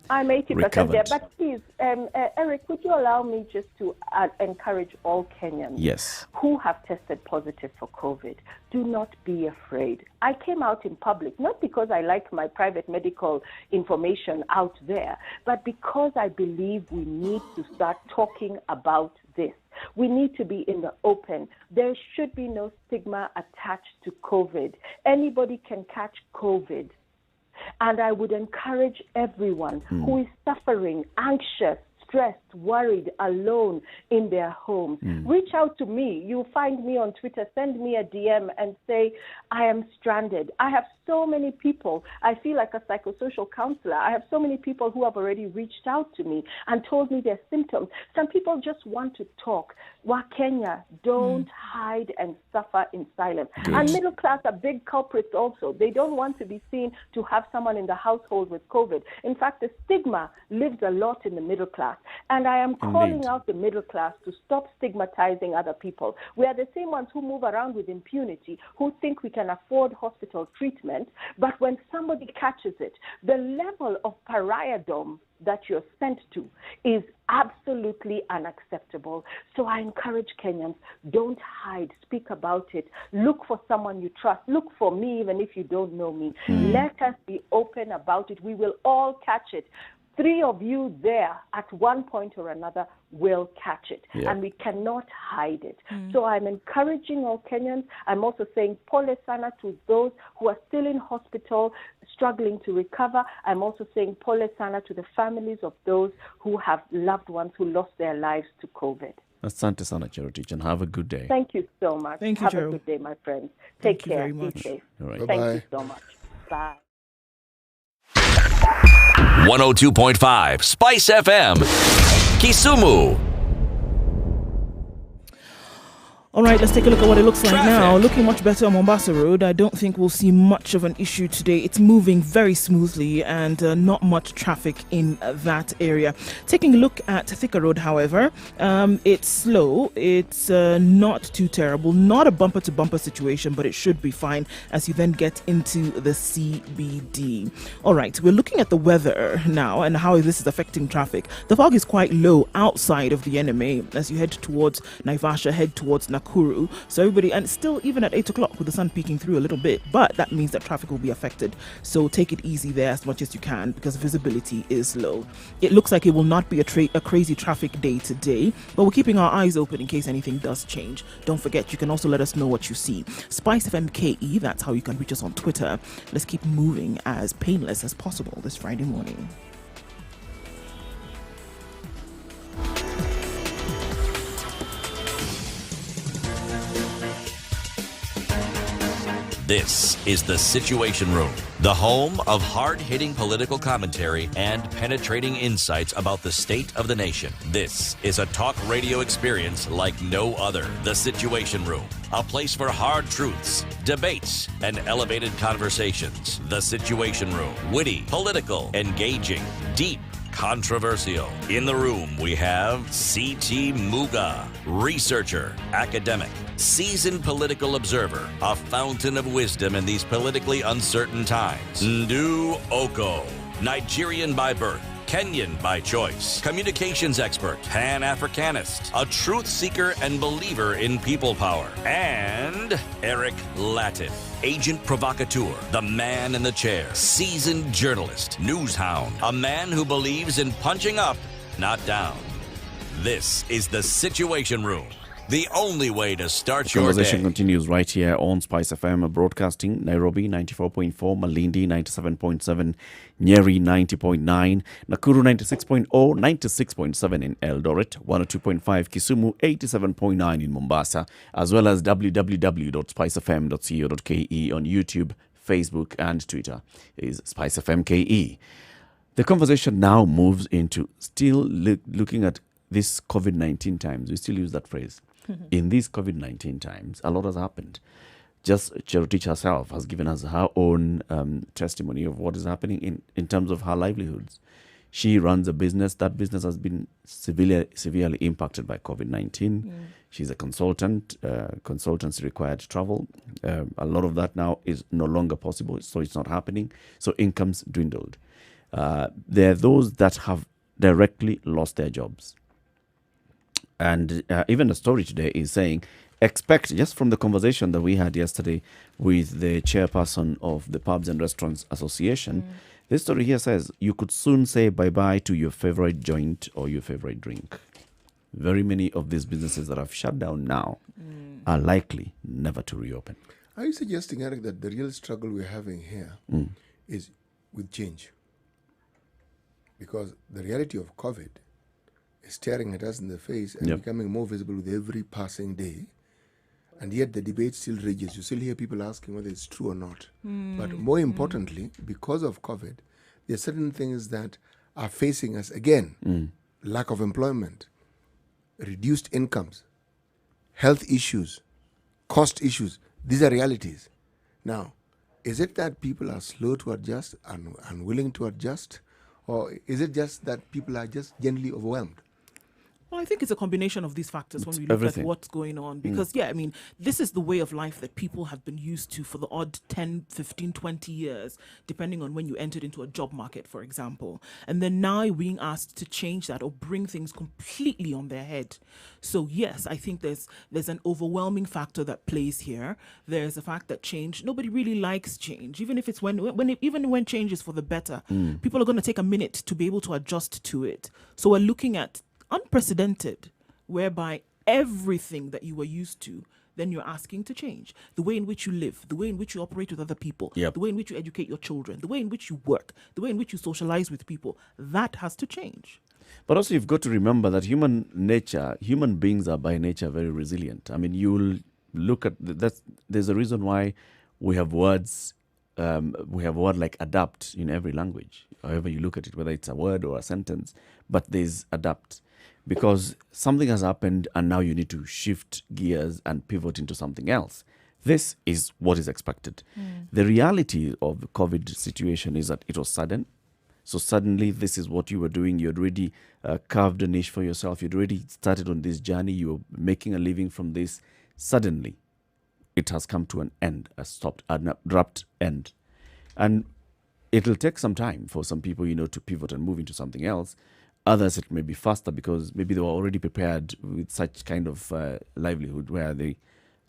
I'm 80% there, recovered. but please, Eric, would you allow me just to encourage all Kenyans Yes. who have tested positive for COVID? Do not be afraid. I came out in public, not because I like my private medical information out there, but because I believe we need to start talking about this. We need to be in the open. There should be no stigma attached to COVID. Anybody can catch COVID. And I would encourage everyone who is suffering, anxious, stressed, worried, alone in their homes, reach out to me. You'll find me on Twitter. Send me a DM and say, I am stranded. I have so many people. I feel like a psychosocial counselor. I have so many people who have already reached out to me and told me their symptoms. Some people just want to talk. Wakenya, don't hide and suffer in silence. And middle class are big culprits also. They don't want to be seen to have someone in the household with COVID. In fact, the stigma lives a lot in the middle class. And I am calling Indeed. out the middle class to stop stigmatizing other people. We are the same ones who move around with impunity, who think we can afford hospital treatment. But when somebody catches it, the level of pariahdom that you're sent to is absolutely unacceptable. So I encourage Kenyans, don't hide, speak about it. Look for someone you trust. Look for me, even if you don't know me. Let us be open about it. We will all catch it. 3 of you there at one point or another will catch it. Yeah. And we cannot hide it. So I'm encouraging all Kenyans. I'm also saying pole sana to those who are still in hospital, struggling to recover. I'm also saying pole sana to the families of those who have loved ones who lost their lives to COVID. Asante sana, Chero Teach, and have a good day. Thank you so much. Thank you, Have a Chero. good day, my friends. Thank Take you care. very Be much. safe. All right. Bye-bye. Thank you so much. Bye. 102.5 Spice FM, Kisumu. All right, let's take a look at what it looks like now. Looking much better on Mombasa Road. I don't think we'll see much of an issue today. It's moving very smoothly and not much traffic in that area. Taking a look at Thika Road, however, it's slow. It's not too terrible. Not a bumper-to-bumper situation, but it should be fine as you then get into the CBD. All right, we're looking at the weather now and how this is affecting traffic. The fog is quite low outside of the NMA as you head towards Naivasha, head towards Nakuru. So everybody, and still even at 8 o'clock with the sun peeking through a little bit, but that means that traffic will be affected. So take it easy there as much as you can because visibility is low. It looks like it will not be a crazy traffic day today, but we're keeping our eyes open in case anything does change. Don't forget, you can also let us know what you see. Spice FM KE, that's how you can reach us on Twitter. Let's keep moving as painless as possible this Friday morning. This is The Situation Room, the home of hard-hitting political commentary and penetrating insights about the state of the nation. This is a talk radio experience like no other. The Situation Room, a place for hard truths, debates, and elevated conversations. The Situation Room, witty, political, engaging, deep, controversial. In the room, we have C.T. Muga, researcher, academic, seasoned political observer, a fountain of wisdom in these politically uncertain times. Ndu Oko, Nigerian by birth, Kenyan by choice, communications expert, Pan-Africanist, a truth seeker and believer in people power, and Eric Latin, agent provocateur, the man in the chair, seasoned journalist, news hound, a man who believes in punching up, not down. This is The Situation Room, the only way to start your Conversation day. continues right here on Spice FM Broadcasting, Nairobi 94.4, Malindi 97.7, Nyeri 90.9, Nakuru 96.0, 96.7 in Eldoret, 102.5 Kisumu, 87.9 in Mombasa, as well as www.spicefm.co.ke on YouTube, Facebook and Twitter is Spice FM KE. The conversation now moves into still looking at this COVID-19 times. We still use that phrase. In these COVID-19 times, a lot has happened. Just Chero Teach herself has given us her own testimony of what is happening in terms of her livelihoods. She runs a business. That business has been severely impacted by COVID-19. She's a consultant. Consultants required travel. A lot of that now is no longer possible, so it's not happening. So income's dwindled. There are those that have directly lost their jobs. And even the story today is saying, expect, just from the conversation that we had yesterday with the chairperson of the Pubs and Restaurants Association, this story here says you could soon say bye-bye to your favorite joint or your favorite drink. Very many of these businesses that have shut down now are likely never to reopen. Are you suggesting, Eric, that the real struggle we're having here is with change? Because the reality of COVID is staring at us in the face and becoming more visible with every passing day. And yet the debate still rages. You still hear people asking whether it's true or not. But more importantly, because of COVID, there are certain things that are facing us again. Lack of employment, reduced incomes, health issues, cost issues. These are realities. Now, is it that people are slow to adjust and unwilling to adjust? Or is it just that people are just generally overwhelmed? Well, I think it's a combination of these factors when It's we look everything. at what's going on. Because, yeah, I mean, this is the way of life that people have been used to for the odd 10, 15, 20 years, depending on when you entered into a job market, for example. And then now you're being asked to change that or bring things completely on their head. So, yes, I think there's an overwhelming factor that plays here. There's the fact that change, nobody really likes change. Even if it's even when change is for the better, people are going to take a minute to be able to adjust to it. So we're looking at unprecedented, whereby everything that you were used to, then you're asking to change. The way in which you live, the way in which you operate with other people, the way in which you educate your children, the way in which you work, the way in which you socialize with people, that has to change. But also you've got to remember that human beings are by nature very resilient. I mean, you'll look at that. There's a reason why we have words. We have a word like adapt in every language, however you look at it, whether it's a word or a sentence, but there's adapt. Because something has happened and now you need to shift gears and pivot into something else. This is what is expected. The reality of the COVID situation is that it was sudden. So suddenly this is what you were doing. You had already carved a niche for yourself. You'd already started on this journey. You were making a living from this. Suddenly, it has come to an end, an abrupt end. And it'll take some time for some people, to pivot and move into something else. Others, it may be faster because maybe they were already prepared with such kind of livelihood where they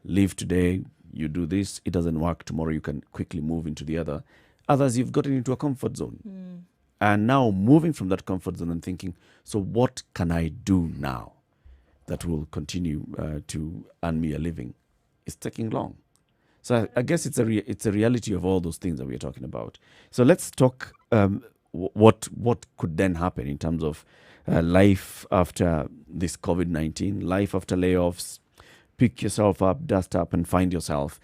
live today, you do this, it doesn't work, tomorrow you can quickly move into the other. Others, you've gotten into a comfort zone. And now moving from that comfort zone and thinking, so what can I do now that will continue to earn me a living? It's taking long. So I guess it's a reality of all those things that we're talking about. So let's talk what could then happen in terms of life after this COVID-19, life after layoffs. Pick yourself up, dust up, and find yourself.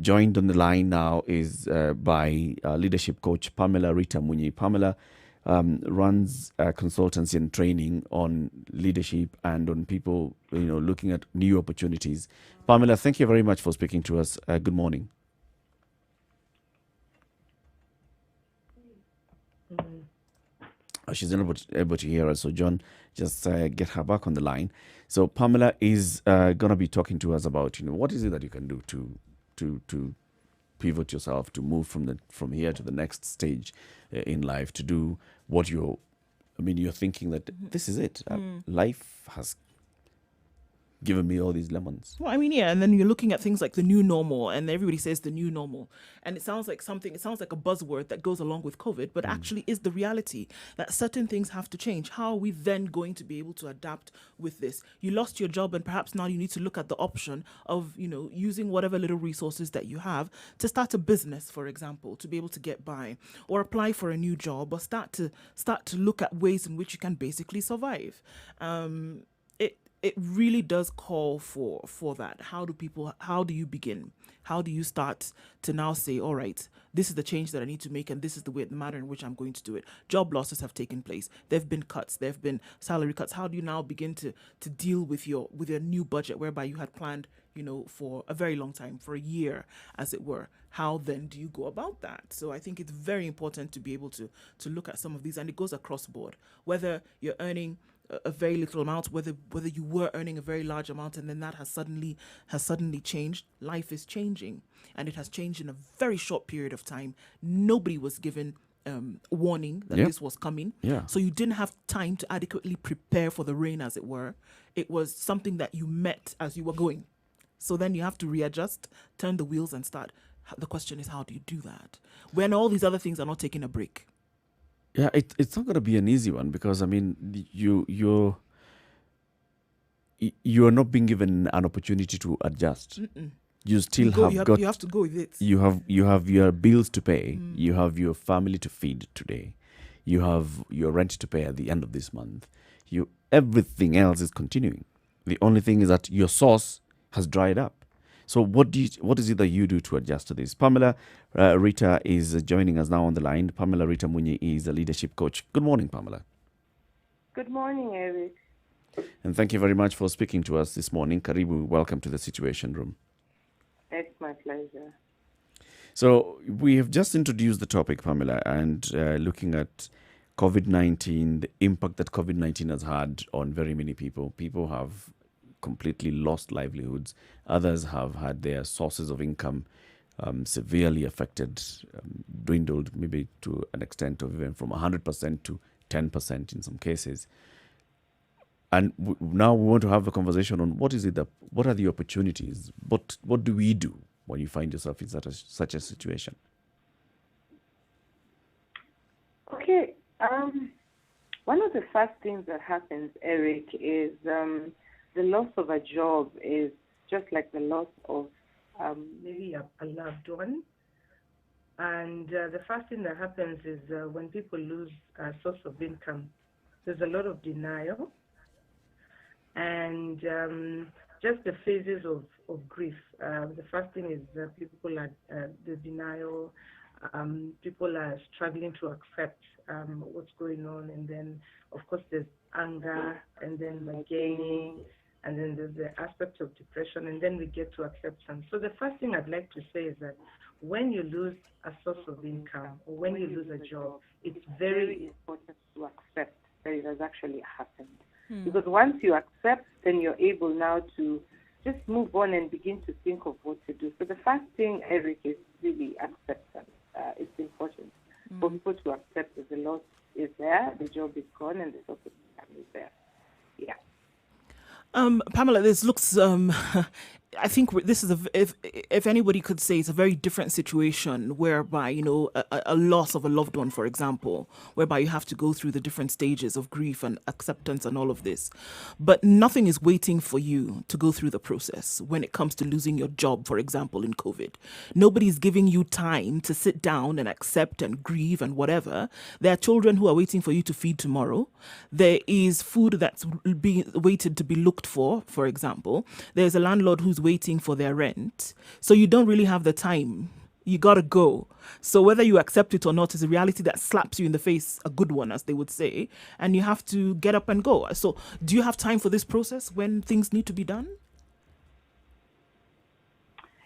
Joined on the line now is by leadership coach Pamela Rita Munyi. Pamela runs consultancy and training on leadership and on people, looking at new opportunities. Pamela, thank you very much for speaking to us. Good morning. She's not able to hear us, so John, just get her back on the line. So Pamela is going to be talking to us about, what is it that you can do to pivot yourself, to move from here to the next stage in life, to do what you're thinking that this is it. Life has given me all these lemons. Well, and then you're looking at things like the new normal, and everybody says the new normal. And it sounds like a buzzword that goes along with COVID, but actually is the reality that certain things have to change. How are we then going to be able to adapt with this? You lost your job, and perhaps now you need to look at the option of, using whatever little resources that you have to start a business, for example, to be able to get by, or apply for a new job, or start to look at ways in which you can basically survive. it really does call for that. How do you begin? How do you start to now say, all right, this is the change that I need to make, and this is the manner in which I'm going to do it? Job losses have taken place. There have been cuts. There have been salary cuts. How do you now begin to deal with your new budget, whereby you had planned, for a very long time, for a year, as it were? How then do you go about that? So I think it's very important to be able to look at some of these, and it goes across board. Whether you're earning a very little amount, whether you were earning a very large amount, and then that has suddenly changed. Life is changing, and it has changed in a very short period of time. Nobody was given warning that this was coming. Yeah. So you didn't have time to adequately prepare for the rain, as it were. It was something that you met as you were going. So then you have to readjust, turn the wheels, and start. The question is, how do you do that when all these other things are not taking a break? Yeah, it's not going to be an easy one, because I mean, you're not being given an opportunity to adjust. You still you have to go with it. You have your bills to pay. You have your family to feed today. You have your rent to pay at the end of this month. Everything else is continuing. The only thing is that your source has dried up. So what is it that you do to adjust to this? Pamela Rita is joining us now on the line. Pamela Rita Munyi is a leadership coach. Good morning, Pamela. Good morning, Eric. And thank you very much for speaking to us this morning. Karibu, welcome to the Situation Room. It's my pleasure. So we have just introduced the topic, Pamela, and looking at COVID-19, the impact that COVID-19 has had on very many people. People have completely lost livelihoods. Others have had their sources of income severely affected, dwindled maybe to an extent of even from 100% to 10% in some cases. And now we want to have a conversation on what are the opportunities? What do we do when you find yourself in such a situation? Okay. One of the first things that happens, Eric, is the loss of a job is just like the loss of maybe a loved one. And the first thing that happens is when people lose a source of income, there's a lot of denial and just the phases of grief. The first thing is people are the denial. People are struggling to accept what's going on, and then of course there's anger, and then bargaining, and then there's the aspect of depression, and then we get to acceptance. So the first thing I'd like to say is that when you lose a source of income or when you lose a job, it's very important to accept that it has actually happened. Because once you accept, then you're able now to just move on and begin to think of what to do. So the first thing, Eric, is really acceptance. It's important for people to accept that the loss is there, the job is gone, and the source of income is there. Yeah. Pamela, this looks. I think this is if anybody could say, it's a very different situation whereby a loss of a loved one, for example, whereby you have to go through the different stages of grief and acceptance and all of this, but nothing is waiting for you to go through the process when it comes to losing your job, for example, in COVID. Nobody's giving you time to sit down and accept and grieve and whatever. There are children who are waiting for you to feed tomorrow. There is food that's being waited to be looked for example. There's a landlord who's waiting for their rent. So you don't really have the time. You got to go. So whether you accept it or not is a reality that slaps you in the face, a good one, as they would say, and you have to get up and go. So do you have time for this process when things need to be done?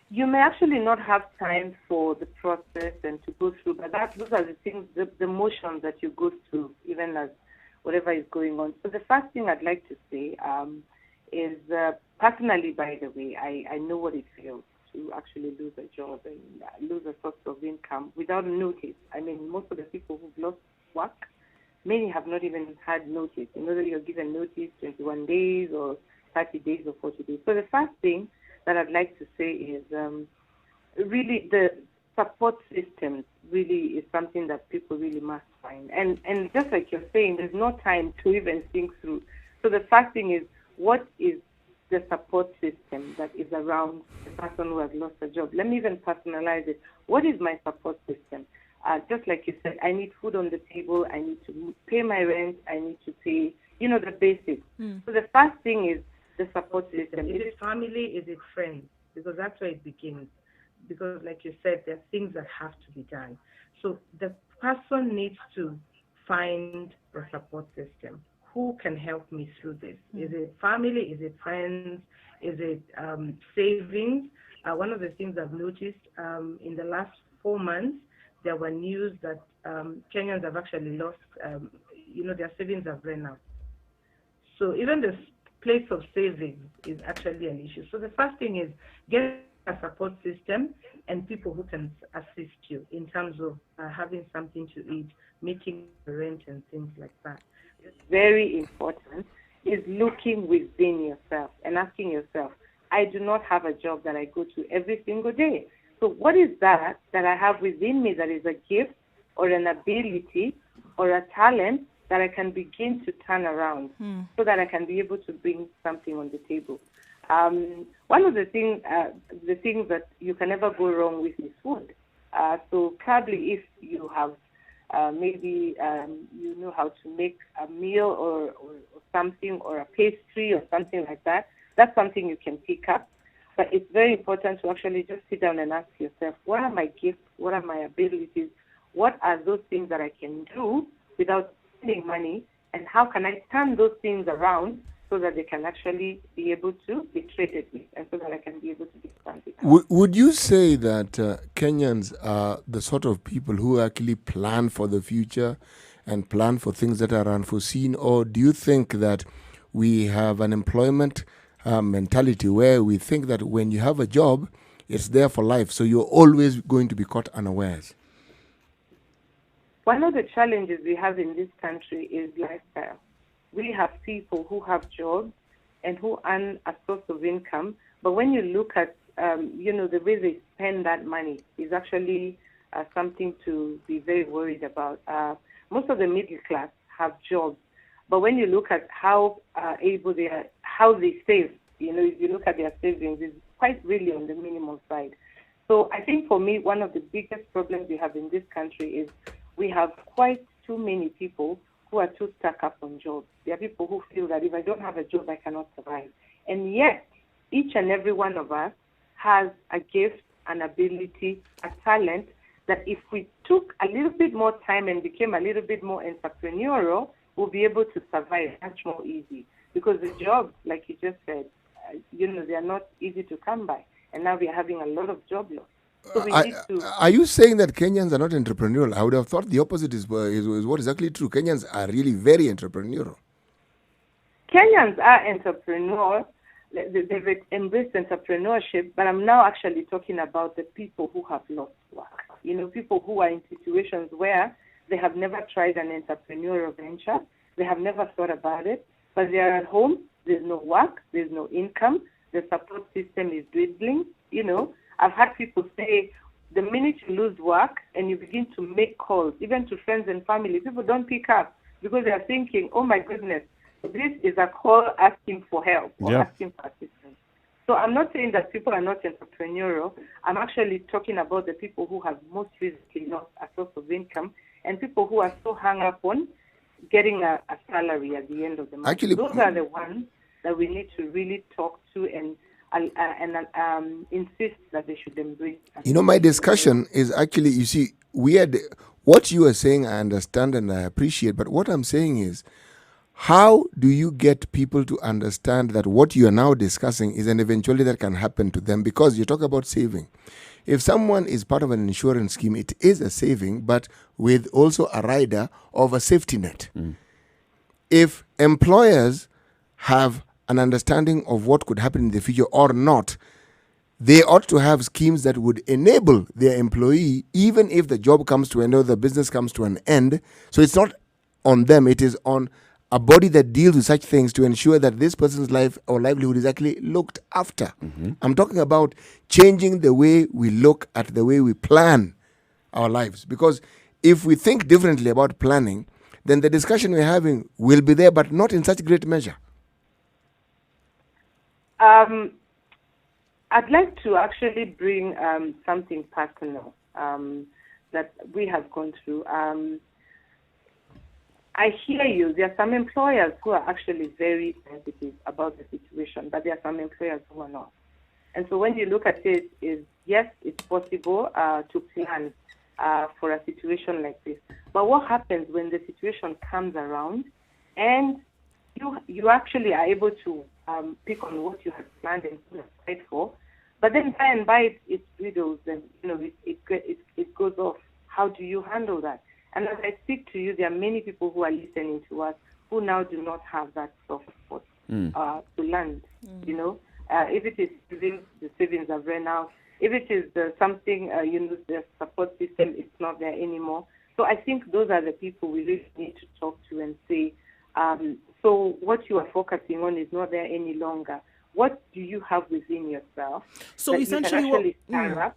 You may actually not have time for the process and to go through, but those are the things, the motions that you go through, even as whatever is going on. So the first thing I'd like to say is personally, by the way, I know what it feels to actually lose a job and lose a source of income without notice. I mean, most of the people who've lost work, many have not even had notice. You know that you're given notice 21 days or 30 days or 40 days. So the first thing that I'd like to say is really the support systems really is something that people really must find. And just like you're saying, there's no time to even think through. So the first thing is, what is the support system that is around the person who has lost a job? Let me even personalize it. What is my support system? Just like you said, I need food on the table. I need to pay my rent. I need to pay, the basics. So the first thing is the support system. Is it family? Is it friends? Because that's where it begins. Because, like you said, there are things that have to be done. So the person needs to find the support system. Who can help me through this? Is it family? Is it friends? Is it savings? One of the things I've noticed in the last 4 months, there were news that Kenyans have actually lost, their savings have run out. So even the place of savings is actually an issue. So the first thing is get a support system and people who can assist you in terms of having something to eat, meeting rent and things like that. It's very important is looking within yourself and asking yourself, I do not have a job that I go to every single day. So what is that I have within me that is a gift or an ability or a talent that I can begin to turn around so that I can be able to bring something on the table? One of the things that you can never go wrong with is food. So probably if you have maybe you know how to make a meal or something or a pastry or something like that, that's something you can pick up. But it's very important to actually just sit down and ask yourself, what are my gifts? What are my abilities? What are those things that I can do without spending money? And how can I turn those things around so that they can actually be able to be traded with and so that I can be able to get something? Would you say that Kenyans are the sort of people who actually plan for the future and plan for things that are unforeseen? Or do you think that we have an employment mentality where we think that when you have a job, it's there for life, so you're always going to be caught unawares? One of the challenges we have in this country is lifestyle. We have people who have jobs and who earn a source of income, but when you look at the way they spend that money is actually something to be very worried about. Most of the middle class have jobs, but when you look at how able they are, how they save, if you look at their savings, it's quite really on the minimal side. So I think for me, one of the biggest problems we have in this country is we have quite too many people who are too stuck up on jobs. There are people who feel that if I don't have a job, I cannot survive. And yet, each and every one of us has a gift, an ability, a talent that if we took a little bit more time and became a little bit more entrepreneurial, we'll be able to survive much more easy. Because the jobs, like you just said, they are not easy to come by. And now we are having a lot of job loss. So we need to... Are you saying that Kenyans are not entrepreneurial? I would have thought the opposite is what is actually true. Kenyans are really very entrepreneurial. Kenyans are entrepreneurial. They've embraced entrepreneurship, but I'm now actually talking about the people who have lost work. People who are in situations where they have never tried an entrepreneurial venture. They have never thought about it, but they are at home. There's no work. There's no income. The support system is dwindling. I've had people say the minute you lose work and you begin to make calls, even to friends and family, people don't pick up because they are thinking, oh my goodness, this is a call asking for help or asking for assistance. So I'm not saying that people are not entrepreneurial. I'm actually talking about the people who have most recently lost a source of income and people who are so hung up on getting a salary at the end of the month. Actually, those are the ones that we need to really talk to and insist that they should embrace. My discussion is actually, you see, what you are saying I understand and I appreciate, but what I'm saying is, how do you get people to understand that what you are now discussing is an eventuality that can happen to them? Because you talk about saving. If someone is part of an insurance scheme, it is a saving, but with also a rider of a safety net. If employers have an understanding of what could happen in the future or not, they ought to have schemes that would enable their employee, even if the job comes to an end or the business comes to an end. So it's not on them, it is on a body that deals with such things to ensure that this person's life or livelihood is actually looked after. I'm talking about changing the way we look at the way we plan our lives. Because if we think differently about planning, then the discussion we're having will be there, but not in such great measure. I'd like to actually bring something personal that we have gone through. I hear you. There are some employers who are actually very sensitive about the situation, but there are some employers who are not. And so when you look at it, is yes, it's possible to plan for a situation like this. But what happens when the situation comes around and you actually are able to pick on what you had planned and put aside for, but then by and by it dwindles and it goes off. How do you handle that? And as I speak to you, there are many people who are listening to us who now do not have that soft spot to land. If it is savings, the savings have run out. If it is something, the support system, it's not there anymore. So I think those are the people we really need to talk to and say, so what you are focusing on is not there any longer. What do you have within yourself? So that essentially, you can actually stand up?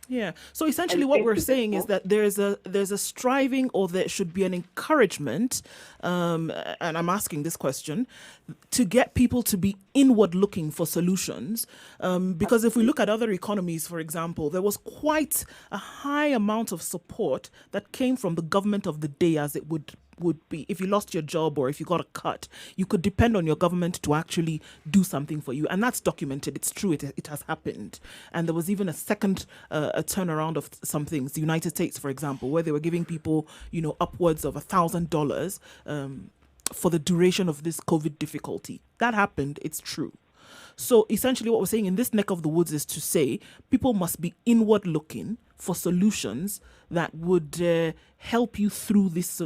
Yeah. So essentially, And what think we're to saying is people. that there's a striving, or there should be an encouragement, and I'm asking this question, to get people to be inward looking for solutions, because if we look at other economies, for example, there was quite a high amount of support that came from the government of the day, as it would be if you lost your job or if you got a cut, you could depend on your government to actually do something for you, and that's documented. It's true. It has happened, and there was even a second a turnaround of some things. The United States, for example, where they were giving people upwards of $1,000 for the duration of this COVID difficulty. That happened. It's true. So essentially what we're saying in this neck of the woods is to say people must be inward looking for solutions that would help you through this.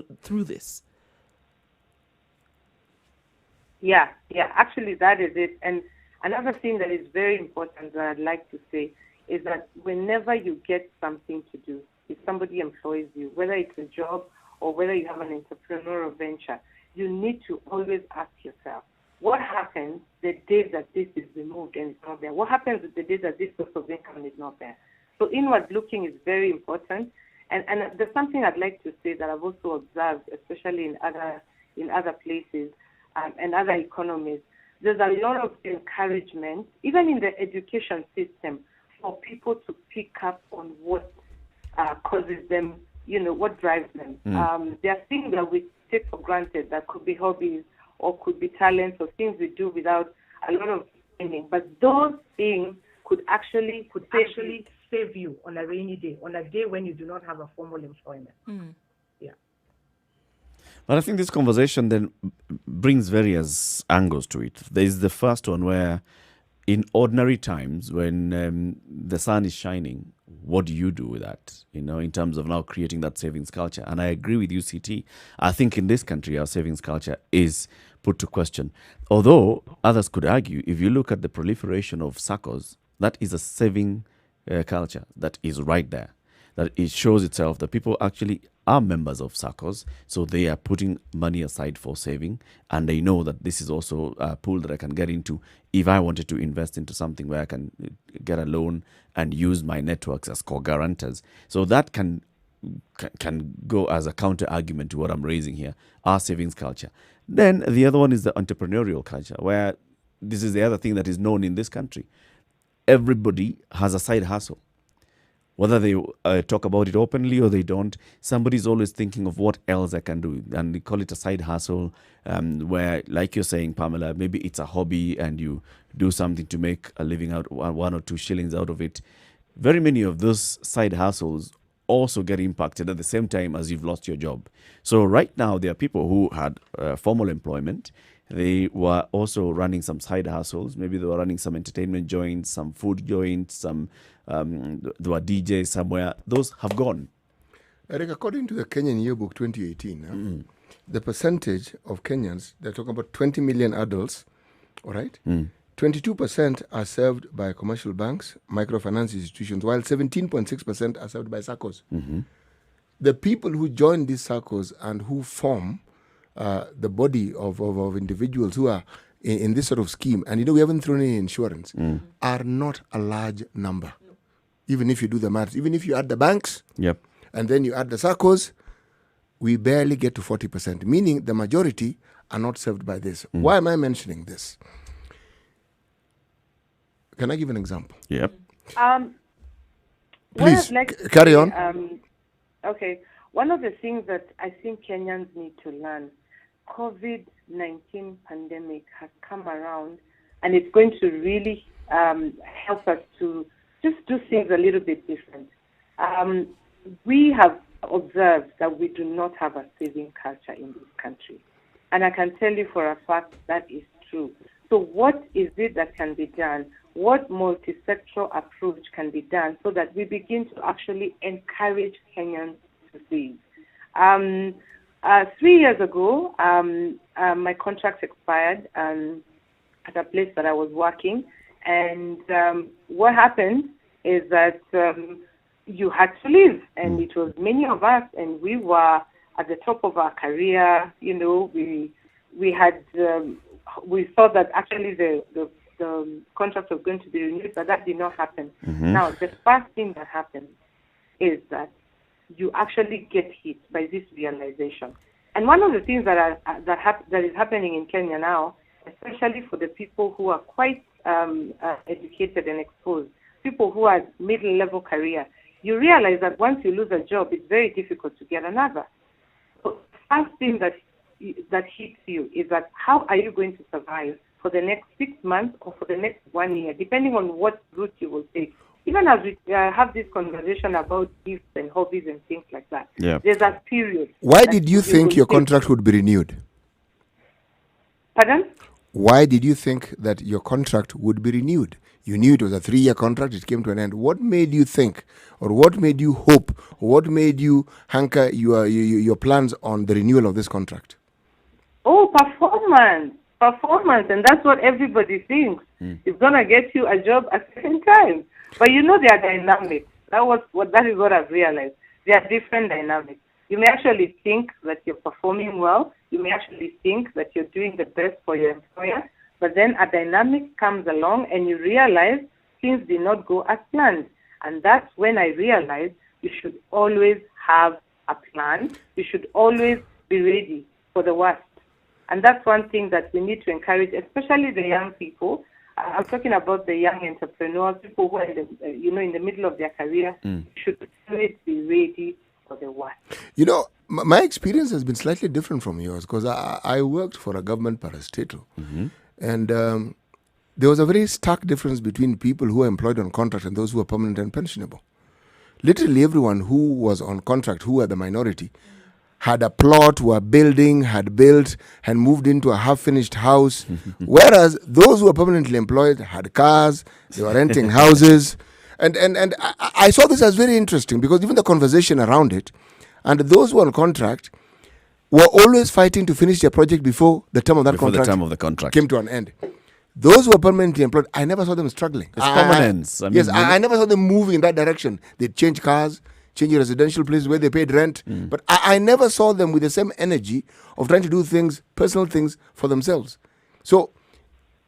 Yeah, actually that is it. And another thing that is very important that I'd like to say is that whenever you get something to do, if somebody employs you, whether it's a job or whether you have an entrepreneurial venture, you need to always ask yourself, what happens the day that this is removed and it's not there? What happens the day that this source of income is not there? So inward looking is very important. And there's something I'd like to say that I've also observed, especially in other places and other economies. There's a lot of encouragement, even in the education system, for people to pick up on what causes them, what drives them. There are things that we take for granted that could be hobbies or could be talents or things we do without a lot of training. But those things could actually save you on a rainy day, on a day when you do not have a formal employment. Yeah. But I think this conversation then brings various angles to it. There is the first one where, in ordinary times, when the sun is shining, what do you do with that, in terms of now creating that savings culture? And I agree with you, CT. I think in this country, our savings culture is put to question. Although others could argue, if you look at the proliferation of SACCOs, that is a saving culture that is right there. That it shows itself that people actually are members of SACCOs, so they are putting money aside for saving, and they know that this is also a pool that I can get into if I wanted to invest into something where I can get a loan and use my networks as co-guarantors. So that can go as a counter argument to what I'm raising here, our savings culture. Then the other one is the entrepreneurial culture, where this is the other thing that is known in this country. Everybody has a side hustle. Whether they talk about it openly or they don't, somebody's always thinking of what else I can do. And they call it a side hustle, where, like you're saying, Pamela, maybe it's a hobby and you do something to make a living out, 1 or 2 shillings out of it. Very many of those side hustles also get impacted at the same time as you've lost your job. So right now, there are people who had formal employment. They were also running some side hustles. Maybe they were running some entertainment joints, some food joints, some there were DJs somewhere. Those have gone. Eric, according to the Kenyan Yearbook 2018, the percentage of Kenyans, they're talking about 20 million adults, all right? 22% are served by commercial banks, microfinance institutions, while 17.6% are served by SACCOs. The people who join these SACCOs and who form the body of individuals who are in this sort of scheme, and we haven't thrown in insurance, are not a large number. Even if you do the maths, even if you add the banks, and then you add the SACCOs, we barely get to 40%, meaning the majority are not served by this. Why am I mentioning this? Can I give an example? What Please, I'd like to carry say, on. Okay. one of the things that I think Kenyans need to learn, COVID-19 pandemic has come around, and it's going to really help us to just do things a little bit different. We have observed that we do not have a saving culture in this country. And I can tell you for a fact that is true. So what is it that can be done? What multi-sectoral approach can be done so that we begin to actually encourage Kenyans to save? 3 years ago, my contract expired at a place that I was working. And what happened is that you had to leave. And it was many of us, and we were at the top of our career. You know, we thought that actually the contract was going to be renewed, but that did not happen. Now, the first thing that happens is that you actually get hit by this realization. And one of the things that is happening in Kenya now, especially for the people who are quite educated and exposed, people who are middle-level career, you realize that once you lose a job, it's very difficult to get another. So the first thing that hits you is that how are you going to survive for the next 6 months or for the next 1 year, depending on what route you will take. Even as we have this conversation about gifts and hobbies and things like that, there's a period. Why did you think your contract would be renewed? Pardon? Why did you think that your contract would be renewed? You knew it was a 3-year contract, it came to an end. What made you think, or what made you hope, or what made you hanker your plans on the renewal of this contract? Oh, performance, and that's what everybody thinks. It's going to get you a job at the same time. But you know, there are dynamics. That is what I've realized. There are different dynamics. You may actually think that you're performing well. You may actually think that you're doing the best for your employer. But then a dynamic comes along and you realize things did not go as planned. And that's when I realized you should always have a plan. You should always be ready for the worst. And that's one thing that we need to encourage, especially the young people. I'm talking about the young entrepreneurs, people who are in the middle of their career. Should always be ready for the worst. You know, my experience has been slightly different from yours because I worked for a government parastatal. And there was a very stark difference between people who were employed on contract and those who were permanent and pensionable. Literally everyone who was on contract, who were the minority, had a plot, were building, had built, and moved into a half-finished house. Whereas those who were permanently employed had cars, they were renting houses. And I saw this as very interesting because even the conversation around it, and those who were on contract were always fighting to finish their project before the term of that contract came to an end. Those who were permanently employed, I never saw them struggling. It's permanence. I never saw them moving in that direction. They'd change cars, change residential places where they paid rent. But I never saw them with the same energy of trying to do things, personal things for themselves. So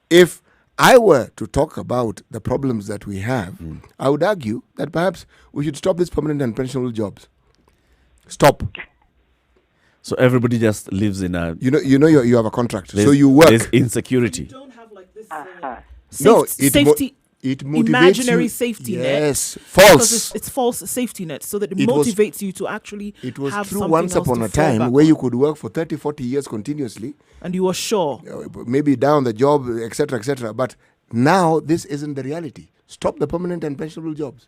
if I were to talk about the problems that we have, I would argue that perhaps we should stop these permanent and pensionable jobs. Stop. So everybody just lives in a... You have a contract, so you work. There's insecurity. You don't have like this It motivates imaginary you. safety net. Yes, Because false. it's false safety net, so that it was- motivates you to actually It was have true something once else upon to a fall time back where on. you could work for 30, 40 years continuously, And you were sure. maybe down the job, etc., etc. But now this isn't the reality. Stop the permanent and pensionable jobs.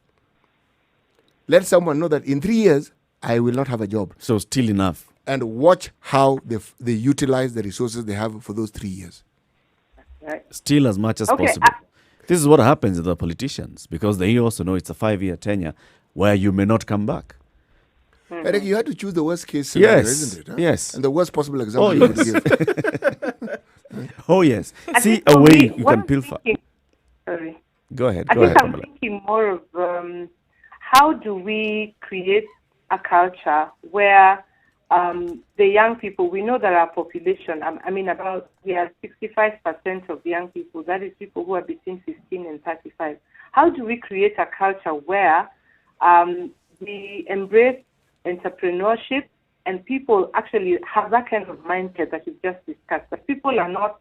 Let someone know that in 3 years, I will not have a job. So still enough. And watch how they utilize the resources they have for those 3 years. Right. Still as much as possible. This is what happens with the politicians because they also know it's a 5-year tenure where you may not come back. Eric, you had to choose the worst case scenario, Yes. isn't it? Huh? Yes. And the worst possible example Oh, you would yes. give. Oh, yes. I See think a for way me, you what can I'm pilfer. thinking- Sorry. Go ahead. I Go think ahead, I'm Pamela. thinking more of how do we create a culture where the young people, we know that our population, we have 65% of young people, that is people who are between 15 and 35. How do we create a culture where we embrace entrepreneurship and people actually have that kind of mindset that you just discussed, that people are not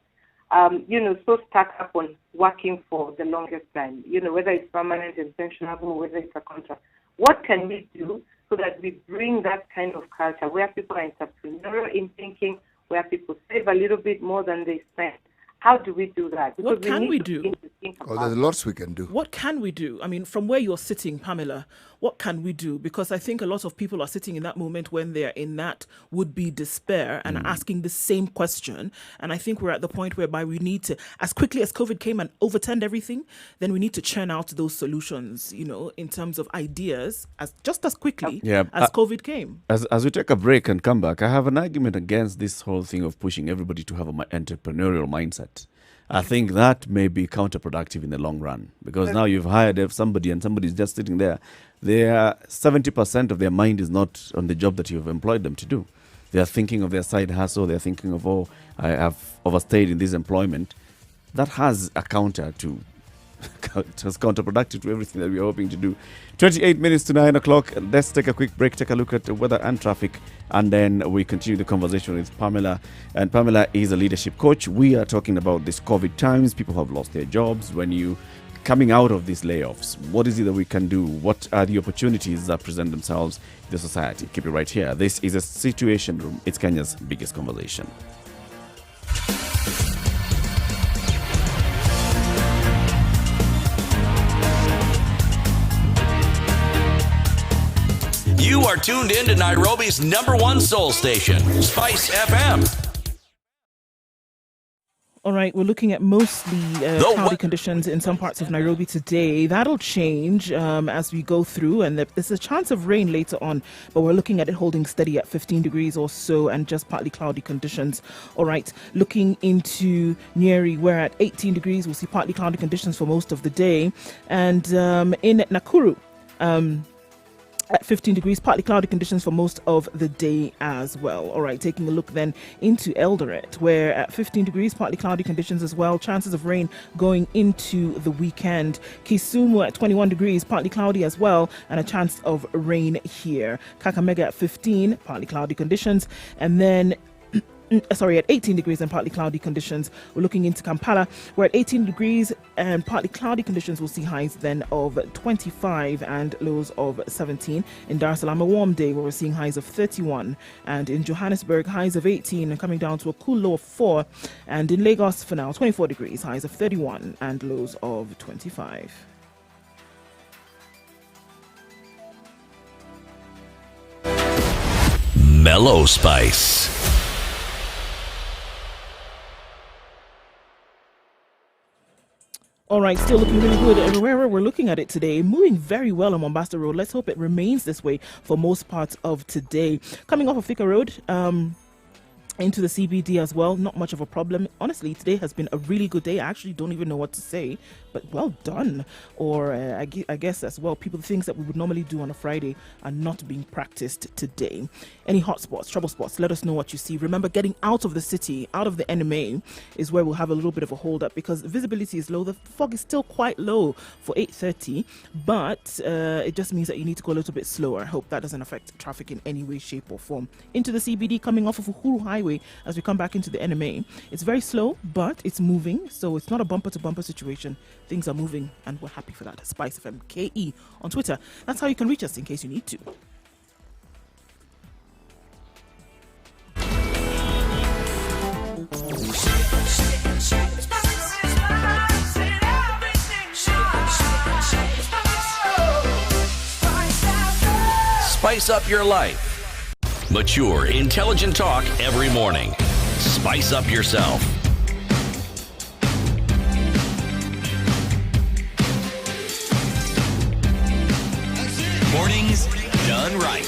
so stuck up on working for the longest time, whether it's permanent and pensionable, whether it's a contract. What can we do so that we bring that kind of culture where people are entrepreneurial in thinking, where people save a little bit more than they spend. How do we do that? What Because can we need to do? begin to think Oh, about there's lots we can do. What can we do? I mean, from where you're sitting, Pamela, what can we do? Because I think a lot of people are sitting in that moment when they're in that would-be despair and are asking the same question. And I think we're at the point whereby we need to, as quickly as COVID came and overturned everything, then we need to churn out those solutions, in terms of ideas, just as quickly as COVID came. As we take a break and come back, I have an argument against this whole thing of pushing everybody to have an entrepreneurial mindset. I think that may be counterproductive in the long run, because now you've hired somebody and somebody's just sitting there. 70% of their mind is not on the job that you've employed them to do. They are thinking of their side hustle. They're thinking of, I have overstayed in this employment. That has a counter to It's counterproductive to everything that we're hoping to do. 28 minutes to 9 o'clock. Let's take a quick break, take a look at the weather and traffic, and then we continue the conversation with Pamela. And Pamela is a leadership coach. We are talking about these COVID times. People have lost their jobs. When you coming out of these layoffs, what is it that we can do? What are the opportunities that present themselves in the society? Keep it right here. This is a Situation Room. It's Kenya's biggest conversation. You are tuned in to Nairobi's #1 soul station, Spice FM. All right, we're looking at mostly cloudy conditions in some parts of Nairobi today. That'll change as we go through, and there's a chance of rain later on, but we're looking at it holding steady at 15 degrees or so and just partly cloudy conditions. All right, looking into Nyeri, we're at 18 degrees. We'll see partly cloudy conditions for most of the day. And in Nakuru, at 15 degrees, partly cloudy conditions for most of the day as well. All right, taking a look then into Eldoret, where at 15 degrees, partly cloudy conditions as well. Chances of rain going into the weekend. Kisumu at 21 degrees, partly cloudy as well, and a chance of rain here. Kakamega at 15, partly cloudy conditions. And then at 18 degrees and partly cloudy conditions. We're looking into Kampala. We're at 18 degrees and partly cloudy conditions. We'll see highs then of 25 and lows of 17. In Dar es Salaam, a warm day where we're seeing highs of 31. And in Johannesburg, highs of 18 and coming down to a cool low of 4. And in Lagos for now, 24 degrees, highs of 31 and lows of 25. Mellow Spice. All right, still looking really good everywhere we're looking at it today. Moving very well on Mombasa Road. Let's hope it remains this way for most parts of today. Coming off of Thika Road, into the CBD as well, not much of a problem. Honestly, today has been a really good day. I actually don't even know what to say, but well done. Or I guess as well, things that we would normally do on a Friday are not being practiced today. Any hot spots, trouble spots, let us know what you see. Remember, getting out of the city, out of the NMA, is where we'll have a little bit of a hold up because visibility is low. The fog is still quite low for 8:30, but it just means that you need to go a little bit slower. I hope that doesn't affect traffic in any way, shape or form. Into the CBD, coming off of Uhuru Highway, as we come back into the NMA, it's very slow, but it's moving, so it's not a bumper to bumper situation. Things are moving, and we're happy for that. Spice FM KE on Twitter. That's how you can reach us in case you need to. Spice up your life. Mature, intelligent talk every morning. Spice up yourself. Mornings done right.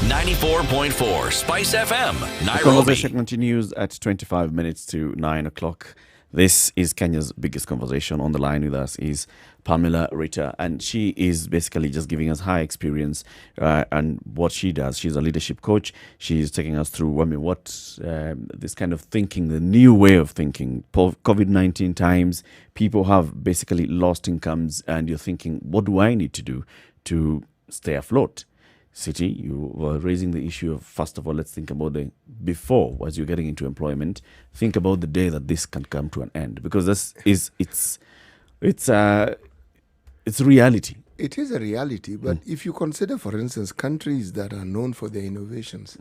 94.4 Spice FM, The Nairobi. conversation continues at 25 minutes to 9 o'clock. This is Kenya's biggest conversation. On the line with us is Pamela Rita, and she is basically just giving us her experience and what she does. She's a leadership coach. She's taking us through, what this kind of thinking, the new way of thinking. COVID-19 times, people have basically lost incomes, and you're thinking, what do I need to do to stay afloat? City, you were raising the issue of, first of all, let's think about the before, as you're getting into employment. Think about the day that this can come to an end, because this is it's reality. It is a reality, but if you consider, for instance, countries that are known for their innovations,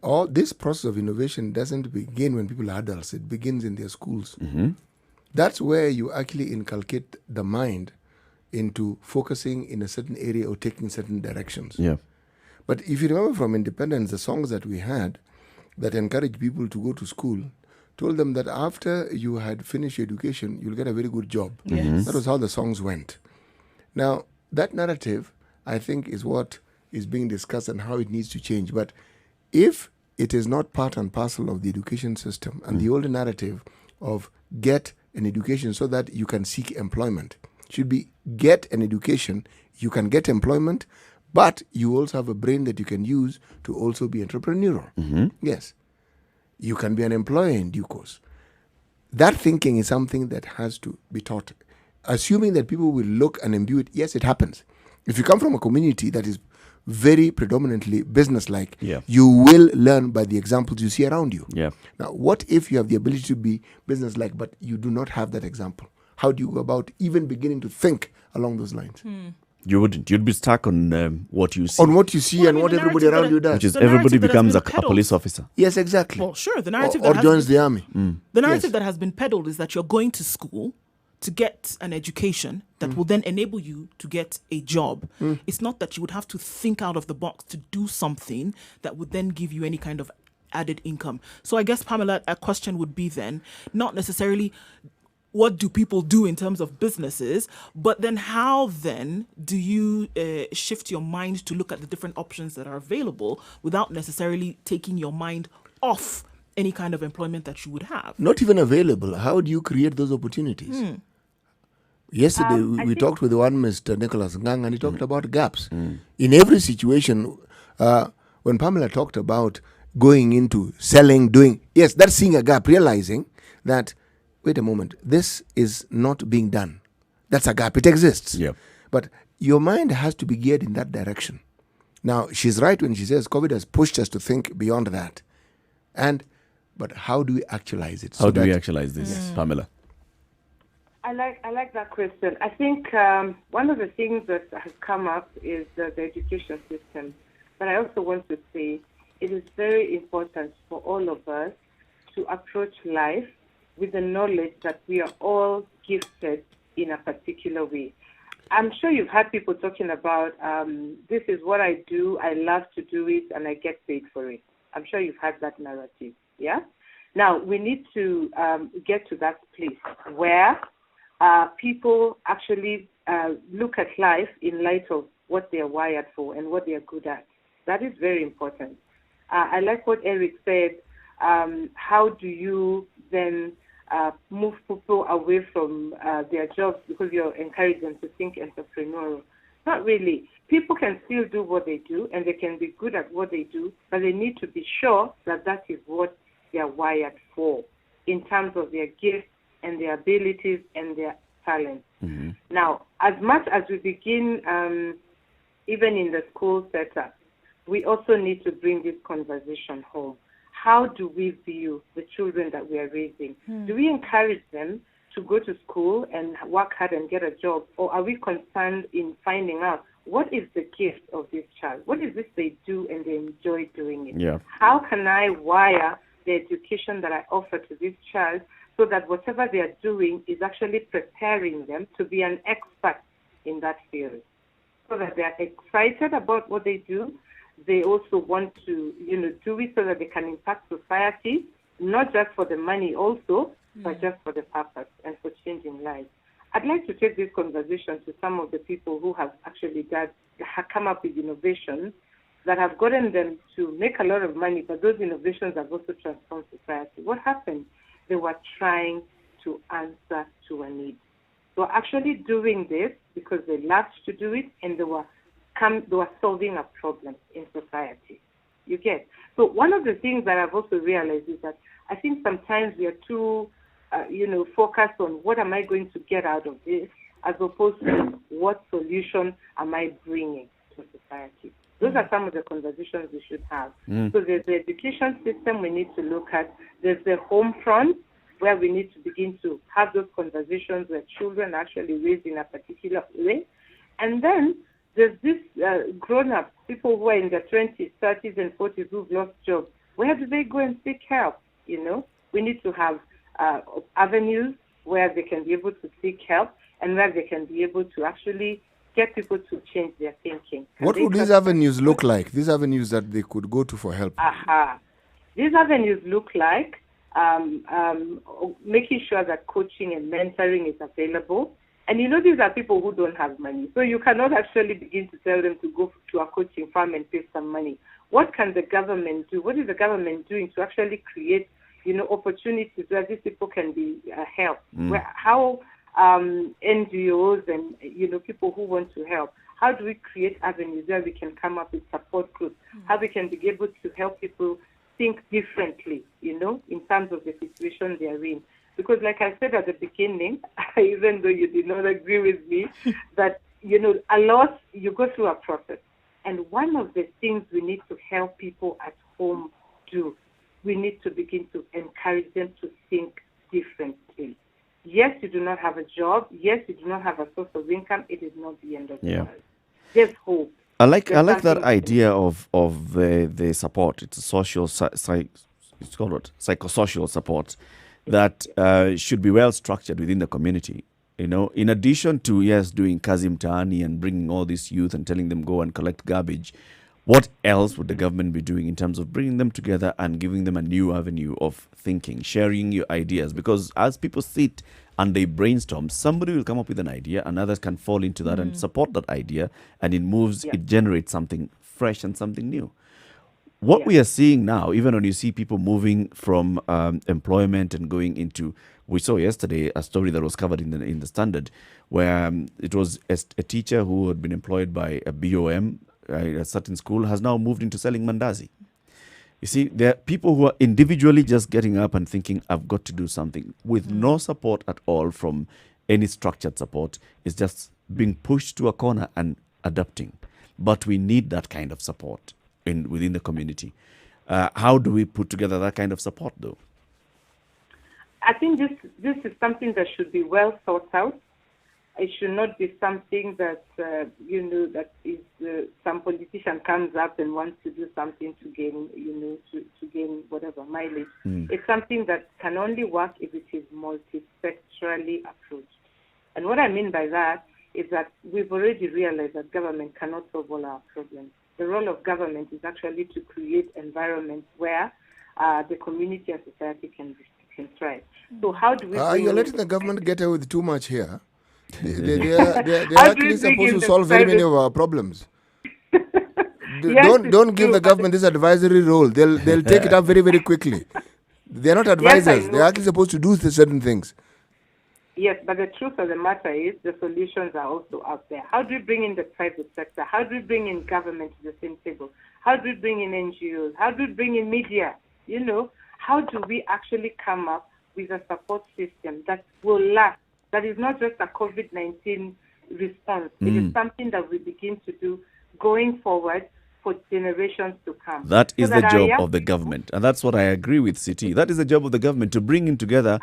all this process of innovation doesn't begin when people are adults. It begins in their schools. That's where you actually inculcate the mind into focusing in a certain area or taking certain directions. Yeah. But if you remember from independence, the songs that we had that encouraged people to go to school told them that after you had finished your education, you'll get a very good job. Yes. That was how the songs went. Now, that narrative, I think, is what is being discussed and how it needs to change. But if it is not part and parcel of the education system and the older narrative of get an education so that you can seek employment, should be get an education, you can get employment, but you also have a brain that you can use to also be entrepreneurial. Yes. You can be an employer in due course. That thinking is something that has to be taught. Assuming that people will look and imbue it, yes, it happens. If you come from a community that is very predominantly business-like, you will learn by the examples you see around you. Yeah. Now, what if you have the ability to be business-like, but you do not have that example? How do you go about even beginning to think along those lines? You wouldn't. You'd be stuck on what you see. On what you see Well, I and mean, what the everybody narrative around that- you does. which is the everybody narrative that has becomes been a peddled. police officer. Yes, exactly. Well, sure. The narrative Or that has joins been, the army. the narrative Yes. that has been peddled is that you're going to school to get an education that will then enable you to get a job. It's not that you would have to think out of the box to do something that would then give you any kind of added income. So I guess, Pamela, a question would be then not necessarily what do people do in terms of businesses, but then how then do you shift your mind to look at the different options that are available without necessarily taking your mind off any kind of employment that you would have? Not even available. How do you create those opportunities? Yesterday, we talked with one Mr. Nicholas Ngang, and he talked about gaps. In every situation, when Pamela talked about going into selling, doing, yes, that's seeing a gap, realizing that, wait a moment, this is not being done. That's a gap. It exists. Yeah. But your mind has to be geared in that direction. Now, she's right when she says COVID has pushed us to think beyond that. But how do we actualize it? How do we actualize this, Pamela? I like that question. I think one of the things that has come up is the education system. But I also want to say it is very important for all of us to approach life with the knowledge that we are all gifted in a particular way. I'm sure you've had people talking about, this is what I do, I love to do it, and I get paid for it. I'm sure you've had that narrative, yeah? Now, we need to get to that place where people actually look at life in light of what they are wired for and what they are good at. That is very important. I like what Eric said. How do you then move people away from their jobs because you're encouraging them to think entrepreneurial? Not really. People can still do what they do and they can be good at what they do, but they need to be sure that that is what they are wired for in terms of their gifts and their abilities and their talents. Now, as much as we begin, even in the school setup, we also need to bring this conversation home. How do we view the children that we are raising? Do we encourage them to go to school and work hard and get a job? Or are we concerned in finding out what is the gift of this child? What is this they do and they enjoy doing it? Yeah. How can I wire the education that I offer to this child so that whatever they are doing is actually preparing them to be an expert in that field? So that they are excited about what they do. They also want to, do it so that they can impact society, not just for the money also, but just for the purpose and for changing lives. I'd like to take this conversation to some of the people who have actually have come up with innovations that have gotten them to make a lot of money, but those innovations have also transformed society. What happened? They were trying to answer to a need. They were actually doing this because they loved to do it, and they were solving a problem in society. You get? So one of the things that I've also realized is that I think sometimes we are too, focused on what am I going to get out of this, as opposed to what solution am I bringing to society. Those are some of the conversations we should have. So there's the education system we need to look at. There's the home front, where we need to begin to have those conversations where children are actually raised in a particular way. And then there's this grown-ups, people who are in their 20s, 30s, and 40s who've lost jobs. Where do they go and seek help? We need to have avenues where they can be able to seek help and where they can be able to actually get people to change their thinking. What would these avenues look like? These avenues that they could go to for help? These avenues look like making sure that coaching and mentoring is available. And these are people who don't have money. So you cannot actually begin to tell them to go to a coaching firm and pay some money. What can the government do? What is the government doing to actually create, opportunities where these people can be helped? How NGOs and, people who want to help, how do we create avenues where we can come up with support groups? How we can be able to help people think differently, in terms of the situation they're in. Because like I said at the beginning, even though you did not agree with me, that, a loss, you go through a process. And one of the things we need to help people at home do, we need to begin to encourage them to think differently. Yes, you do not have a job. Yes, you do not have a source of income. It is not the end of the world. There's hope. I like that idea of the support. It's a social, it's called what? Psychosocial support that should be well structured within the community. In addition to doing kazi mtaani and bringing all these youth and telling them go and collect garbage, what else would the government be doing in terms of bringing them together and giving them a new avenue of thinking, sharing your ideas? Because as people sit and they brainstorm, somebody will come up with an idea and others can fall into that and support that idea, and it generates something fresh and something new. What we are seeing now, even when you see people moving from employment and going into, we saw yesterday a story that was covered in the Standard, where it was a teacher who had been employed by a BOM, a certain school, has now moved into selling mandazi. You see, there are people who are individually just getting up and thinking, I've got to do something, with no support at all from any structured support. It's just being pushed to a corner and adapting. But we need that kind of support within the community. How do we put together that kind of support, though? I think this is something that should be well thought out. It should not be something that that is some politician comes up and wants to do something to gain to gain whatever mileage. It's something that can only work if it is multi-sectorally approached. And what I mean by that is that we've already realized that government cannot solve all our problems. The role of government is actually to create environments where the community and society can thrive. So how do we... you're letting the government get away with too much here. They're actually supposed to solve very many of our problems. Don't give the government this advisory role. They'll take it up very, very quickly. They're not advisors. They're actually supposed to do certain things. Yes, but the truth of the matter is the solutions are also out there. How do we bring in the private sector? How do we bring in government to the same table? How do we bring in NGOs? How do we bring in media? How do we actually come up with a support system that will last? That is not just a COVID-19 response. It is something that we begin to do going forward for generations to come. That is the job of the government. And that's what I agree with, City. That is the job of the government, to bring in together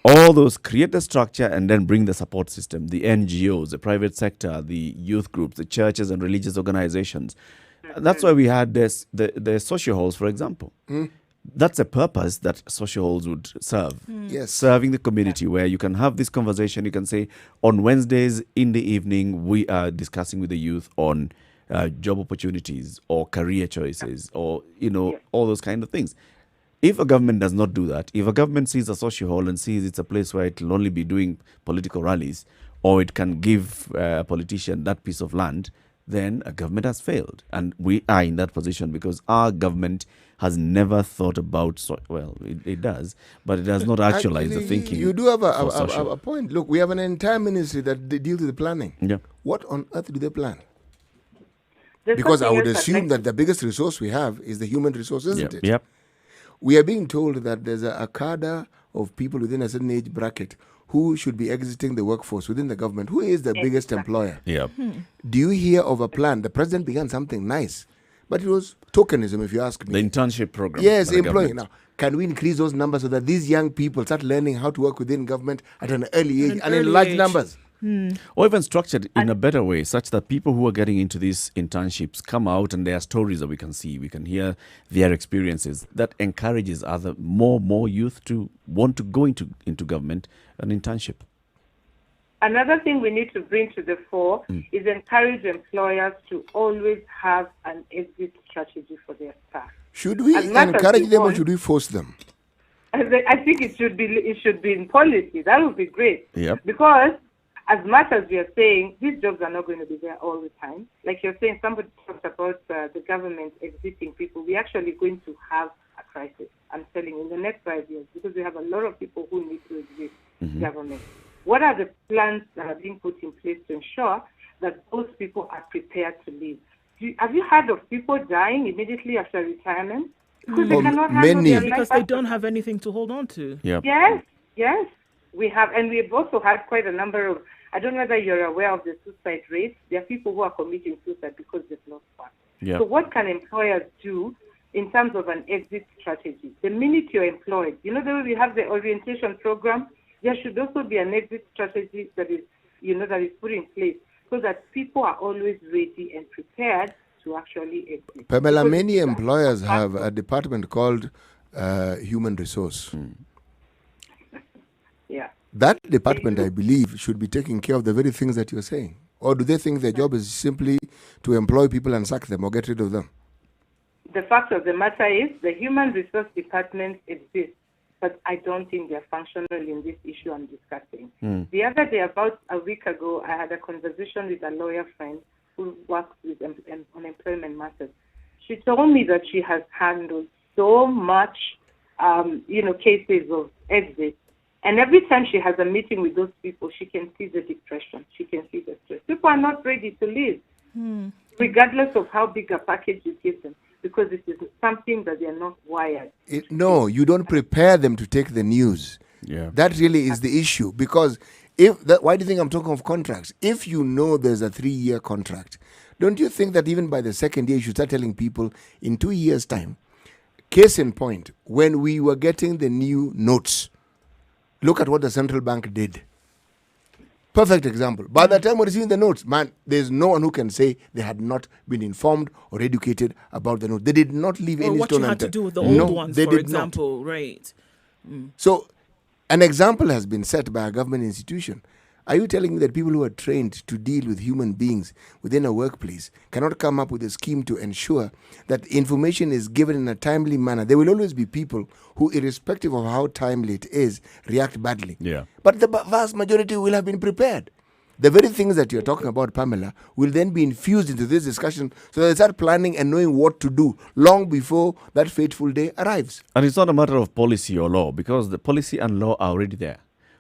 all those, create the structure and then bring the support system, the NGOs, the private sector, the youth groups, the churches and religious organizations. That's why we had the social halls, for example. That's a purpose that social halls would serve. Yes. Serving the community, where you can have this conversation. You can say, on Wednesdays in the evening, we are discussing with the youth on job opportunities or career choices or, all those kind of things. If a government does not do that, if a government sees a social hall and sees it's a place where it will only be doing political rallies, or it can give a politician that piece of land, then a government has failed. And we are in that position because our government has never thought about, it does, but it does not actualize the thinking. You do have a point. Look, we have an entire ministry that deals with the planning. Yeah. What on earth do they plan? There's Because I something would else assume that the biggest resource we have is the human resource, isn't it? Yep. We are being told that there's a cadre of people within a certain age bracket who should be exiting the workforce within the government. Who is the biggest employer? Yep. Do you hear of a plan? The president began something nice, but it was tokenism, if you ask me. The internship program. Yes, by the employing. government. Now, can we increase those numbers so that these young people start learning how to work within government at an early age and in large numbers? Or even structured in a better way, such that people who are getting into these internships come out and there are stories that we can see, we can hear their experiences. That encourages more youth to want to go into government, an internship. Another thing we need to bring to the fore is encourage employers to always have an exit strategy for their staff. Should we As much as encourage we them or want- should we force them? I think it should be in policy. That would be great. Yep. Because as much as we are saying these jobs are not going to be there all the time, like you're saying, somebody talked about the government exiting people. We're actually going to have a crisis, I'm telling you, in the next 5 years, because we have a lot of people who need to exit government. What are the plans that are being put in place to ensure that those people are prepared to leave? Have you heard of people dying immediately after retirement? Because they cannot handle many. their life Because they after- don't have anything to hold on to. Yep. Yes, we have, and we've also had quite a number of. I don't know whether you're aware of the suicide rate. There are people who are committing suicide because they've lost work. Yep. So, what can employers do in terms of an exit strategy? The minute you're employed, the way we have the orientation program, there should also be an exit strategy that is put in place so that people are always ready and prepared to actually exit. Pamela, Because many it's a- employers have a department called human resource. Yeah. That department, I believe, should be taking care of the very things that you're saying. Or do they think their job is simply to employ people and sack them or get rid of them? The fact of the matter is the human resource department exists, but I don't think they're functional in this issue I'm discussing. The other day, about a week ago, I had a conversation with a lawyer friend who works with unemployment matters. She told me that she has handled so much, cases of exit. And every time she has a meeting with those people, she can see the depression. She can see the stress. People are not ready to leave, regardless of how big a package you give them, because it is something that they are not wired. No, you don't prepare them to take the news. Yeah. That really is the issue. Because why do you think I'm talking of contracts? If you know there's a 3-year contract, don't you think that even by the second year you should start telling people in 2 years' time? Case in point, when we were getting the new notes, look at what the central bank did. Perfect example. By the time we're receiving the notes, man, there's no one who can say they had not been informed or educated about the note. They did not leave Or any what you stone had to unturned. do with the No, old ones, they for did example, right? not. So, an example has been set by a government institution. Are you telling me that people who are trained to deal with human beings within a workplace cannot come up with a scheme to ensure that information is given in a timely manner? There will always be people who, irrespective of how timely it is, react badly. Yeah. But the vast majority will have been prepared. The very things that you're talking about, Pamela, will then be infused into this discussion so that they start planning and knowing what to do long before that fateful day arrives. And it's not a matter of policy or law, because the policy and law are already there.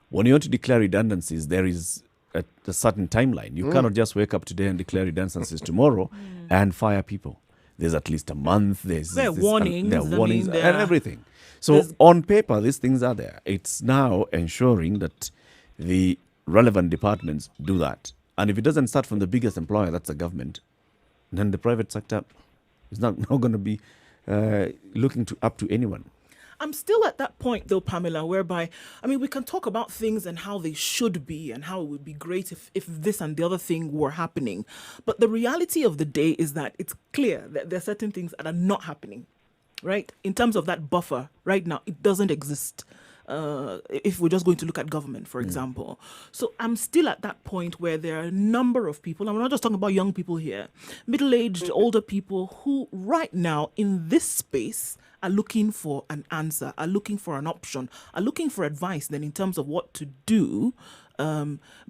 When you want to declare redundancies, there is a certain timeline. You cannot just wake up today and declare redundancies tomorrow and fire people. There's at least a month. There are warnings. There are I warnings mean, there and are- everything. So on paper, these things are there. It's now ensuring that the relevant departments do that. And if it doesn't start from the biggest employer, that's the government, then the private sector is not going to be looking up to anyone. I'm still at that point, though, Pamela, whereby, we can talk about things and how they should be and how it would be great if this and the other thing were happening. But the reality of the day is that it's clear that there are certain things that are not happening, right? In terms of that buffer, right now, it doesn't exist. If we're just going to look at government, for example. So I'm still at that point where there are a number of people, and we're not just talking about young people here, middle-aged, older people who right now in this space are looking for an answer, are looking for an option, are looking for advice then in terms of what to do.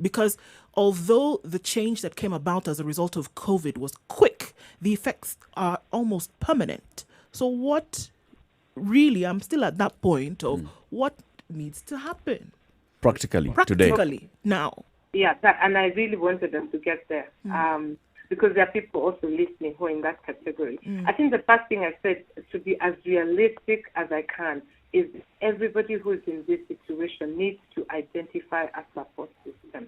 Because although the change that came about as a result of COVID was quick, the effects are almost permanent. So what really, I'm still at that point of what needs to happen Practically, today. practically now. Yeah, and I really wanted us to get there because there are people also listening who are in that category. I think the first thing I said, to be as realistic as I can, is everybody who is in this situation needs to identify a support system.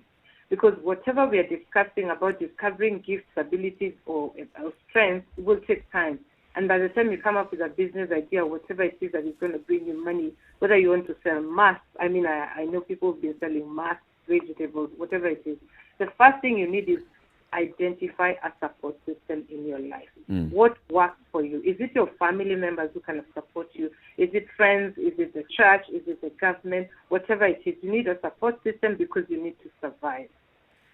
Because whatever we are discussing about discovering gifts, abilities, or strengths will take time. And by the time you come up with a business idea, whatever it is that is going to bring you money, whether you want to sell masks, I know people have been selling masks vegetables, whatever it is. The first thing you need is identify a support system in your life. What works for you? Is it your family members who kind of support you? Is it friends? Is it the church? Is it the government? Whatever it is, you need a support system because you need to survive.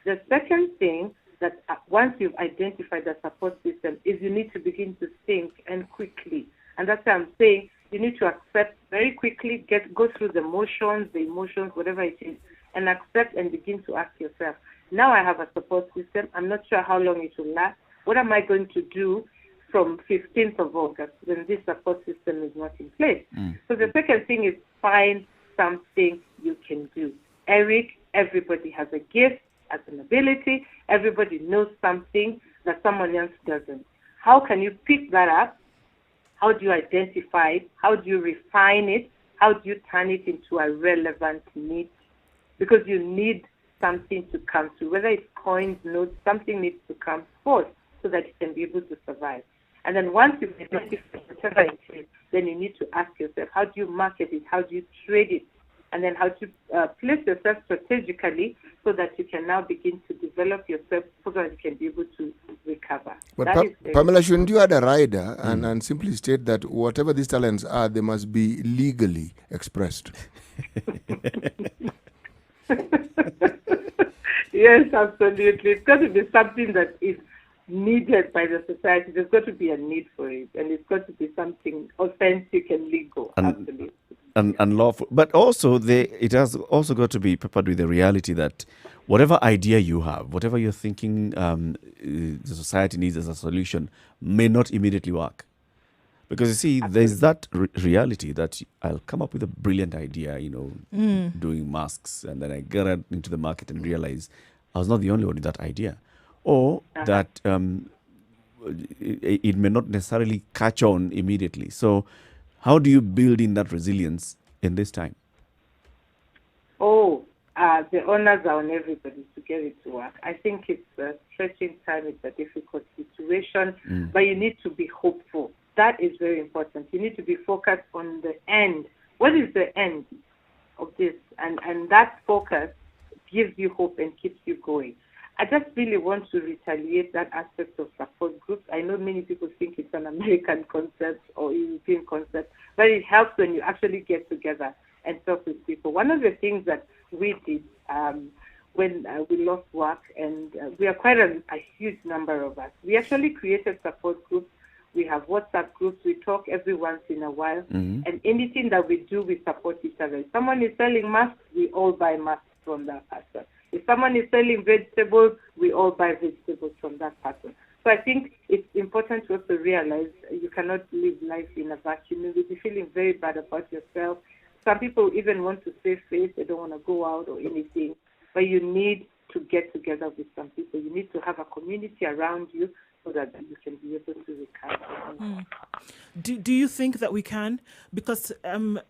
The second thing that once you've identified the support system is you need to begin to think and quickly. And that's why I'm saying you need to accept very quickly, go through the emotions, whatever it is, and accept and begin to ask yourself, now I have a support system. I'm not sure how long it will last. What am I going to do from 15th of August when this support system is not in place? So the second thing is find something you can do. Eric, everybody has a gift, has an ability. Everybody knows something that someone else doesn't. How can you pick that up? How do you identify it? How do you refine it? How do you turn it into a relevant need? Because you need something to come to, whether it's coins, notes, something needs to come forth so that you can be able to survive. And then once you've identified whatever it is, then you need to ask yourself, how do you market it? How do you trade it? And then how to place yourself strategically so that you can now begin to develop yourself so that you can be able to recover. But Pamela, shouldn't you add a rider and simply state that whatever these talents are, they must be legally expressed? Yes, absolutely. It's got to be something that is needed by the society. There's got to be a need for it, and it's got to be something authentic and legal. Absolutely. And lawful. But also, it has also got to be peppered with the reality that whatever idea you have, whatever you're thinking the society needs as a solution, may not immediately work. Because you see, there's that reality that I'll come up with a brilliant idea, doing masks, and then I get out into the market and realize I was not the only one with that idea. Or that it may not necessarily catch on immediately. So how do you build in that resilience in this time? The honors are on everybody to get it to work. I think it's a stretching time. It's a difficult situation, but you need to be hopeful. That is very important. You need to be focused on the end. What is the end of this? And that focus gives you hope and keeps you going. I just really want to retaliate that aspect of support groups. I know many people think it's an American concept or European concept, but it helps when you actually get together and talk with people. One of the things that we did when we lost work, and we are quite a huge number of us, we actually created support groups. We have WhatsApp groups. We talk every once in a while. And anything that we do, we support each other. If someone is selling masks, we all buy masks from that person. If someone is selling vegetables, we all buy vegetables from that person. So I think it's important to also realize you cannot live life in a vacuum. You will be feeling very bad about yourself. Some people even want to save face. They don't want to go out or anything. But you need to get together with some people. You need to have a community around you so that you can be able to recover. Do you think that we can? Because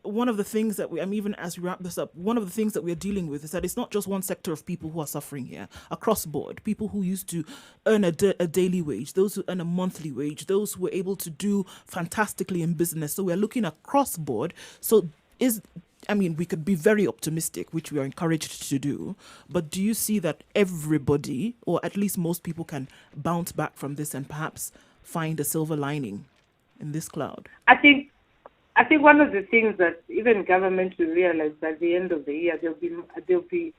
one of the things that even as we wrap this up, one of the things that we're dealing with is that it's not just one sector of people who are suffering here. Across board, people who used to earn a daily wage, those who earn a monthly wage, those who were able to do fantastically in business. So we're looking across board. So we could be very optimistic, which we are encouraged to do, but do you see that everybody, or at least most people, can bounce back from this and perhaps find a silver lining in this cloud? I think one of the things that even government will realize by the end of the year, there'll be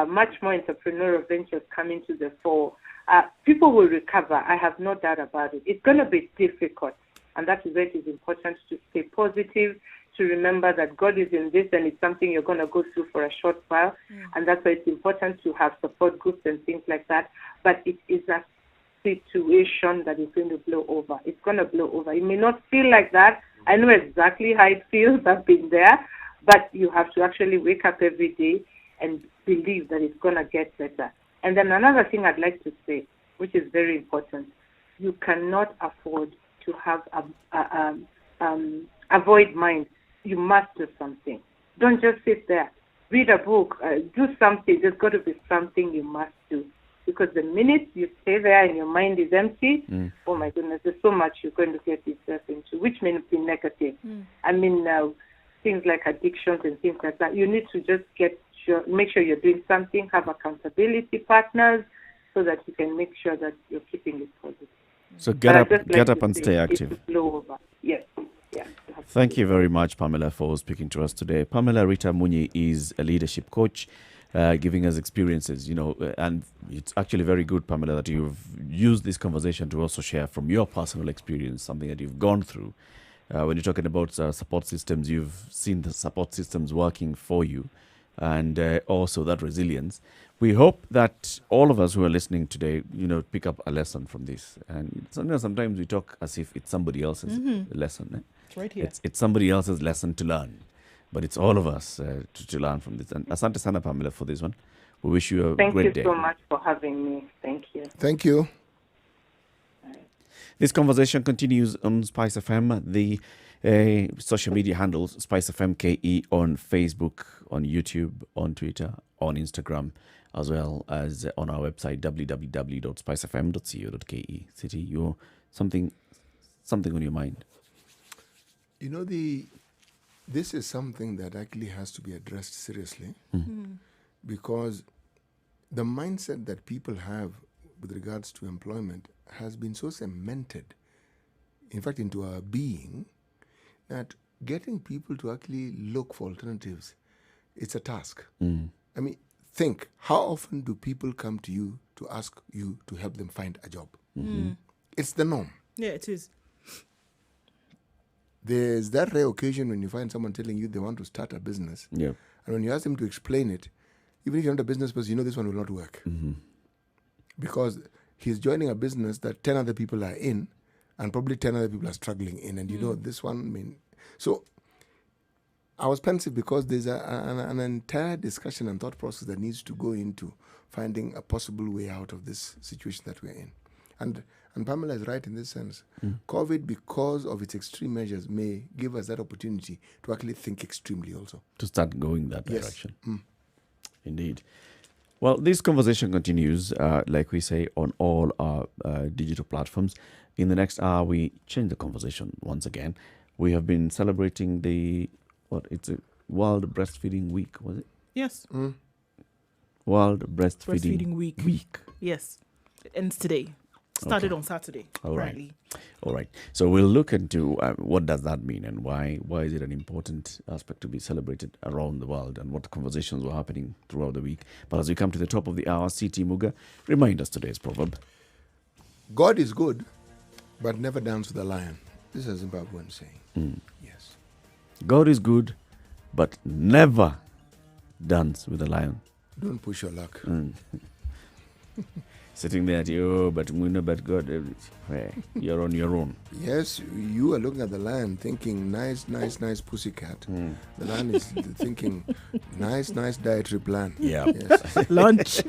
much more entrepreneurial ventures coming to the fore. People will recover. I have no doubt about it. It's going to be difficult, and that is why it is important to stay positive, to remember that God is in this and it's something you're going to go through for a short while. And that's why it's important to have support groups and things like that. But it is a situation that is going to blow over. It's going to blow over. It may not feel like that. I know exactly how it feels. I've been there. But you have to actually wake up every day and believe that it's going to get better. And then another thing I'd like to say, which is very important, you cannot afford to have a void mind. You must do something. Don't just sit there. Read a book. Do something. There's got to be something you must do. Because the minute you stay there and your mind is empty, oh my goodness, there's so much you're going to get yourself into, which may be negative. Things like addictions and things like that. You need to just get make sure you're doing something, have accountability partners, so that you can make sure that you're keeping it positive. So But get I'd up, just get like up to and say stay it's active. blow over. Yes. Yeah. Thank you very much, Pamela, for speaking to us today. Pamela Rita Munyi is a leadership coach, giving us experiences, and it's actually very good, Pamela, that you've used this conversation to also share from your personal experience, something that you've gone through. When you're talking about support systems, you've seen the support systems working for you, and also that resilience. We hope that all of us who are listening today, pick up a lesson from this. And sometimes we talk as if it's somebody else's lesson. Eh? It's right here. It's somebody else's lesson to learn, but it's all of us to learn from this. And asante sana, Pamela, for this one. We wish you a Thank great you day. so much for having me. Thank you. Thank you. This conversation continues on Spice FM, the social media handles Spice FM KE on Facebook, on YouTube, on Twitter, on Instagram, as well as on our website www.spicefm.co.ke. City, you're something on your mind. This is something that actually has to be addressed seriously, because the mindset that people have with regards to employment has been so cemented, in fact, into our being, that getting people to actually look for alternatives, it's a task. I mean, think, how often do people come to you to ask you to help them find a job? It's the norm. Yeah, it is. There's that rare occasion when you find someone telling you they want to start a business, Yeah. and when you ask them to explain it, even if you're not a business person, this one will not work. Because he's joining a business that 10 other people are in, and probably 10 other people are struggling in, and this one, so I was pensive because there's an entire discussion and thought process that needs to go into finding a possible way out of this situation that we're in. And Pamela is right in this sense. COVID, because of its extreme measures, may give us that opportunity to actually think extremely also. To start going that Yes. direction. Indeed. Well, this conversation continues, like we say, on all our digital platforms. In the next hour, we change the conversation once again. We have been celebrating it's a World Breastfeeding Week, was it? Yes. World Breastfeeding, Breastfeeding Week. Yes. It ends today. Started on Saturday. All right. apparently. All right. So we'll look into what does that mean, and why is it an important aspect to be celebrated around the world, and what conversations were happening throughout the week. But as we come to the top of the hour, CT Muga, remind us today's proverb. God is good, but never dance with a lion. This is a Zimbabwean saying. Yes. God is good, but never dance with a lion. Don't push your luck. Sitting there at you, but we know but God, you're on your own. Yes, you are looking at the lion thinking, nice pussycat. The lion is thinking, nice dietary plan. Yeah. Yes. Lunch.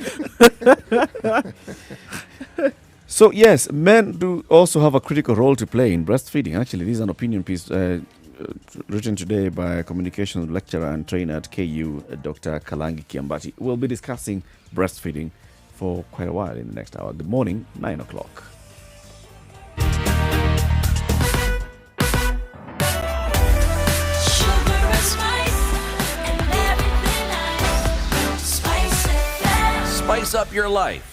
So yes, men do also have a critical role to play in breastfeeding. Actually, this is an opinion piece written today by a communications lecturer and trainer at KU, Dr. Kalangi Kiambati. We'll be discussing breastfeeding for quite a while in the next hour. Good morning, 9 o'clock. Sugar and spice and everything nice. Spice FM. Spice up your life.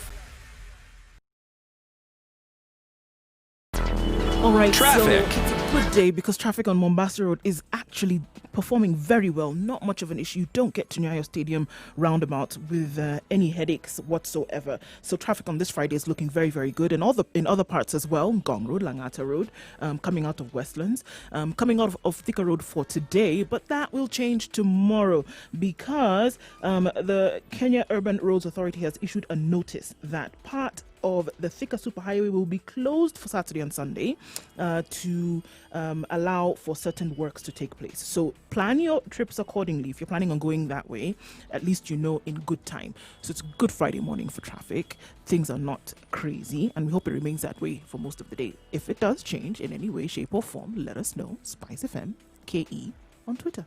All right, Traffic. so it's a good day because traffic on Mombasa Road is actually performing very well. Not much of an issue. You don't get to Nyayo Stadium roundabout with any headaches whatsoever. So traffic on this Friday is looking very, very good. And in other parts as well, Ngong Road, Langata Road, coming out of Westlands, coming out of Thika Road for today. But that will change tomorrow because the Kenya Urban Roads Authority has issued a notice that part of the Thika Superhighway will be closed for Saturday and Sunday to allow for certain works to take place. So plan your trips accordingly. If you're planning on going that way, at least you know in good time. So it's a good Friday morning for traffic. Things are not crazy, and we hope it remains that way for most of the day. If it does change in any way, shape, or form, let us know. Spice FM KE on Twitter.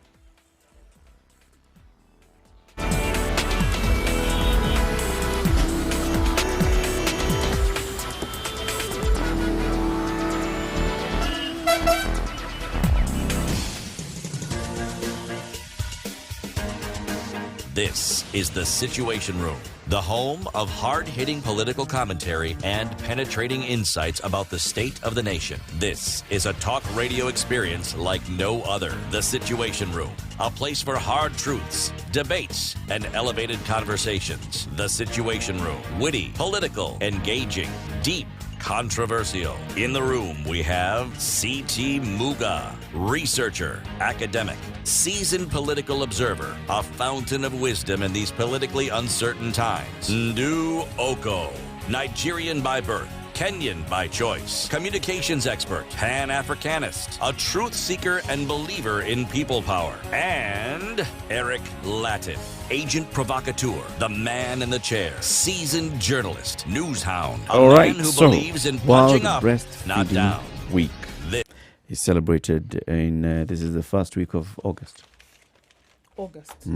This is The Situation Room, the home of hard-hitting political commentary and penetrating insights about the state of the nation. This is a talk radio experience like no other. The Situation Room, a place for hard truths, debates, and elevated conversations. The Situation Room, witty, political, engaging, deep, controversial. In the room, we have C.T. Muga, researcher, academic, seasoned political observer, a fountain of wisdom in these politically uncertain times. Ndu Oko, Nigerian by birth, Kenyan by choice, communications expert, Pan-Africanist, a truth seeker and believer in people power, and Eric Latin, agent provocateur, the man in the chair, seasoned journalist, news hound, a All man right, who so believes in World punching up, not Breastfeeding down. Week is celebrated in, this is the first week of August. August.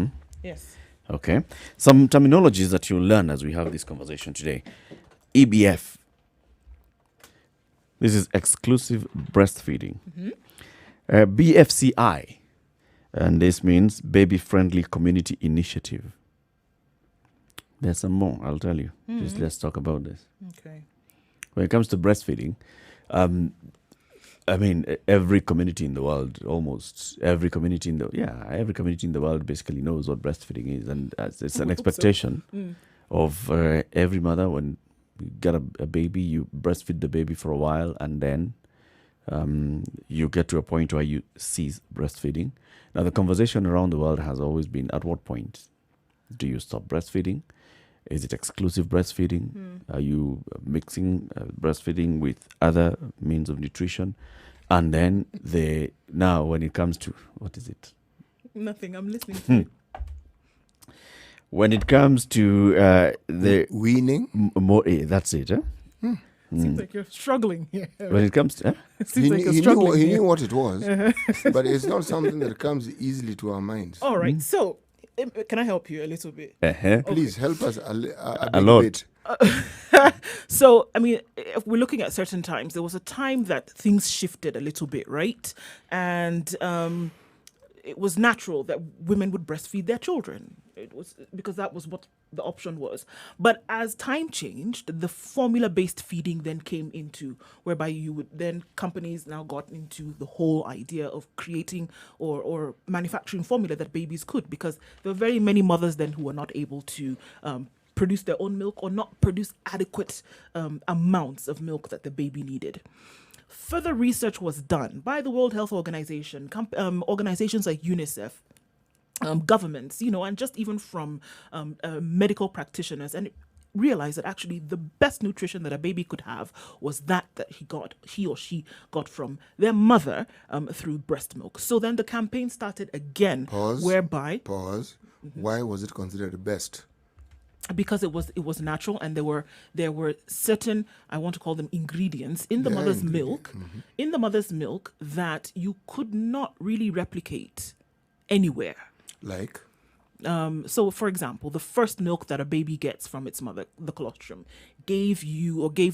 Yes. Okay. Some terminologies that you'll learn as we have this conversation today. EBF. This is exclusive breastfeeding. BFCI. And this means Baby Friendly Community Initiative. There's some more, I'll tell you. Just let's talk about this. Okay. When it comes to breastfeeding, I mean, every community in the world, almost every community in the world basically knows what breastfeeding is, and it's an expectation of every mother. When you get a baby, you breastfeed the baby for a while, and then you get to a point where you cease breastfeeding. Now, the conversation around the world has always been: at what point do you stop breastfeeding? Is it exclusive breastfeeding? Are you mixing breastfeeding with other means of nutrition? And then now when it comes to, what is it? Nothing. I'm listening to you. When it comes to the Weaning? more, that's it. Seems like you're struggling here. When it comes to, It seems like you're struggling He here. knew what it was, but it's not something that comes easily to our minds. All right. So, can I help you a little bit? Please help us a big lot. bit. So, I mean, if we're looking at certain times, there was a time that things shifted a little bit, right? And it was natural that women would breastfeed their children. It was because that was what the option was. But as time changed, the formula-based feeding then came into, whereby you would then, companies now got into the whole idea of creating or manufacturing formula that babies could, because there were very many mothers then who were not able to produce their own milk or not produce adequate amounts of milk that the baby needed. Further research was done by the World Health Organization, organizations like UNICEF, governments, and just even from medical practitioners, and realized that actually the best nutrition that a baby could have was that he or she got from their mother through breast milk. So then the campaign started again, whereby Why was it considered the best? Because it was natural, and there were certain, I want to call them ingredients in the mother's milk, that you could not really replicate anywhere. Like? So, for example, the first milk that a baby gets from its mother, the colostrum, gave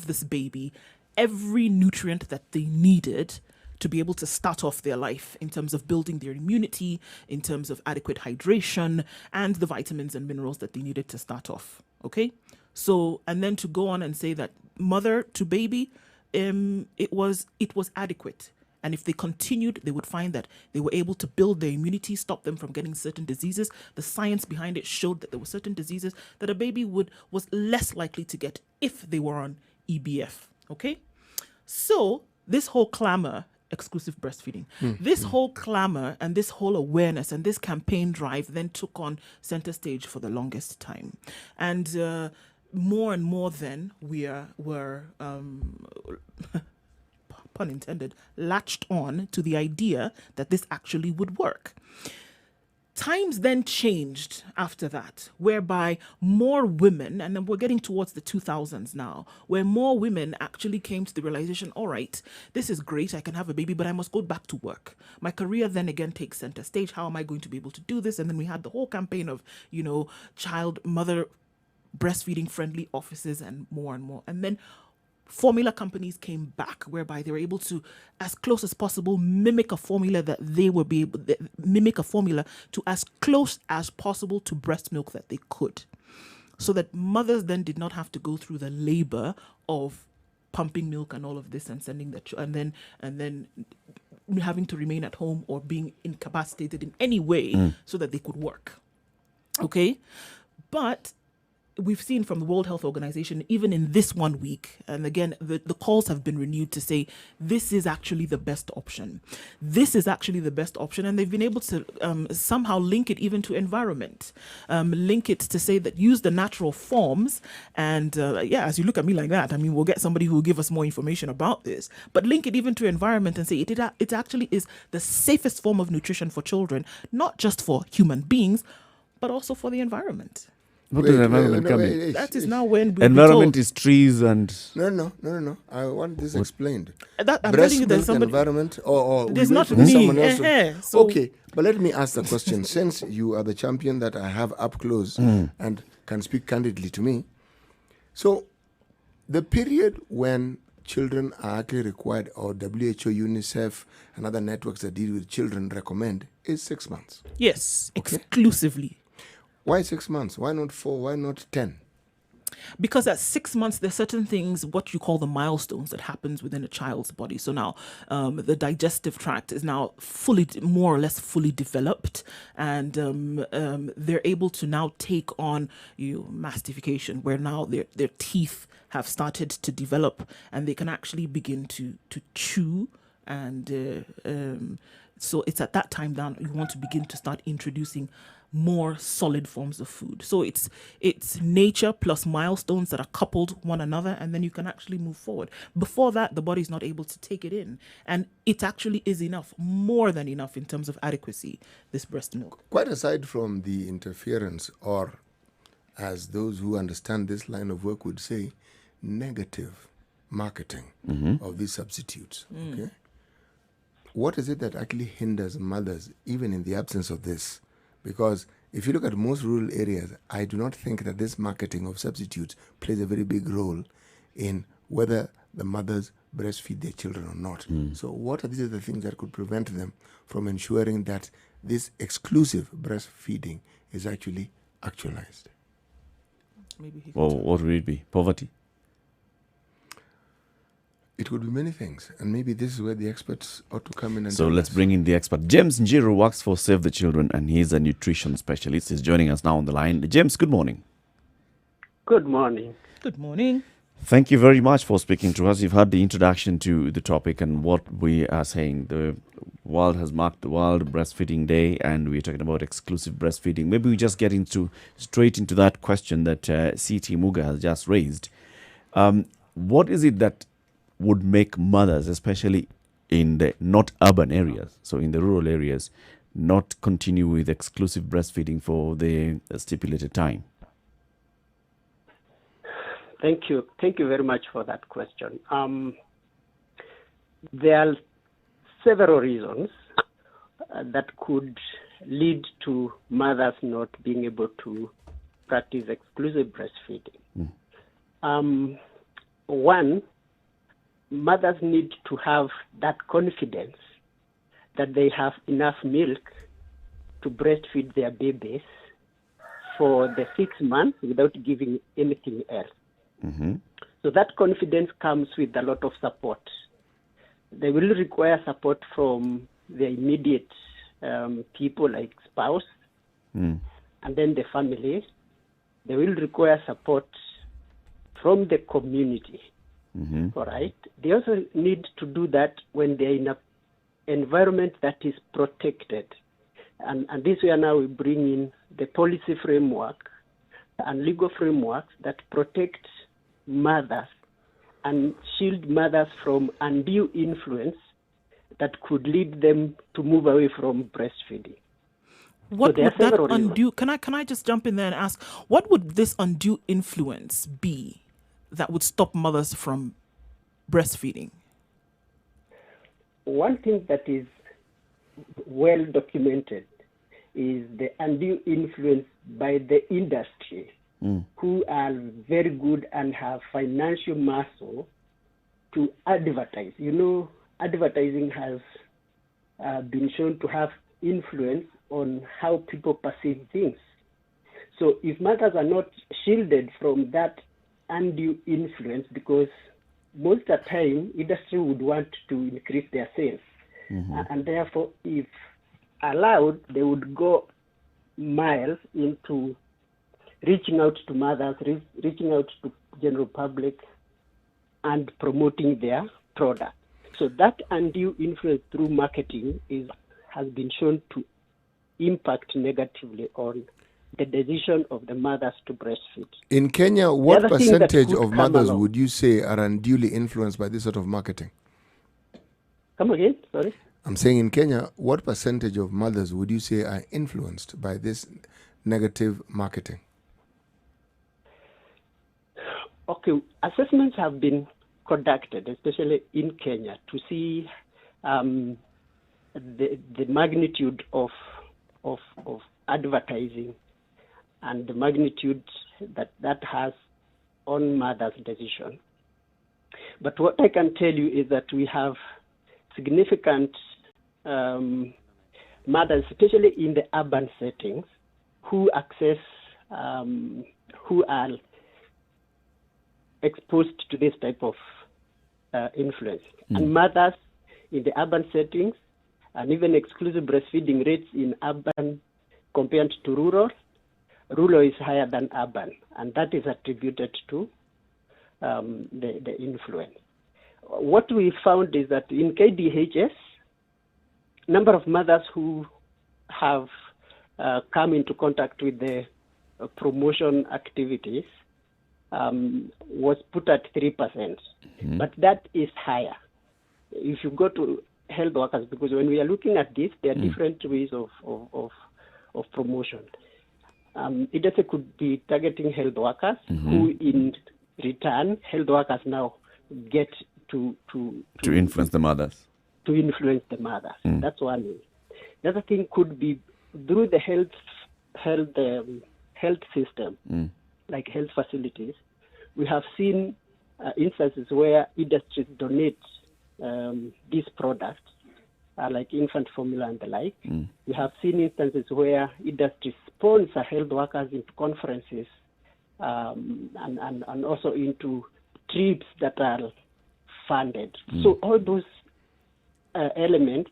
this baby every nutrient that they needed to be able to start off their life in terms of building their immunity, in terms of adequate hydration, and the vitamins and minerals that they needed to start off. Okay? So, and then to go on and say that mother to baby, it was adequate. And if they continued, they would find that they were able to build their immunity, stop them from getting certain diseases. The science behind it showed that there were certain diseases that a baby was less likely to get if they were on EBF. Okay? So this whole clamor, exclusive breastfeeding, this whole clamor and this whole awareness and this campaign drive then took on center stage for the longest time. And more and more then were pun intended, latched on to the idea that this actually would work. Times then changed after that, whereby more women, and then we're getting towards the 2000s now, where more women actually came to the realization, all right, this is great, I can have a baby, but I must go back to work. My career then again takes center stage. How am I going to be able to do this? And then we had the whole campaign of, mother breastfeeding friendly offices and more. And then formula companies came back, whereby they were able to, as close as possible, mimic a formula to as close as possible to breast milk that they could, so that mothers then did not have to go through the labor of pumping milk and all of this and sending and then having to remain at home or being incapacitated in any way so that they could work. Okay, but we've seen from the World Health Organization, even in this 1 week, and again, the calls have been renewed to say this is actually the best option. This is actually the best option. And they've been able to somehow link it even to environment, link it to say that use the natural forms. And as you look at me like that, I mean, we'll get somebody who will give us more information about this, but link it even to environment and say it actually is the safest form of nutrition for children, not just for human beings, but also for the environment. What does environment come in? That is now when we Environment is trees and... No. I want this explained. I'm Breast telling you, there's milk somebody... environment, or There's we not wait for me. someone else to- So- Okay, but let me ask the question. Since you are the champion that I have up close and can speak candidly to me, so the period when children are actually required, or WHO, UNICEF, and other networks that deal with children recommend, is 6 months. Yes, exclusively. Why 6 months? Why not 4? Why not 10? Because at 6 months, there's certain things, what you call the milestones that happens within a child's body. So now the digestive tract is now more or less fully developed, and they're able to now take on mastification, where now their teeth have started to develop and they can actually begin to chew. And so it's at that time that you want to begin to start introducing more solid forms of food. So it's nature plus milestones that are coupled one another, and then you can actually move forward. Before that, the body's not able to take it in, and it actually is enough, more than enough in terms of adequacy, this breast milk. Quite aside from the interference, or as those who understand this line of work would say, negative marketing of these substitutes. Okay, what is it that actually hinders mothers, even in the absence of this? Because if you look at most rural areas, I do not think that this marketing of substitutes plays a very big role in whether the mothers breastfeed their children or not. So what are these other things that could prevent them from ensuring that this exclusive breastfeeding is actually actualized? Maybe he Well, what would it be? Poverty? It could be many things, and maybe this is where the experts ought to come in and So tell let's us. bring in the expert. James Njiru works for Save the Children, and he's a nutrition specialist. He's joining us now on the line. James, good morning. Good morning. Good morning. Thank you very much for speaking to us. You've had the introduction to the topic and what we are saying. The world has marked the World Breastfeeding Day, and we're talking about exclusive breastfeeding. Maybe we just get straight into that question that C.T. Muga has just raised. What is it that would make mothers, especially in the not urban areas, so in the rural areas, not continue with exclusive breastfeeding for the stipulated time? Thank you. Thank you very much for that question. There are several reasons that could lead to mothers not being able to practice exclusive breastfeeding. One, mothers need to have that confidence that they have enough milk to breastfeed their babies for the 6 months without giving anything else. So that confidence comes with a lot of support. They will require support from their immediate people like spouse and then the family. They will require support from the community. All right. They also need to do that when they're in an environment that is protected. And this way now we bring in the policy framework and legal frameworks that protect mothers and shield mothers from undue influence that could lead them to move away from breastfeeding. What there are would that several undue? Can I just jump in there and ask, what would this undue influence be that would stop mothers from breastfeeding? One thing that is well documented is the undue influence by the industry, who are very good and have financial muscle to advertise. You know, advertising has been shown to have influence on how people perceive things. So if mothers are not shielded from that undue influence, because most of the time industry would want to increase their sales, and therefore if allowed, they would go miles into reaching out to mothers, reaching out to general public, and promoting their product. So that undue influence through marketing has been shown to impact negatively on the decision of the mothers to breastfeed. In Kenya, what other thing that percentage could of come mothers along- would you say are unduly influenced by this sort of marketing? Come again, sorry? I'm saying in Kenya, what percentage of mothers would you say are influenced by this negative marketing? Okay, assessments have been conducted, especially in Kenya, to see the magnitude of advertising and the magnitude that has on mothers' decision. But what I can tell you is that we have significant mothers, especially in the urban settings, who are exposed to this type of influence. And mothers in the urban settings, and even exclusive breastfeeding rates in urban compared to rural is higher than urban, and that is attributed to the influence. What we found is that in KDHS, number of mothers who have come into contact with the promotion activities was put at 3%, but that is higher. If you go to health workers, because when we are looking at this, there are different ways of promotion. It could be targeting health workers, who in return, health workers now get to influence the mothers. To influence the mothers. That's one way. The other thing could be through the health system, like health facilities. We have seen instances where industries donate these products, like infant formula and the like. We have seen instances where industries sponsor health workers into conferences and also into trips that are funded. So all those elements,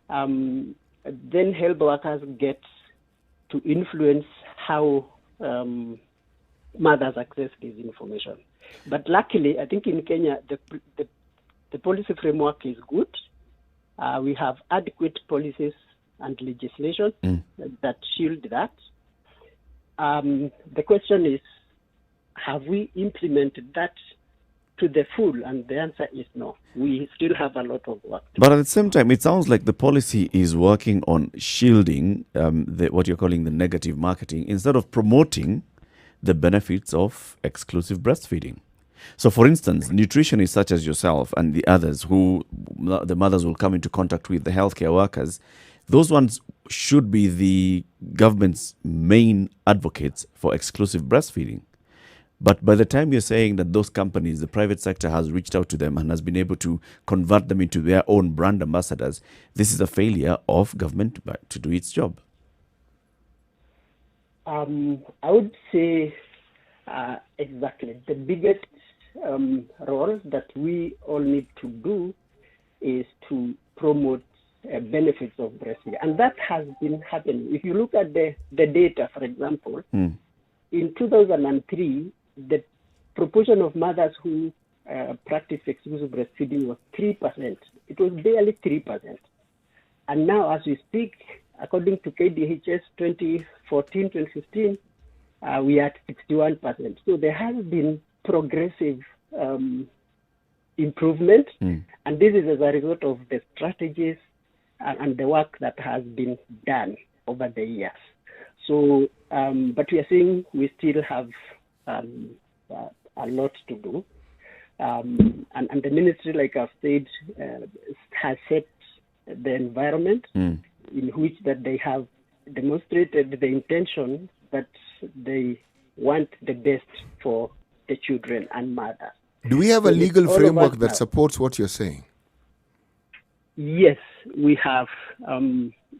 then health workers get to influence how mothers access this information. But luckily, I think in Kenya, the policy framework is good. We have adequate policies and legislation that shield that. The question is, have we implemented that to the full? And the answer is no. We still have a lot of work. But at the same time, it sounds like the policy is working on shielding what you're calling the negative marketing instead of promoting the benefits of exclusive breastfeeding. So, for instance, nutritionists such as yourself and the others who the mothers will come into contact with, the healthcare workers, those ones should be the government's main advocates for exclusive breastfeeding. But by the time you're saying that those companies, the private sector has reached out to them and has been able to convert them into their own brand ambassadors, this is a failure of government to do its job. I would say exactly. The biggest role that we all need to do is to promote benefits of breastfeeding. And that has been happening. If you look at the data, for example, in 2003, the proportion of mothers who practice exclusive breastfeeding was 3%. It was barely 3%. And now, as we speak, according to KDHS 2014-2015, we are at 61%. So there has been progressive improvement, and this is as a result of the strategies and the work that has been done over the years. So, but we are seeing we still have a lot to do, and the ministry, like I've said, has set the environment in which that they have demonstrated the intention that they want the best for the children and mothers. Do we have a So it's legal all of framework us that now. supports what you're saying? Yes, we have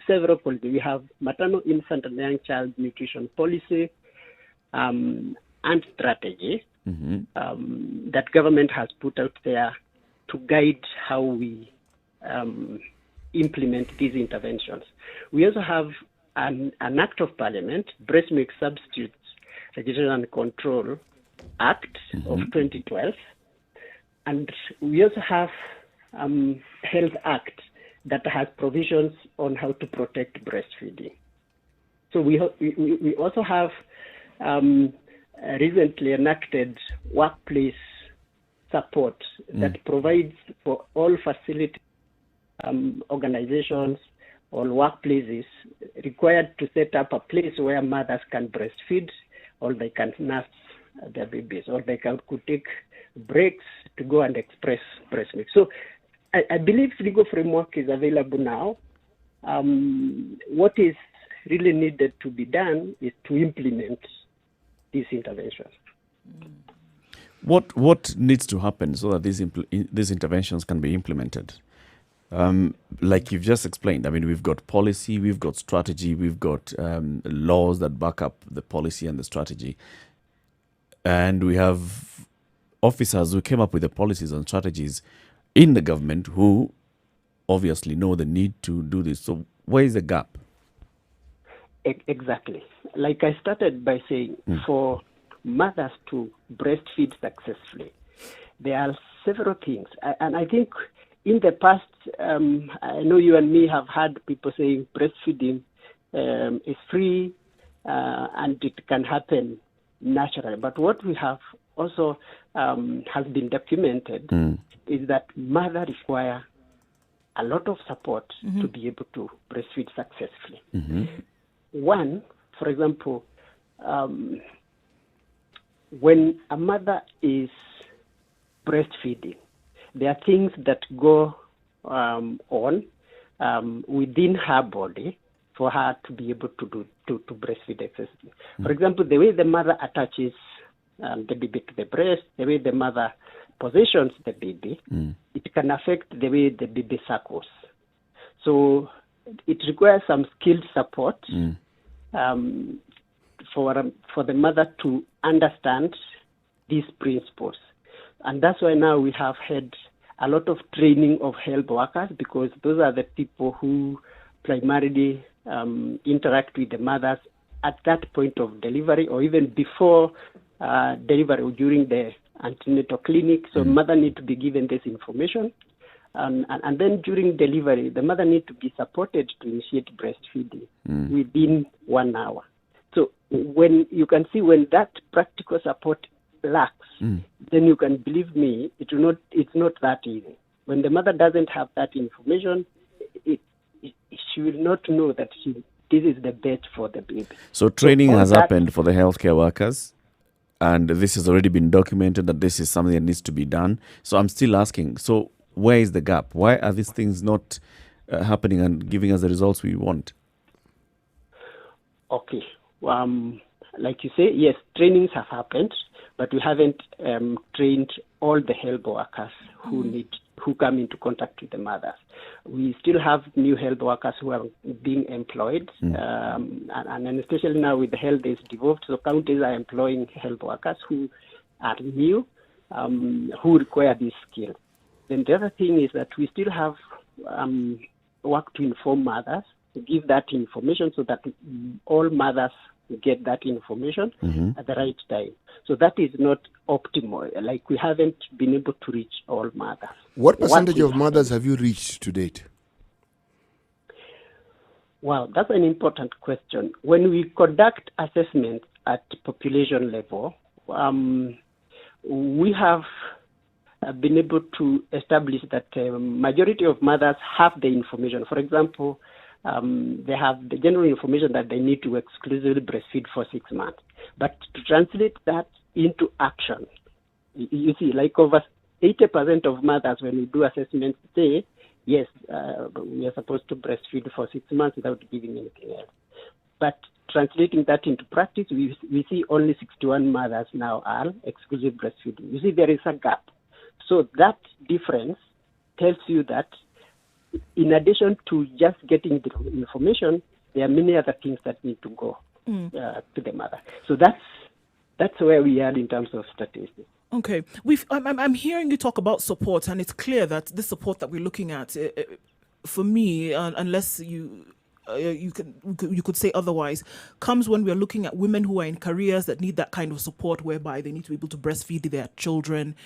several policies. We have maternal, infant, and young child nutrition policy and strategy that government has put out there to guide how we implement these interventions. We also have an Act of Parliament, Breast Milk Substitutes Regulation and Control Act of 2012, and we also have Health Act that has provisions on how to protect breastfeeding. So we also have recently enacted workplace support that provides for all facility organizations or workplaces required to set up a place where mothers can breastfeed, or they can nurse their babies, or they could take breaks to go and express breast milk. So I believe legal framework is available now. What is really needed to be done is to implement these interventions. What needs to happen so that these interventions can be implemented? Like you've just explained, I mean, we've got policy, we've got strategy, we've got laws that back up the policy and the strategy. And we have officers who came up with the policies and strategies in the government who obviously know the need to do this. So where is the gap? Exactly. Like I started by saying, for mothers to breastfeed successfully, there are several things. And I think in the past, I know you and me have had people saying breastfeeding is free and it can happen naturally. But what we have also has been documented is that mothers require a lot of support to be able to breastfeed successfully. One, for example, when a mother is breastfeeding, there are things that go on within her body for her to be able to breastfeed excessively. For example, the way the mother attaches the baby to the breast, the way the mother positions the baby, it can affect the way the baby suckles. So it requires some skilled support for the mother to understand these principles. And that's why now we have had a lot of training of health workers, because those are the people who primarily interact with the mothers at that point of delivery, or even before delivery or during the antenatal clinic. So mother need to be given this information. And then during delivery, the mother need to be supported to initiate breastfeeding within 1 hour. So when you can see when that practical support lacks, then you can believe me, it's not that easy. When the mother doesn't have that information, she will not know that this is the best for the baby. So training has happened for the healthcare workers, and this has already been documented that this is something that needs to be done. So I'm still asking, so where is the gap? Why are these things not happening and giving us the results we want? Okay. Like you say, yes, trainings have happened, but we haven't trained all the health workers who come into contact with the mothers. We still have new health workers who are being employed, and especially now with the health is devolved, so counties are employing health workers who are new, who require this skill. Then the other thing is that we still have work to inform mothers, to give that information so that all mothers get that information at the right time. So that is not optimal. Like, we haven't been able to reach all mothers. What percentage of mothers have you reached to date? Well, that's an important question. When we conduct assessments at population level, we have been able to establish that majority of mothers have the information. For example, they have the general information that they need to exclusively breastfeed for 6 months. But to translate that into action, you see, like over 80% of mothers, when we do assessments, say, yes, we are supposed to breastfeed for 6 months without giving anything else. But translating that into practice, we see only 61 mothers now are exclusive breastfeeding. You see, there is a gap. So that difference tells you that in addition to just getting the information, there are many other things that need to go to the mother. So that's where we are in terms of statistics. Okay, I'm hearing you talk about support, and it's clear that the support that we're looking at, for me, unless you could say otherwise, comes when we're looking at women who are in careers that need that kind of support, whereby they need to be able to breastfeed their children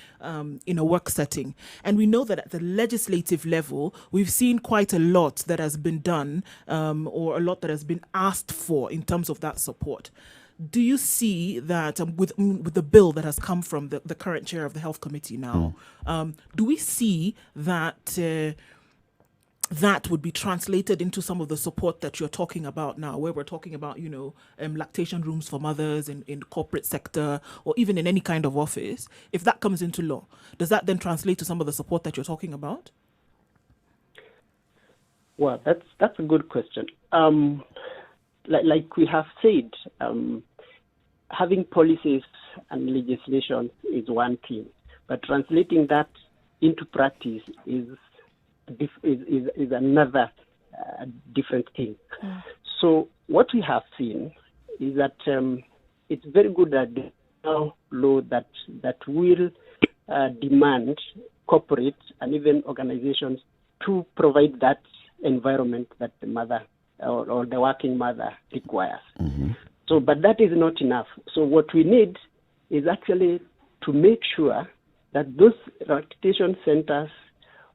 in a work setting. And we know that at the legislative level, we've seen quite a lot that has been done, or a lot that has been asked for in terms of that support. Do you see that with the bill that has come from the current chair of the Health Committee now, do we see that that would be translated into some of the support that you're talking about now, where we're talking about, lactation rooms for mothers in corporate sector or even in any kind of office? If that comes into law, does that then translate to some of the support that you're talking about? Well, that's a good question. Like we have said, having policies and legislation is one thing, but translating that into practice is another different thing. So what we have seen is that it's very good that there is now law that will demand corporate and even organizations to provide that environment that the mother or the working mother requires. So, but that is not enough. So what we need is actually to make sure that those lactation centers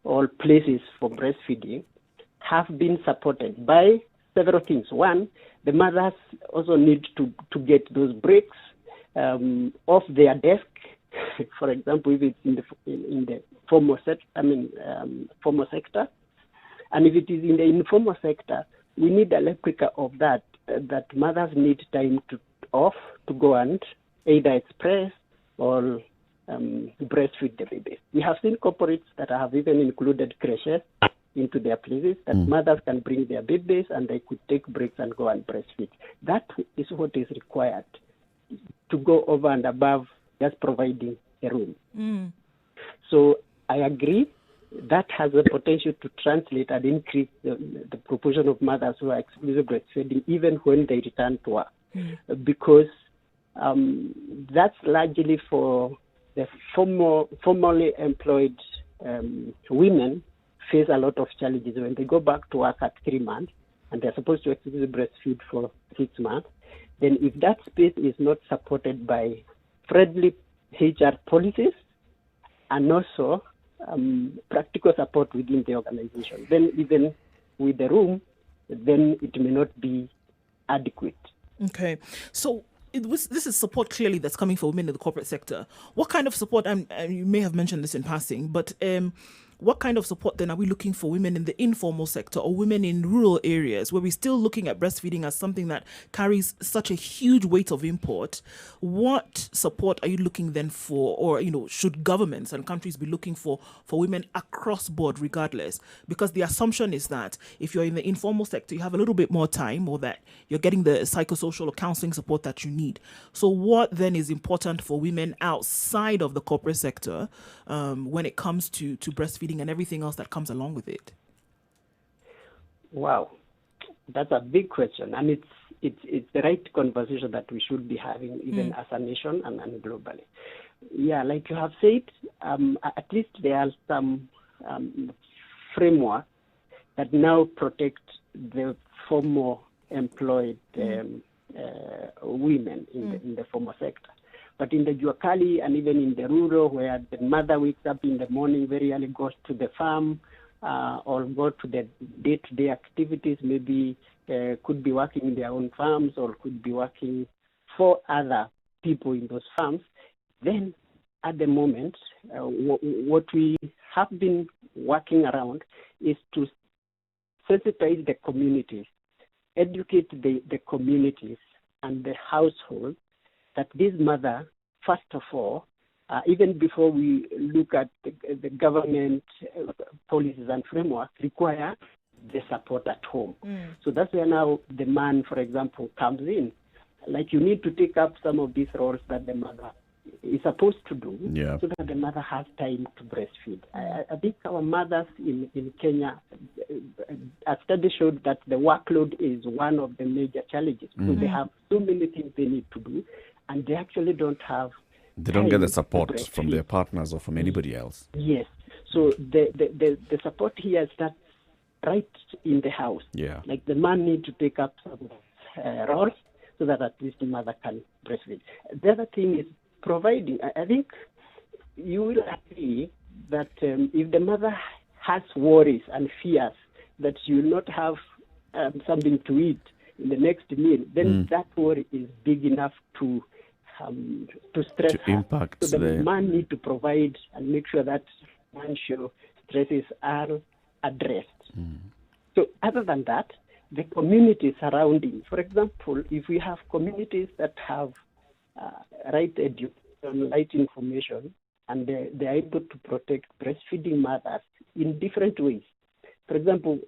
or places for breastfeeding have been supported by several things. One, the mothers also need to get those breaks off their desk. For example, if it's in the formal sector, and if it is in the informal sector, we need a replica of that mothers need time off to go and either express or breastfeed the babies. We have seen corporates that have even included creches into their places that mothers can bring their babies and they could take breaks and go and breastfeed. That is what is required to go over and above just providing a room. So I agree that has the potential to translate and increase the proportion of mothers who are exclusive breastfeeding even when they return to work, because that's largely for the formally employed women face a lot of challenges when they go back to work at 3 months and they're supposed to exclusively breastfeed for 6 months. Then if that space is not supported by friendly HR policies and also practical support within the organization, then even with the room, then it may not be adequate. Okay, so this is support clearly that's coming for women in the corporate sector. What kind of support, and you may have mentioned this in passing, but what kind of support then are we looking for women in the informal sector or women in rural areas where we're still looking at breastfeeding as something that carries such a huge weight of import? What support are you looking then for, or should governments and countries be looking for women across board regardless? Because the assumption is that if you're in the informal sector, you have a little bit more time, or that you're getting the psychosocial or counseling support that you need. So what then is important for women outside of the corporate sector when it comes to breastfeeding and everything else that comes along with it? Wow, that's a big question, and it's the right conversation that we should be having even as a nation and globally. Yeah, like you have said, at least there are some framework that now protect the formal employed women in the formal sector. But in the Juakali and even in the rural, where the mother wakes up in the morning very early, goes to the farm or go to the day-to-day activities, maybe could be working in their own farms or could be working for other people in those farms, then at the moment, what we have been working around is to sensitize the communities, educate the communities and the household that this mother, first of all, even before we look at the government policies and frameworks, require the support at home. So that's where now the man, for example, comes in. Like you need to take up some of these roles that the mother is supposed to do, so that the mother has time to breastfeed. I think our mothers in Kenya, a study showed that the workload is one of the major challenges because they have so many things they need to do, and they actually don't have. They don't get the support from their partners or from anybody else. Yes. So the support here starts right in the house. Yeah. Like the man needs to take up some roles so that at least the mother can breastfeed. The other thing is providing. I think you will agree that if the mother has worries and fears that she will not have something to eat in the next meal, then that worry is big enough to stress her. Impact so the man need to provide and make sure that financial stresses are addressed. So other than that, the community surrounding, for example, if we have communities that have right education, right information, and they are able to protect breastfeeding mothers in different ways. For example,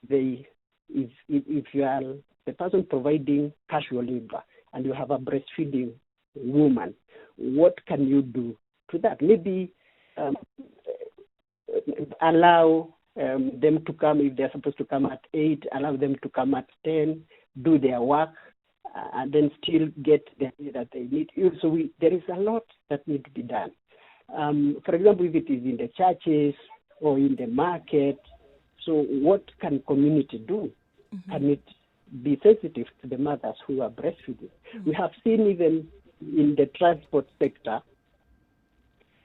if you are the person providing casual labor and you have a breastfeeding woman, what can you do to that? Maybe allow them to come if they're supposed to come at 8, allow them to come at 10, do their work, and then still get the money that they need. So there is a lot that needs to be done. For example, if it is in the churches or in the market, so what can community do? Can it be sensitive to the mothers who are breastfeeding? We have seen even in the transport sector,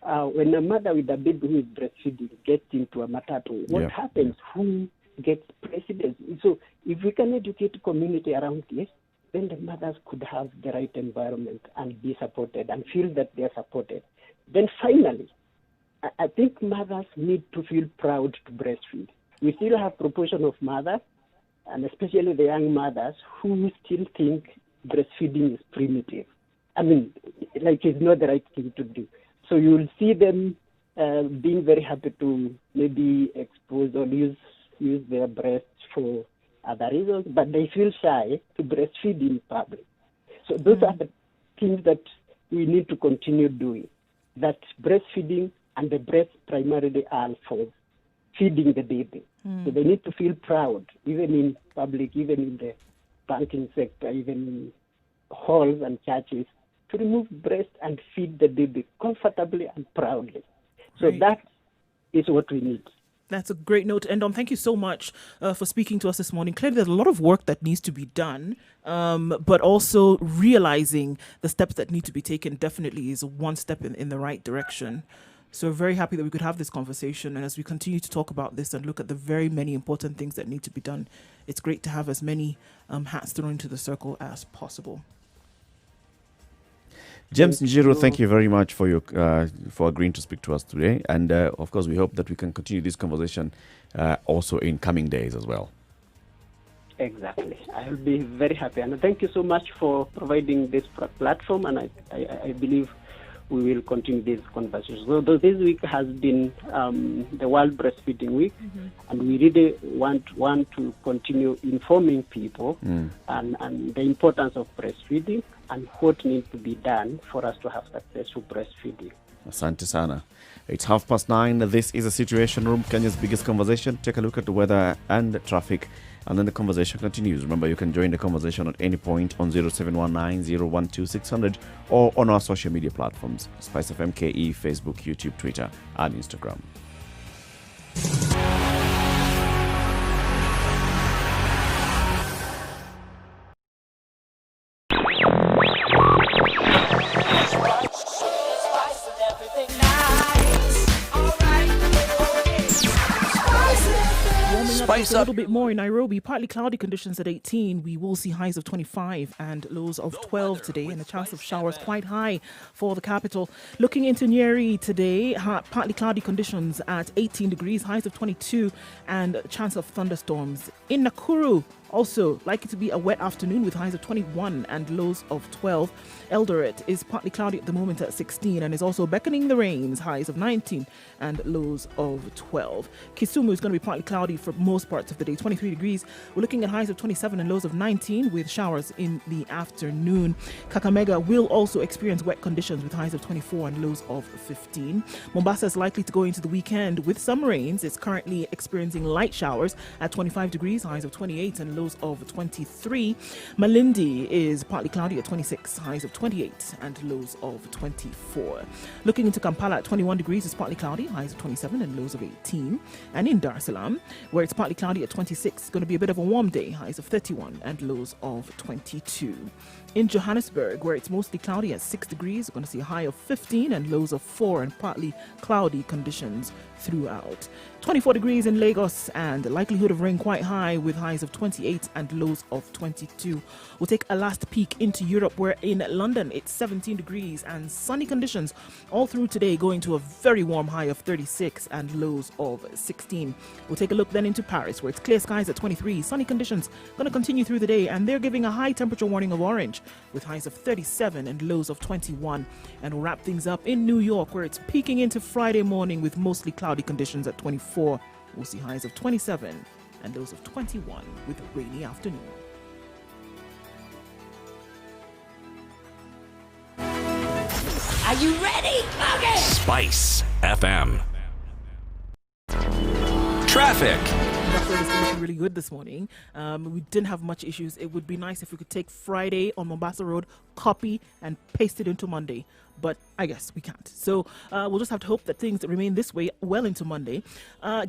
when a mother with a baby who is breastfeeding gets into a matatu, what happens? Who gets precedence? So if we can educate the community around this, then the mothers could have the right environment and be supported and feel that they are supported. Then finally, I think mothers need to feel proud to breastfeed. We still have proportion of mothers, and especially the young mothers, who still think breastfeeding is primitive. I mean, like it's not the right thing to do. So you will see them being very happy to maybe expose or use their breasts for other reasons, but they feel shy to breastfeed in public. So those are the things that we need to continue doing. That breastfeeding and the breasts primarily are for feeding the baby. So they need to feel proud, even in public, even in the banking sector, even in halls and churches, to remove breast and feed the baby comfortably and proudly. So that is what we need. That's a great note to end on. Thank you so much for speaking to us this morning. Clearly, there's a lot of work that needs to be done, but also realizing the steps that need to be taken definitely is one step in the right direction. So we're very happy that we could have this conversation. And as we continue to talk about this and look at the very many important things that need to be done, it's great to have as many hats thrown into the circle as possible. James Njiro, thank you very much for your for agreeing to speak to us today. And of course, we hope that we can continue this conversation also in coming days as well. Exactly. I will be very happy. And thank you so much for providing this platform. And I believe we will continue this conversation. So this week has been the World Breastfeeding Week, and we really want to continue informing people and the importance of breastfeeding and what needs to be done for us to have successful breastfeeding. Asante sana. It's 9:30. This is a Situation Room, Kenya's biggest conversation. Take a look at the weather and the traffic, and then the conversation continues. Remember, you can join the conversation at any point on 0719-012-600 or on our social media platforms, Spice FM KE, Facebook, YouTube, Twitter, and Instagram. A little bit more in Nairobi, partly cloudy conditions at 18. We will see highs of 25 and lows of 12 today, and a chance of showers quite high for the capital. Looking into Nyeri today, partly cloudy conditions at 18 degrees, highs of 22, and a chance of thunderstorms. In Nakuru, Also, likely to be a wet afternoon with highs of 21 and lows of 12. Eldoret is partly cloudy at the moment at 16 and is also beckoning the rains, highs of 19 and lows of 12. Kisumu is going to be partly cloudy for most parts of the day, 23 degrees. We're looking at highs of 27 and lows of 19 with showers in the afternoon. Kakamega will also experience wet conditions with highs of 24 and lows of 15. Mombasa is likely to go into the weekend with some rains. It's currently experiencing light showers at 25 degrees, highs of 28 and lows of 23. Malindi is partly cloudy at 26, highs of 28 and lows of 24. Looking into Kampala at 21 degrees, it's partly cloudy, highs of 27 and lows of 18. And in Dar es Salaam, where it's partly cloudy at 26, it's going to be a bit of a warm day, highs of 31 and lows of 22. In Johannesburg, where it's mostly cloudy at 6 degrees, we're going to see a high of 15 and lows of 4 and partly cloudy conditions throughout. 24 degrees in Lagos and the likelihood of rain quite high with highs of 28 and lows of 22. We'll take a last peek into Europe, where in London it's 17 degrees and sunny conditions all through today, going to a very warm high of 36 and lows of 16. We'll take a look then into Paris, where it's clear skies at 23, sunny conditions going to continue through the day, and they're giving a high temperature warning of orange with highs of 37 and lows of 21. And we'll wrap things up in New York, where it's peaking into Friday morning with mostly cloudy conditions at 24. We'll see highs of 27 and lows of 21 with a rainy afternoon. Are you ready? Okay. Spice FM. Traffic. Traffic is looking really good this morning. We didn't have much issues. It would be nice if we could take Friday on Mombasa Road, copy and paste it into Monday. But I guess we can't. So we'll just have to hope that things remain this way well into Monday.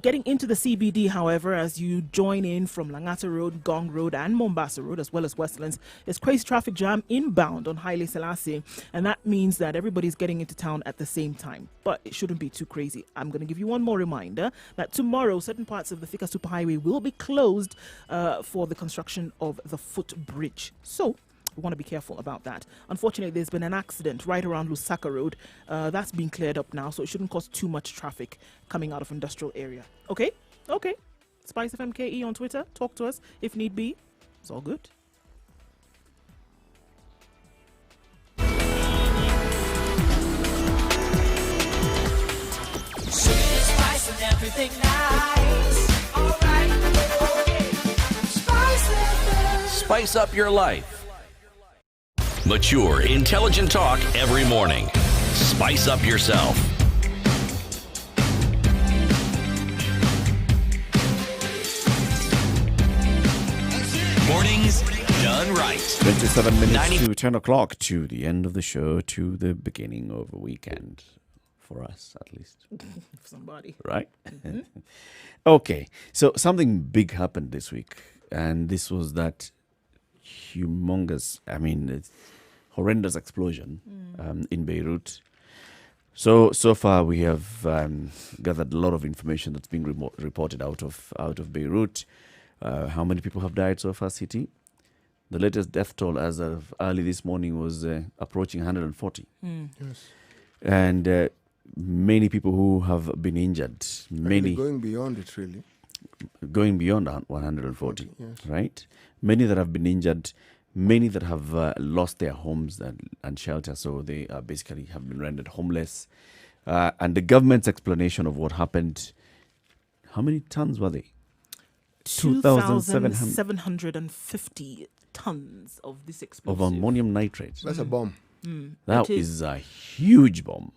Getting into the CBD, however, as you join in from Langata Road, Gong Road and Mombasa Road, as well as Westlands, there's crazy traffic jam inbound on Haile Selassie. And that means that everybody's getting into town at the same time. But it shouldn't be too crazy. I'm going to give you one more reminder that tomorrow, certain parts of the Thika Superhighway will be closed for the construction of the footbridge. So we want to be careful about that. Unfortunately, there's been an accident right around Lusaka Road. That's been cleared up now, so it shouldn't cause too much traffic coming out of industrial area. Okay? Okay. Spice FMKE on Twitter. Talk to us if need be. It's all good. Spice and everything nice. All right. Okay. Spice FM. Spice up your life. Mature, intelligent talk every morning. Spice up yourself. Mornings done right. 27 minutes to 10 o'clock, to the end of the show, to the beginning of a weekend. For us, at least. For somebody. Right? Okay. So something big happened this week. And this was that humongous, it's horrendous explosion in Beirut. So far we have gathered a lot of information that's being reported out of Beirut. How many people have died so far, City? The latest death toll as of early this morning was approaching 140. Yes. And many people who have been injured. Many going beyond it, really. Going beyond 140, yes. Right? Many that have been injured, many that have lost their homes and shelter, so they basically have been rendered homeless. And the government's explanation of what happened, how many tons were they? 2,750 tons of this explosive. Of ammonium nitrate. That's a bomb. That is a huge bomb.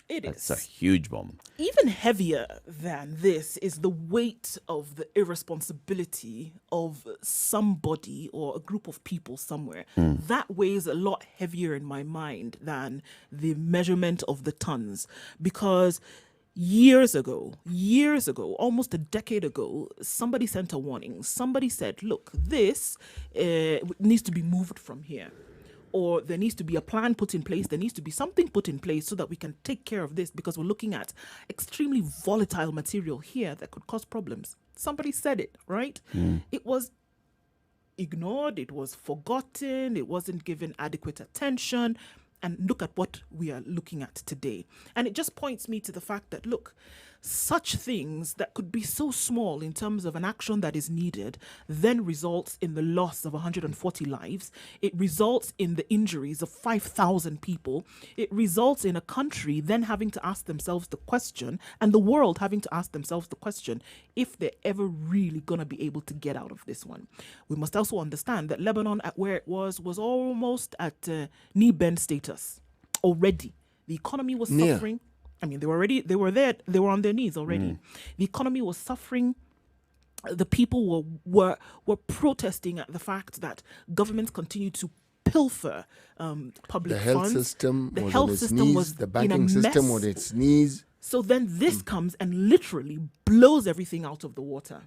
That's a huge bomb. Even heavier than this is the weight of the irresponsibility of somebody or a group of people somewhere. That weighs a lot heavier in my mind than the measurement of the tons. Because years ago, almost a decade ago, somebody sent a warning. Somebody said, look, this needs to be moved from here. Or there needs to be a plan put in place. There needs to be something put in place so that we can take care of this, because we're looking at extremely volatile material here that could cause problems. Somebody said it, right? It was ignored. It was forgotten. It wasn't given adequate attention. And look at what we are looking at today. And it just points me to the fact that, look, such things that could be so small in terms of an action that is needed then results in the loss of 140 lives. It results in the injuries of 5,000 people. It results in a country then having to ask themselves the question, and the world having to ask themselves the question, if they're ever really going to be able to get out of this one. We must also understand that Lebanon, at where it was almost at knee-bend status already. The economy was suffering. I mean, they were there, they were on their knees already. The economy was suffering. The people were protesting at the fact that governments continue to pilfer public funds. The health system the was health on its system knees. was The in a banking system mess. on its knees. So then this comes and literally blows everything out of the water.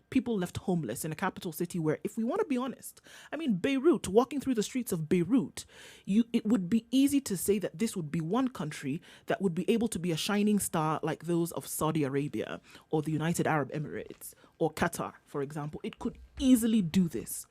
People left homeless in a capital city where, if we want to be honest, I mean, Beirut, walking through the streets of Beirut, it would be easy to say that this would be one country that would be able to be a shining star like those of Saudi Arabia or the United Arab Emirates or Qatar, for example. It could easily do this.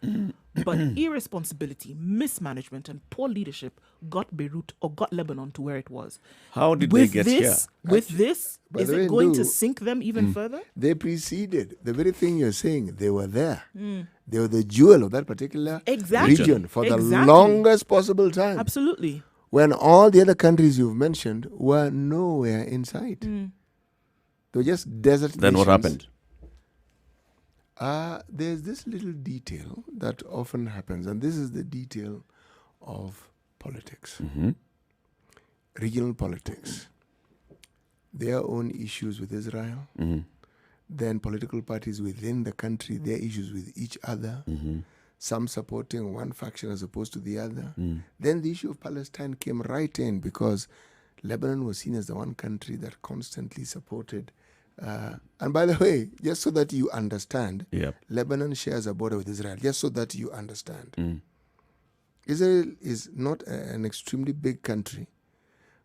But irresponsibility, mismanagement, and poor leadership got Beirut or got Lebanon to where it was. How did they get here? With this, By is the way, it going to Lou, sink them even further? They preceded the very thing you're saying. They were there. They were the jewel of that particular region for the longest possible time. Absolutely. When all the other countries you've mentioned were nowhere in sight. They were just desert Then what nations. happened? There's this little detail that often happens, and this is the detail of politics. Regional politics. Their own issues with Israel. Then political parties within the country, their issues with each other. Some supporting one faction as opposed to the other. Then the issue of Palestine came right in because Lebanon was seen as the one country that constantly supported. And by the way, just so that you understand, Lebanon shares a border with Israel, just so that you understand. Israel is not an extremely big country,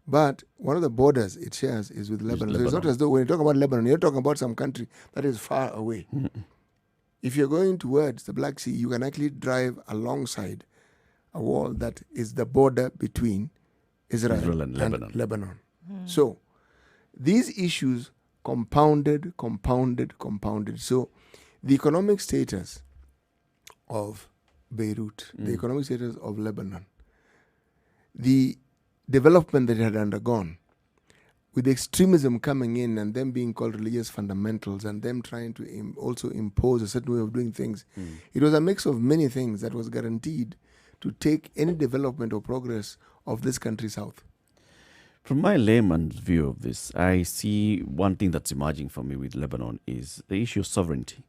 but one of the borders it shares is with Lebanon. So it's not as though when you talk about Lebanon, you're talking about some country that is far away. If you're going towards the Black Sea, you can actually drive alongside a wall that is the border between Israel and Lebanon. So these issues compounded. So the economic status of Beirut, the economic status of Lebanon, the development that it had undergone, with extremism coming in and them being called religious fundamentals and them trying to also impose a certain way of doing things, it was a mix of many things that was guaranteed to take any development or progress of this country south. From my layman's view of this, I see one thing that's emerging for me with Lebanon is the issue of sovereignty.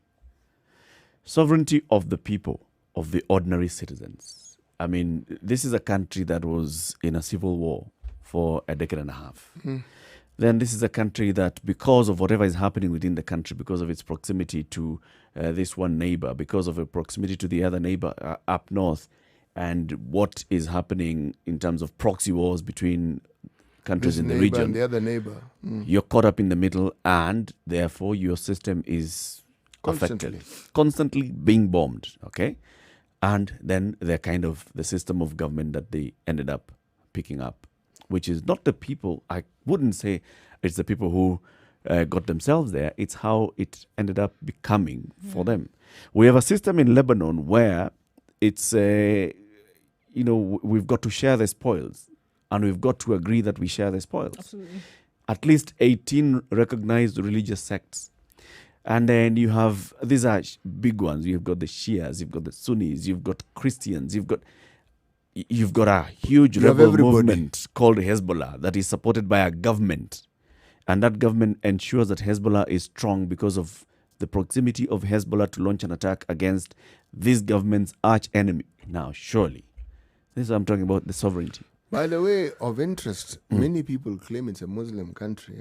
Sovereignty of the people, of the ordinary citizens. I mean, this is a country that was in a civil war for a decade and a half. Then this is a country that, because of whatever is happening within the country, because of its proximity to this one neighbor, because of a proximity to the other neighbor up north, and what is happening in terms of proxy wars between countries in the region, and the other neighbor. You're caught up in the middle, and therefore your system is constantly being bombed. Okay, and then they're kind of the system of government that they ended up picking up, which is not the people. I wouldn't say it's the people who got themselves there. It's how it ended up becoming for them. We have a system in Lebanon where it's we've got to share the spoils. And we've got to agree that we share the spoils. Absolutely. At least 18 recognized religious sects. And then you have, these are big ones. You've got the Shias, you've got the Sunnis, you've got Christians, you've got a huge rebel movement called Hezbollah that is supported by a government. And that government ensures that Hezbollah is strong because of the proximity of Hezbollah to launch an attack against this government's arch enemy. Now, surely, this is what I'm talking about, the sovereignty. By the way, of interest, many people claim it's a Muslim country,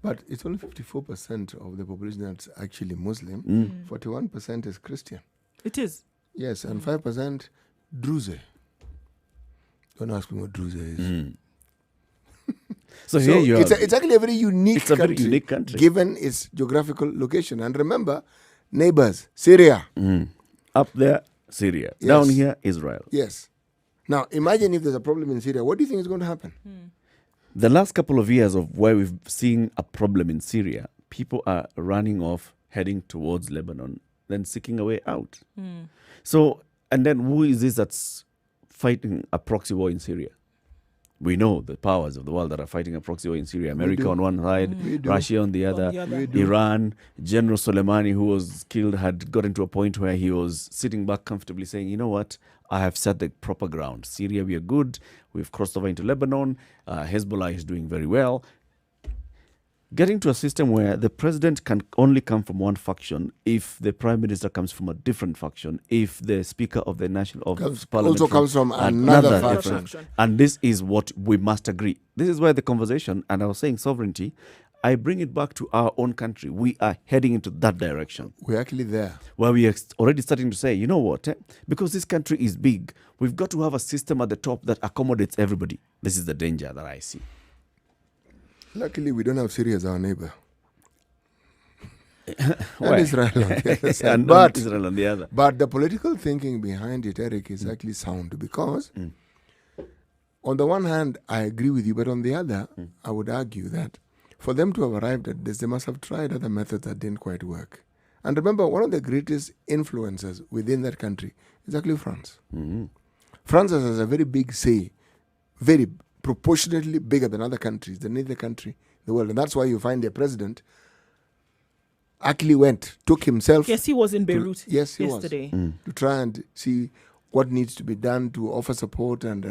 but it's only 54% of the population that's actually Muslim. 41% is Christian. It is. Yes, and 5% Druze. Don't ask me what Druze is. So here you are. It's actually a very unique country, very unique country, given its geographical location. And remember, neighbors, Syria. Up there, Syria. Yes. Down here, Israel. Yes. Now, imagine if there's a problem in Syria. What do you think is going to happen? The last couple of years of where we've seen a problem in Syria, people are running off, heading towards Lebanon, then seeking a way out. So, and then who is this that's fighting a proxy war in Syria? We know the powers of the world that are fighting a proxy war in Syria. America on one side, Russia on the other, Iran. General Soleimani, who was killed, had gotten to a point where he was sitting back comfortably saying, you know what, I have set the proper ground. Syria, we are good. We've crossed over into Lebanon. Hezbollah is doing very well. Getting to a system where the president can only come from one faction if the prime minister comes from a different faction, if the speaker of the national parliament also comes from another different faction. And this is what we must agree. This is where the conversation, and I was saying sovereignty, I bring it back to our own country. We are heading into that direction. We're actually there. Where we are already starting to say, you know what, because this country is big, we've got to have a system at the top that accommodates everybody. This is the danger that I see. Luckily, we don't have Syria as our neighbor. Why? And Israel on the other side. And But Israel on the other. But the political thinking behind it, Eric, is actually sound because on the one hand, I agree with you, but on the other, I would argue that for them to have arrived at this, they must have tried other methods that didn't quite work. And remember, one of the greatest influences within that country is actually France. France has a very big say, very proportionately bigger than other countries, than any other country in the world. And that's why you find their president actually took himself. Yes, he was in Beirut yesterday. To try and see what needs to be done to offer support and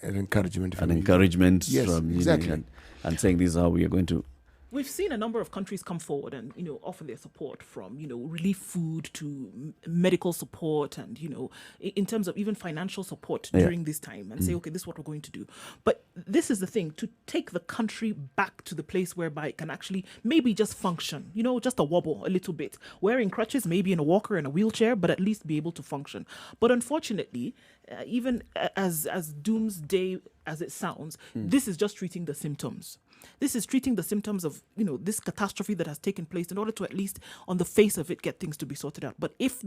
encouragement. And encouragement yes, from exactly. And saying this is how we are going to. We've seen a number of countries come forward and, offer their support from, relief food to medical support and, in terms of even financial support during this time and say, okay, this is what we're going to do. But this is the thing, to take the country back to the place whereby it can actually maybe just function, just a wobble a little bit, wearing crutches, maybe in a walker and a wheelchair, but at least be able to function. But unfortunately, even as doomsday as it sounds, this is just treating the symptoms. This is treating the symptoms of, this catastrophe that has taken place in order to at least on the face of it get things to be sorted out. But if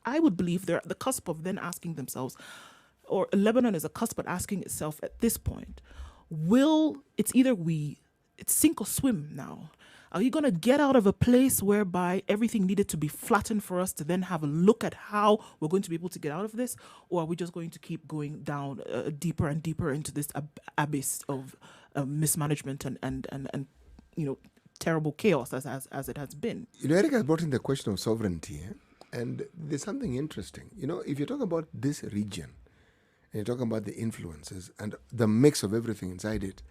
I would believe they're at the cusp of then asking themselves, or Lebanon is a cusp at asking itself at this point, it's sink or swim now. Are you going to get out of a place whereby everything needed to be flattened for us to then have a look at how we're going to be able to get out of this? Or are we just going to keep going down deeper and deeper into this abyss of mismanagement and terrible chaos as it has been? Eric has brought in the question of sovereignty. And there's something interesting. If you talk about this region, and you talk about the influences and the mix of everything inside it,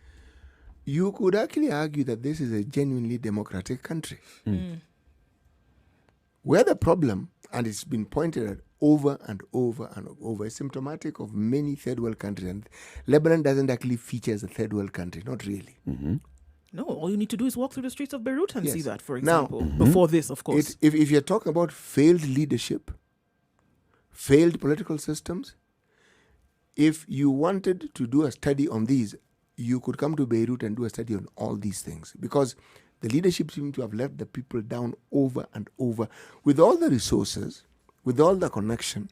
you could actually argue that this is a genuinely democratic country. Where the problem, and it's been pointed at over and over and over, is symptomatic of many third world countries. And Lebanon doesn't actually feature as a third world country, not really. No, all you need to do is walk through the streets of Beirut and Yes. see that, for example. Now, before this, of course. If you're talking about failed leadership, failed political systems, if you wanted to do a study on these, you could come to Beirut and do a study on all these things, because the leadership seems to have let the people down over and over with all the resources, with all the connection,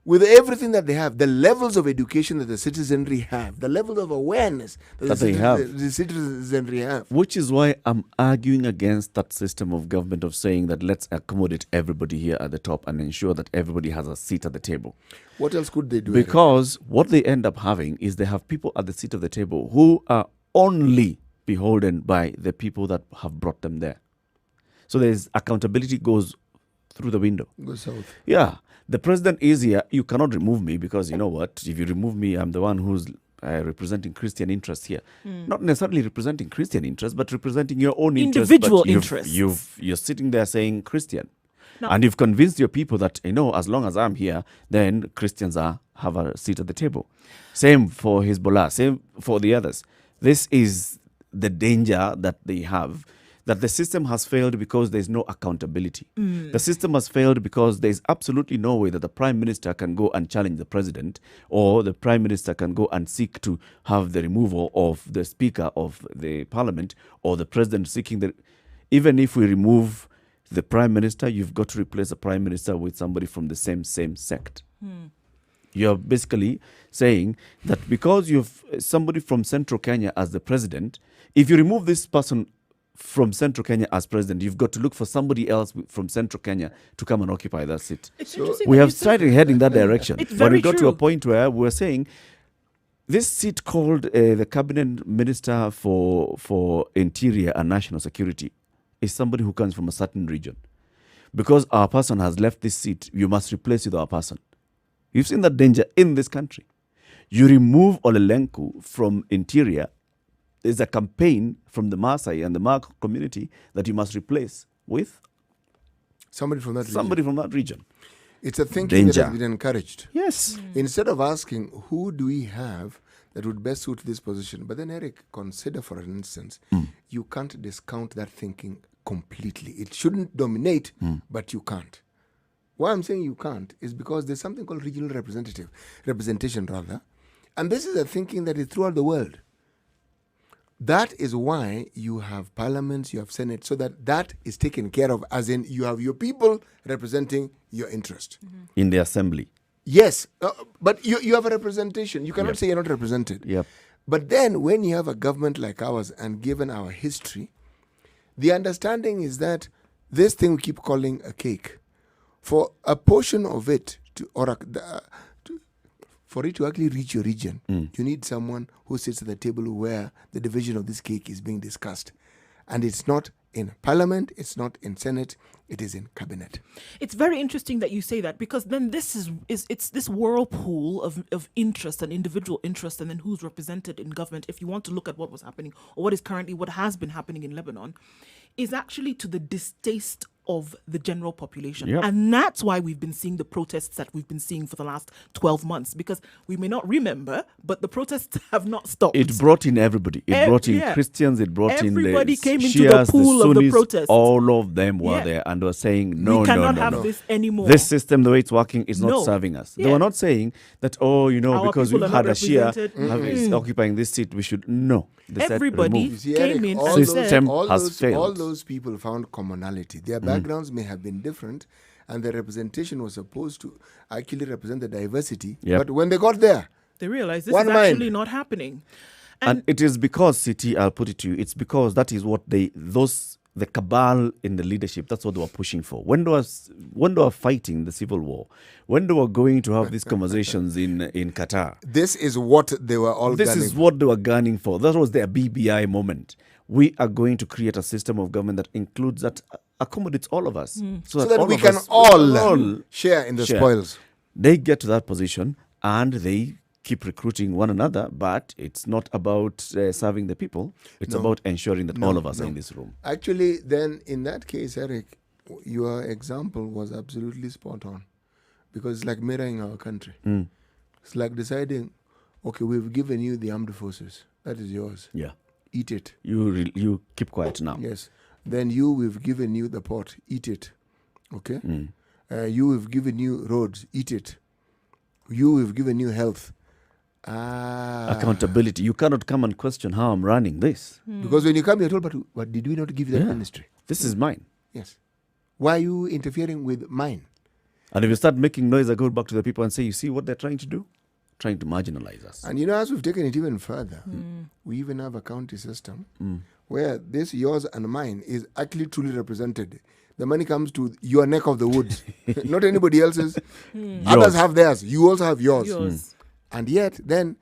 with everything that they have, the levels of education that the citizenry have, the level of awareness that the citizenry have. Which is why I'm arguing against that system of government of saying that let's accommodate everybody here at the top and ensure that everybody has a seat at the table. What else could they do? Because what they end up having is they have people at the seat of the table who are only beholden by the people that have brought them there. So there's accountability goes through the window. Go south. Yeah. The president is here. You cannot remove me because you know what? If you remove me, I'm the one who's representing Christian interests here. Not necessarily representing Christian interests, but representing your own individual interests. interests. You're sitting there saying Christian. No. And you've convinced your people that, as long as I'm here, then Christians have a seat at the table. Same for Hezbollah, same for the others. This is the danger that they have, that the system has failed because there's no accountability. The system has failed because there's absolutely no way that the prime minister can go and challenge the president, or the prime minister can go and seek to have the removal of the speaker of the parliament, or the president seeking even if we remove the prime minister, you've got to replace the prime minister with somebody from the same sect. You're basically saying that because you've somebody from Central Kenya as the president, if you remove this person from Central Kenya as president, you've got to look for somebody else from Central Kenya to come and occupy that seat. It's interesting We that have you said started heading that direction. It's But very we got to true. a point where we're saying this seat called the cabinet minister for interior and national security is somebody who comes from a certain region. Because our person has left this seat, you must replace with our person. You've seen that danger in this country. You remove Olelenku from interior, there's a campaign from the Maasai and the Mak community that you must replace with Somebody from that somebody region. from that region. It's a thinking that Danger. has been encouraged. Yes. Instead of asking, who do we have that would best suit this position? But then, Eric, consider for an instance, you can't discount that thinking completely. It shouldn't dominate, but you can't. Why I'm saying you can't is because there's something called regional representation, and this is a thinking that is throughout the world. That is why you have parliaments, you have senate, so that is taken care of, as in you have your people representing your interest. In the assembly. Yes, but you have a representation. You cannot Yep. say you're not represented. Yep. But then when you have a government like ours, and given our history, the understanding is that this thing we keep calling a cake, for a portion of it for it to actually reach your region, you need someone who sits at the table where the division of this cake is being discussed. And it's not in parliament, it's not in senate, it is in cabinet. It's very interesting that you say that, because then this is it's this whirlpool of interest and individual interest, and then who's represented in government. If you want to look at what was happening, or what has been happening in Lebanon, is actually to the distaste of the general population. Yep. And that's why we've been seeing the protests that we've been seeing for the last 12 months, because we may not remember, but the protests have not stopped. It brought in everybody. It brought in yeah. Christians. It brought Everybody in the came into Shias, the pool the of the Sunnis. protest. All of them were Yeah. there and were saying, no, we cannot no, have no. this anymore. This system, the way it's working, is not No. serving us. They Yeah. were not saying that, Our because people we've are had not a Shia represented. is occupying this seat, we should. No. They said Everybody remove. You see, came Eric, in all and those, System all, has those, failed. all those people found commonality. Their backgrounds may have been different, and the representation was supposed to actually represent the diversity. Yep. But when they got there, They realize this One is mind. actually not happening. And it is because, CT, I'll put it to you, it's because that is what the cabal in the leadership, that's what they were pushing for. When they were fighting the civil war, when they were going to have these conversations in Qatar, this is what they were all this gunning is what they were gunning for. That was their BBI moment. We are going to create a system of government that includes, that accommodates all of us. so that all we of can us- all share in the share. spoils. They get to that position and they keep recruiting one another, but it's not about serving the people. It's No. about ensuring that No, all of us are no. in this room. Actually, then in that case, Eric, your example was absolutely spot on, because it's like mirroring our country. It's like deciding, okay, we've given you the armed forces. That is yours. Yeah. Eat it. You keep quiet now. Yes. Then we've given you the port. Eat it. Okay? Mm. We've given you roads. Eat it. We've given you health. Accountability. You cannot come and question how I'm running this. Because when you come, you're told, but did we not give you that Yeah. ministry? This is mine. Yes. Why are you interfering with mine? And if you start making noise, I go back to the people and say, you see what they're trying to do? Trying to marginalize us. And as we've taken it even further, we even have a county system where this yours and mine is actually truly represented. The money comes to your neck of the woods, not anybody else's. Others have theirs. You also have yours. And yet, then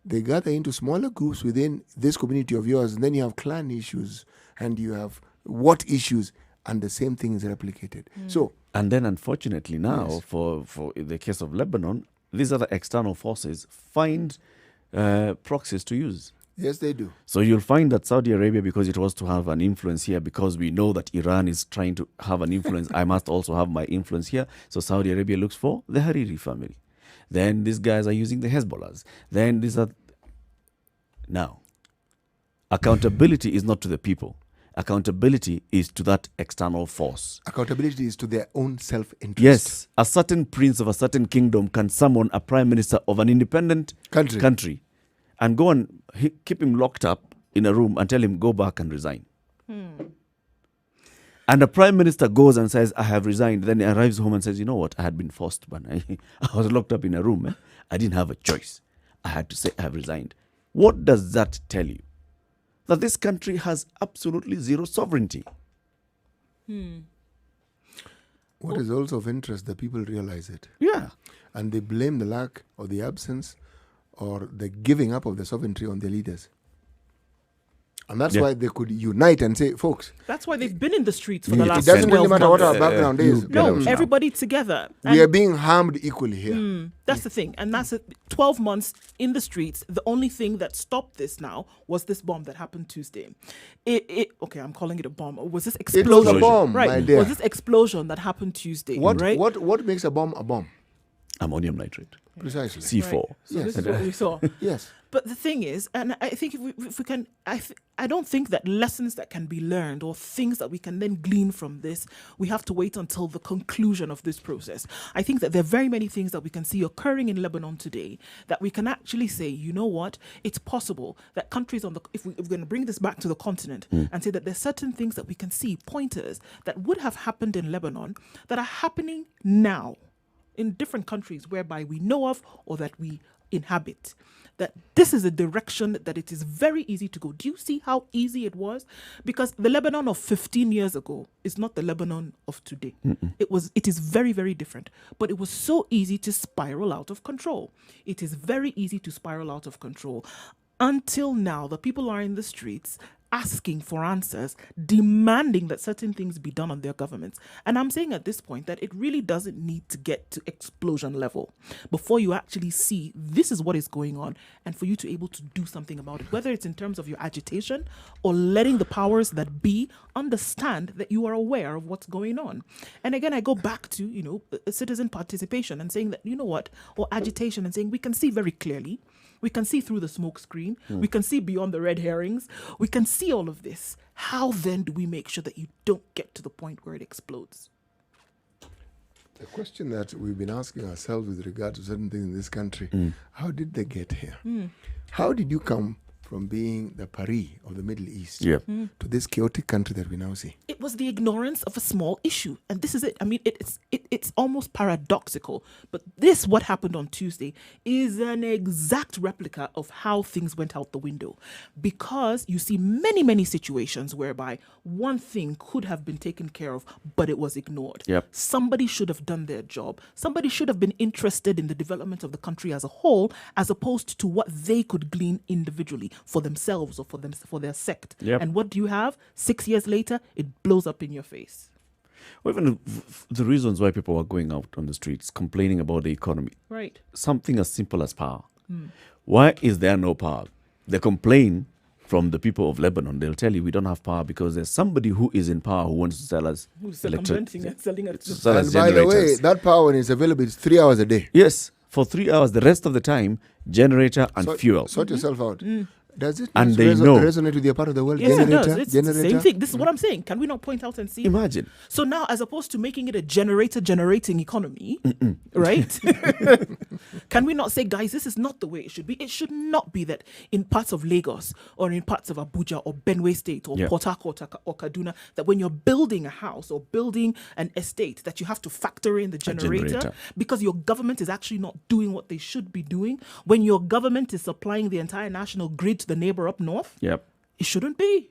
they gather into smaller groups within this community of yours. And then you have clan issues and you have what issues, and the same thing is replicated. So, And then, unfortunately, now, Yes. for in the case of Lebanon, these other external forces find proxies to use. yes, they do. So you'll find that Saudi Arabia, because it was to have an influence here, because we know that Iran is trying to have an influence, I must also have my influence here. So Saudi Arabia looks for the Hariri family. Then these guys are using the Hezbollahs. Then these are... Now, accountability is not to the people. Accountability is to that external force. Accountability is to their own self-interest. Yes, a certain prince of a certain kingdom can summon a prime minister of an independent country and go and keep him locked up in a room and tell him, go back and resign. And the prime minister goes and says, I have resigned. Then he arrives home and says, you know what? I had been forced, but I was locked up in a room. I didn't have a choice. I had to say I have resigned. What does that tell you? That this country has absolutely zero sovereignty. What is also of interest, that people realize it. Yeah. And they blame the lack or the absence or the giving up of the sovereignty on their leaders. And that's why they could unite and say, folks. That's why they've been in the streets for the It last doesn't 12 really matter what our months. background is. No, everybody together. We are being harmed equally here. That's the thing. And that's 12 months in the streets. The only thing that stopped this now was this bomb that happened Tuesday. Okay, I'm calling it a bomb. Was this explosion? It was a bomb, right. my dear. Was this explosion that happened Tuesday? Right? What makes a bomb a bomb? Ammonium nitrate. Precisely. C4. Right. So this is what we saw. Yes. But the thing is, and I think if we can, I don't think that lessons that can be learned or things that we can then glean from this, we have to wait until the conclusion of this process. I think that there are very many things that we can see occurring in Lebanon today that we can actually say, you know what, it's possible that countries if we're going to bring this back to the continent and say that there's certain things that we can see, pointers that would have happened in Lebanon that are happening now in different countries whereby we know of or that we inhabit, that this is a direction that it is very easy to go. Do you see how easy it was? Because the Lebanon of 15 years ago is not the Lebanon of today. It is very, very different. But it was so easy to spiral out of control. It is very easy to spiral out of control. Until now, the people are in the streets asking for answers, demanding that certain things be done on their governments. And I'm saying at this point that it really doesn't need to get to explosion level before you actually see this is what is going on and for you to be able to do something about it, whether it's in terms of your agitation or letting the powers that be understand that you are aware of what's going on. And again, I go back to, citizen participation and saying that, you know what, or agitation and saying we can see very clearly. We can see through the smoke screen. We can see beyond the red herrings. We can see all of this. How then do we make sure that you don't get to the point where it explodes? The question that we've been asking ourselves with regard to certain things in this country, how did they get here? How did you come from being the Paris of the Middle East to this chaotic country that we now see? It was the ignorance of a small issue. And this is it. I mean, it's almost paradoxical. But what happened on Tuesday, is an exact replica of how things went out the window. Because you see many, many situations whereby one thing could have been taken care of, but it was ignored. Yep. Somebody should have done their job. Somebody should have been interested in the development of the country as a whole, as opposed to what they could glean individually for themselves or for their sect. Yep. And what do you have? 6 years later, it blows up in your face. Well, even the reasons why people are going out on the streets complaining about the economy. Right. Something as simple as power. Why is there no power? They complain from the people of Lebanon. They'll tell you we don't have power because there's somebody who is in power who wants to sell us Who's circumventing and selling it. And by the way, that power when it's available is 3 hours a day. Yes, for 3 hours. The rest of the time, generator and fuel. Sort yourself out. Does it And they know. resonate with your part of the world? Yes, Generator? it does. It's the same thing. This is what I'm saying. Can we not point out and see? Imagine. So now, as opposed to making it a generating economy, right? Can we not say, guys, this is not the way it should be? It should not be that in parts of Lagos or in parts of Abuja or Benue State or Port Harcourt or Kaduna, that when you're building a house or building an estate, that you have to factor in the generator because your government is actually not doing what they should be doing. When your government is supplying the entire national grid to the neighbor up north, it shouldn't be.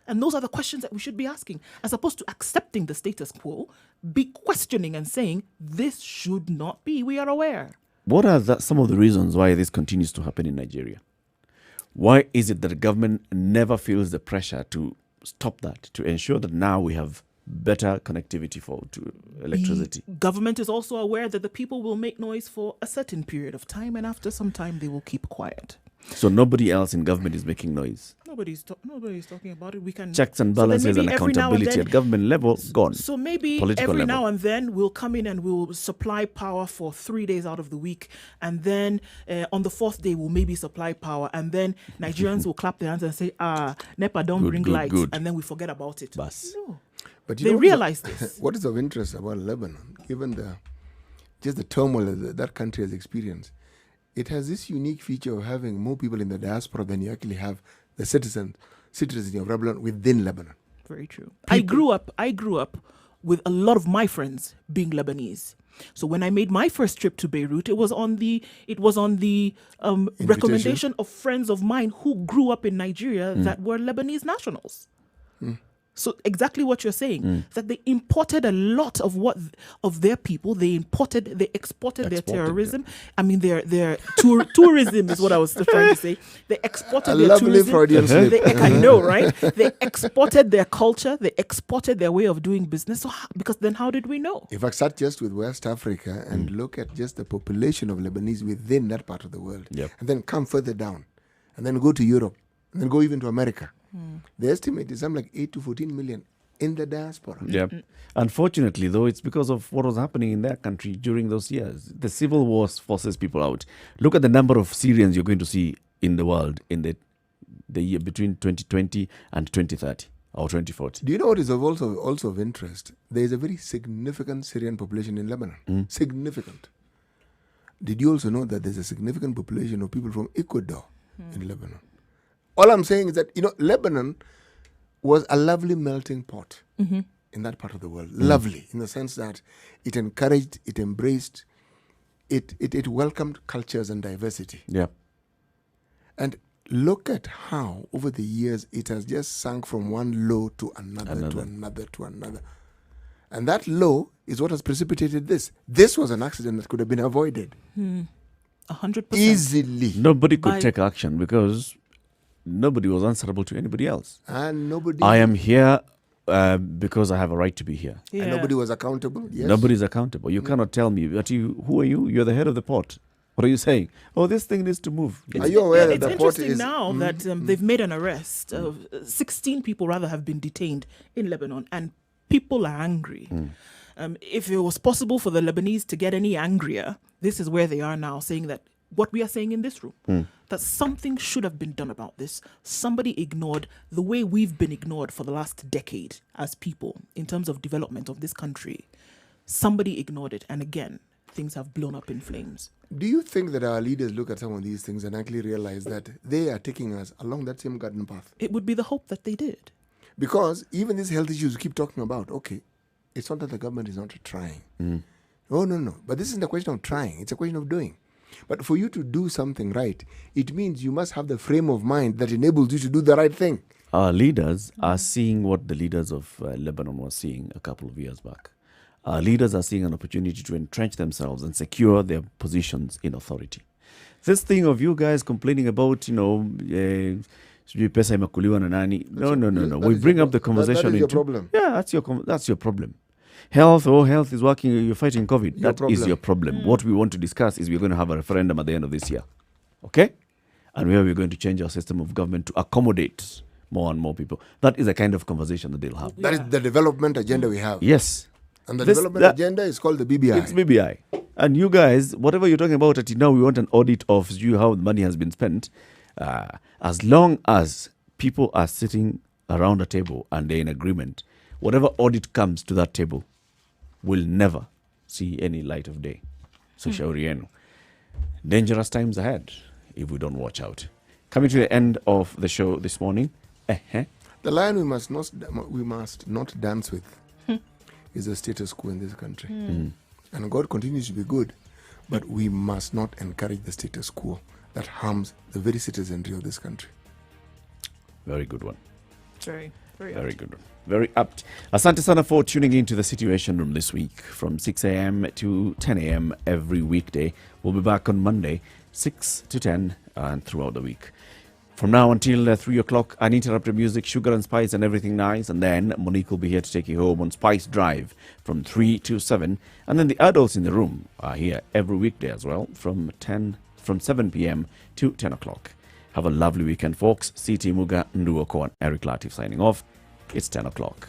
And those are the questions that we should be asking, as opposed to accepting the status quo, be questioning and saying, this should not be. We are aware. What are some of the reasons why this continues to happen in Nigeria? Why is it that the government never feels the pressure to stop that, to ensure that now we have better connectivity to electricity? The government is also aware that the people will make noise for a certain period of time, and after some time they will keep quiet. So nobody else in government is making noise. Nobody's talking about it. We can checks and balances and accountability at government level gone. So maybe Political every level. now and then we'll come in and we'll supply power for 3 days out of the week, and then on the fourth day we'll maybe supply power, and then Nigerians will clap their hands and say, NEPA don't bring lights, and then we forget about it. Bas. No. But they realize this. What is of interest about Lebanon, given just the turmoil that country has experienced, it has this unique feature of having more people in the diaspora than you actually have the citizens of Lebanon within Lebanon. Very true. I grew up with a lot of my friends being Lebanese. So when I made my first trip to Beirut, it was on the recommendation of friends of mine who grew up in Nigeria that were Lebanese nationals. So exactly what you're saying, that they imported a lot of their people. They exported their terrorism. Yeah. I mean, their tourism is what I was trying to say. They exported their tourism. I know, right? They exported their culture. They exported their way of doing business. So because then how did we know? If I start just with West Africa and look at just the population of Lebanese within that part of the world, and then come further down, and then go to Europe, and then go even to America. The estimate is something like 8 to 14 million in the diaspora. Yep. Unfortunately, though, it's because of what was happening in their country during those years. The civil war forces people out. Look at the number of Syrians you're going to see in the world in the year between 2020 and 2030 or 2040. Do you know what is also of interest? There is a very significant Syrian population in Lebanon. Significant. Did you also know that there's a significant population of people from Ecuador in Lebanon? All I'm saying is that, Lebanon was a lovely melting pot in that part of the world. Lovely, in the sense that it encouraged, it embraced, it welcomed cultures and diversity. Yeah. And look at how, over the years, it has just sunk from one low to another. To another. And that low is what has precipitated this. This was an accident that could have been avoided. 100%. Easily. Nobody could take action because nobody was answerable to anybody else. And nobody... I am here because I have a right to be here. Yeah. And nobody was accountable. Yes. Nobody's accountable. You cannot tell me, who are you? You're the head of the pot. What are you saying? Oh, this thing needs to move. Are you aware that the pot is... It's interesting now that they've made an arrest. 16 people rather have been detained in Lebanon, and people are angry. If it was possible for the Lebanese to get any angrier, this is where they are now, saying that what we are saying in this room, that something should have been done about this. Somebody ignored the way we've been ignored for the last decade as people in terms of development of this country. Somebody ignored it. And again, things have blown up in flames. Do you think that our leaders look at some of these things and actually realize that they are taking us along that same garden path? It would be the hope that they did. Because even these health issues we keep talking about, okay, it's not that the government is not trying. Oh, no. But this isn't a question of trying. It's a question of doing. But for you to do something right, it means you must have the frame of mind that enables you to do the right thing. Our leaders are seeing what the leaders of Lebanon were seeing a couple of years back. Our leaders are seeing an opportunity to entrench themselves and secure their positions in authority. This thing of you guys complaining about, pesa imekuliwa na nani. No. We bring up the conversation. That is your problem. Yeah, that's your problem. Health is working, you're fighting COVID. That is your problem. What we want to discuss is we're going to have a referendum at the end of this year. Okay? And where we're going to change our system of government to accommodate more and more people. That is the kind of conversation that they'll have. That is the development agenda we have. Yes. And the development agenda is called the BBI. It's BBI. And you guys, whatever you're talking about, now we want an audit of how the money has been spent. As long as people are sitting around a table and they're in agreement, whatever audit comes to that table will never see any light of day. So shauri yenu. Dangerous times ahead if we don't watch out. Coming to the end of the show this morning. The lion we must not dance with is the status quo in this country. And God continues to be good, but we must not encourage the status quo that harms the very citizenry of this country. Very good one. Very good one. Very apt. Asante sana for tuning in to the Situation Room this week from 6 a.m. to 10 a.m. every weekday. We'll be back on Monday, 6 to 10 and throughout the week. From now until 3 o'clock, uninterrupted music, sugar and spice and everything nice. And then Monique will be here to take you home on Spice Drive from 3 to 7. And then the adults in the room are here every weekday as well from 7 p.m. to 10 o'clock. Have a lovely weekend, folks. CT Muga, Nduoko and Eric Latif signing off. It's 10 o'clock.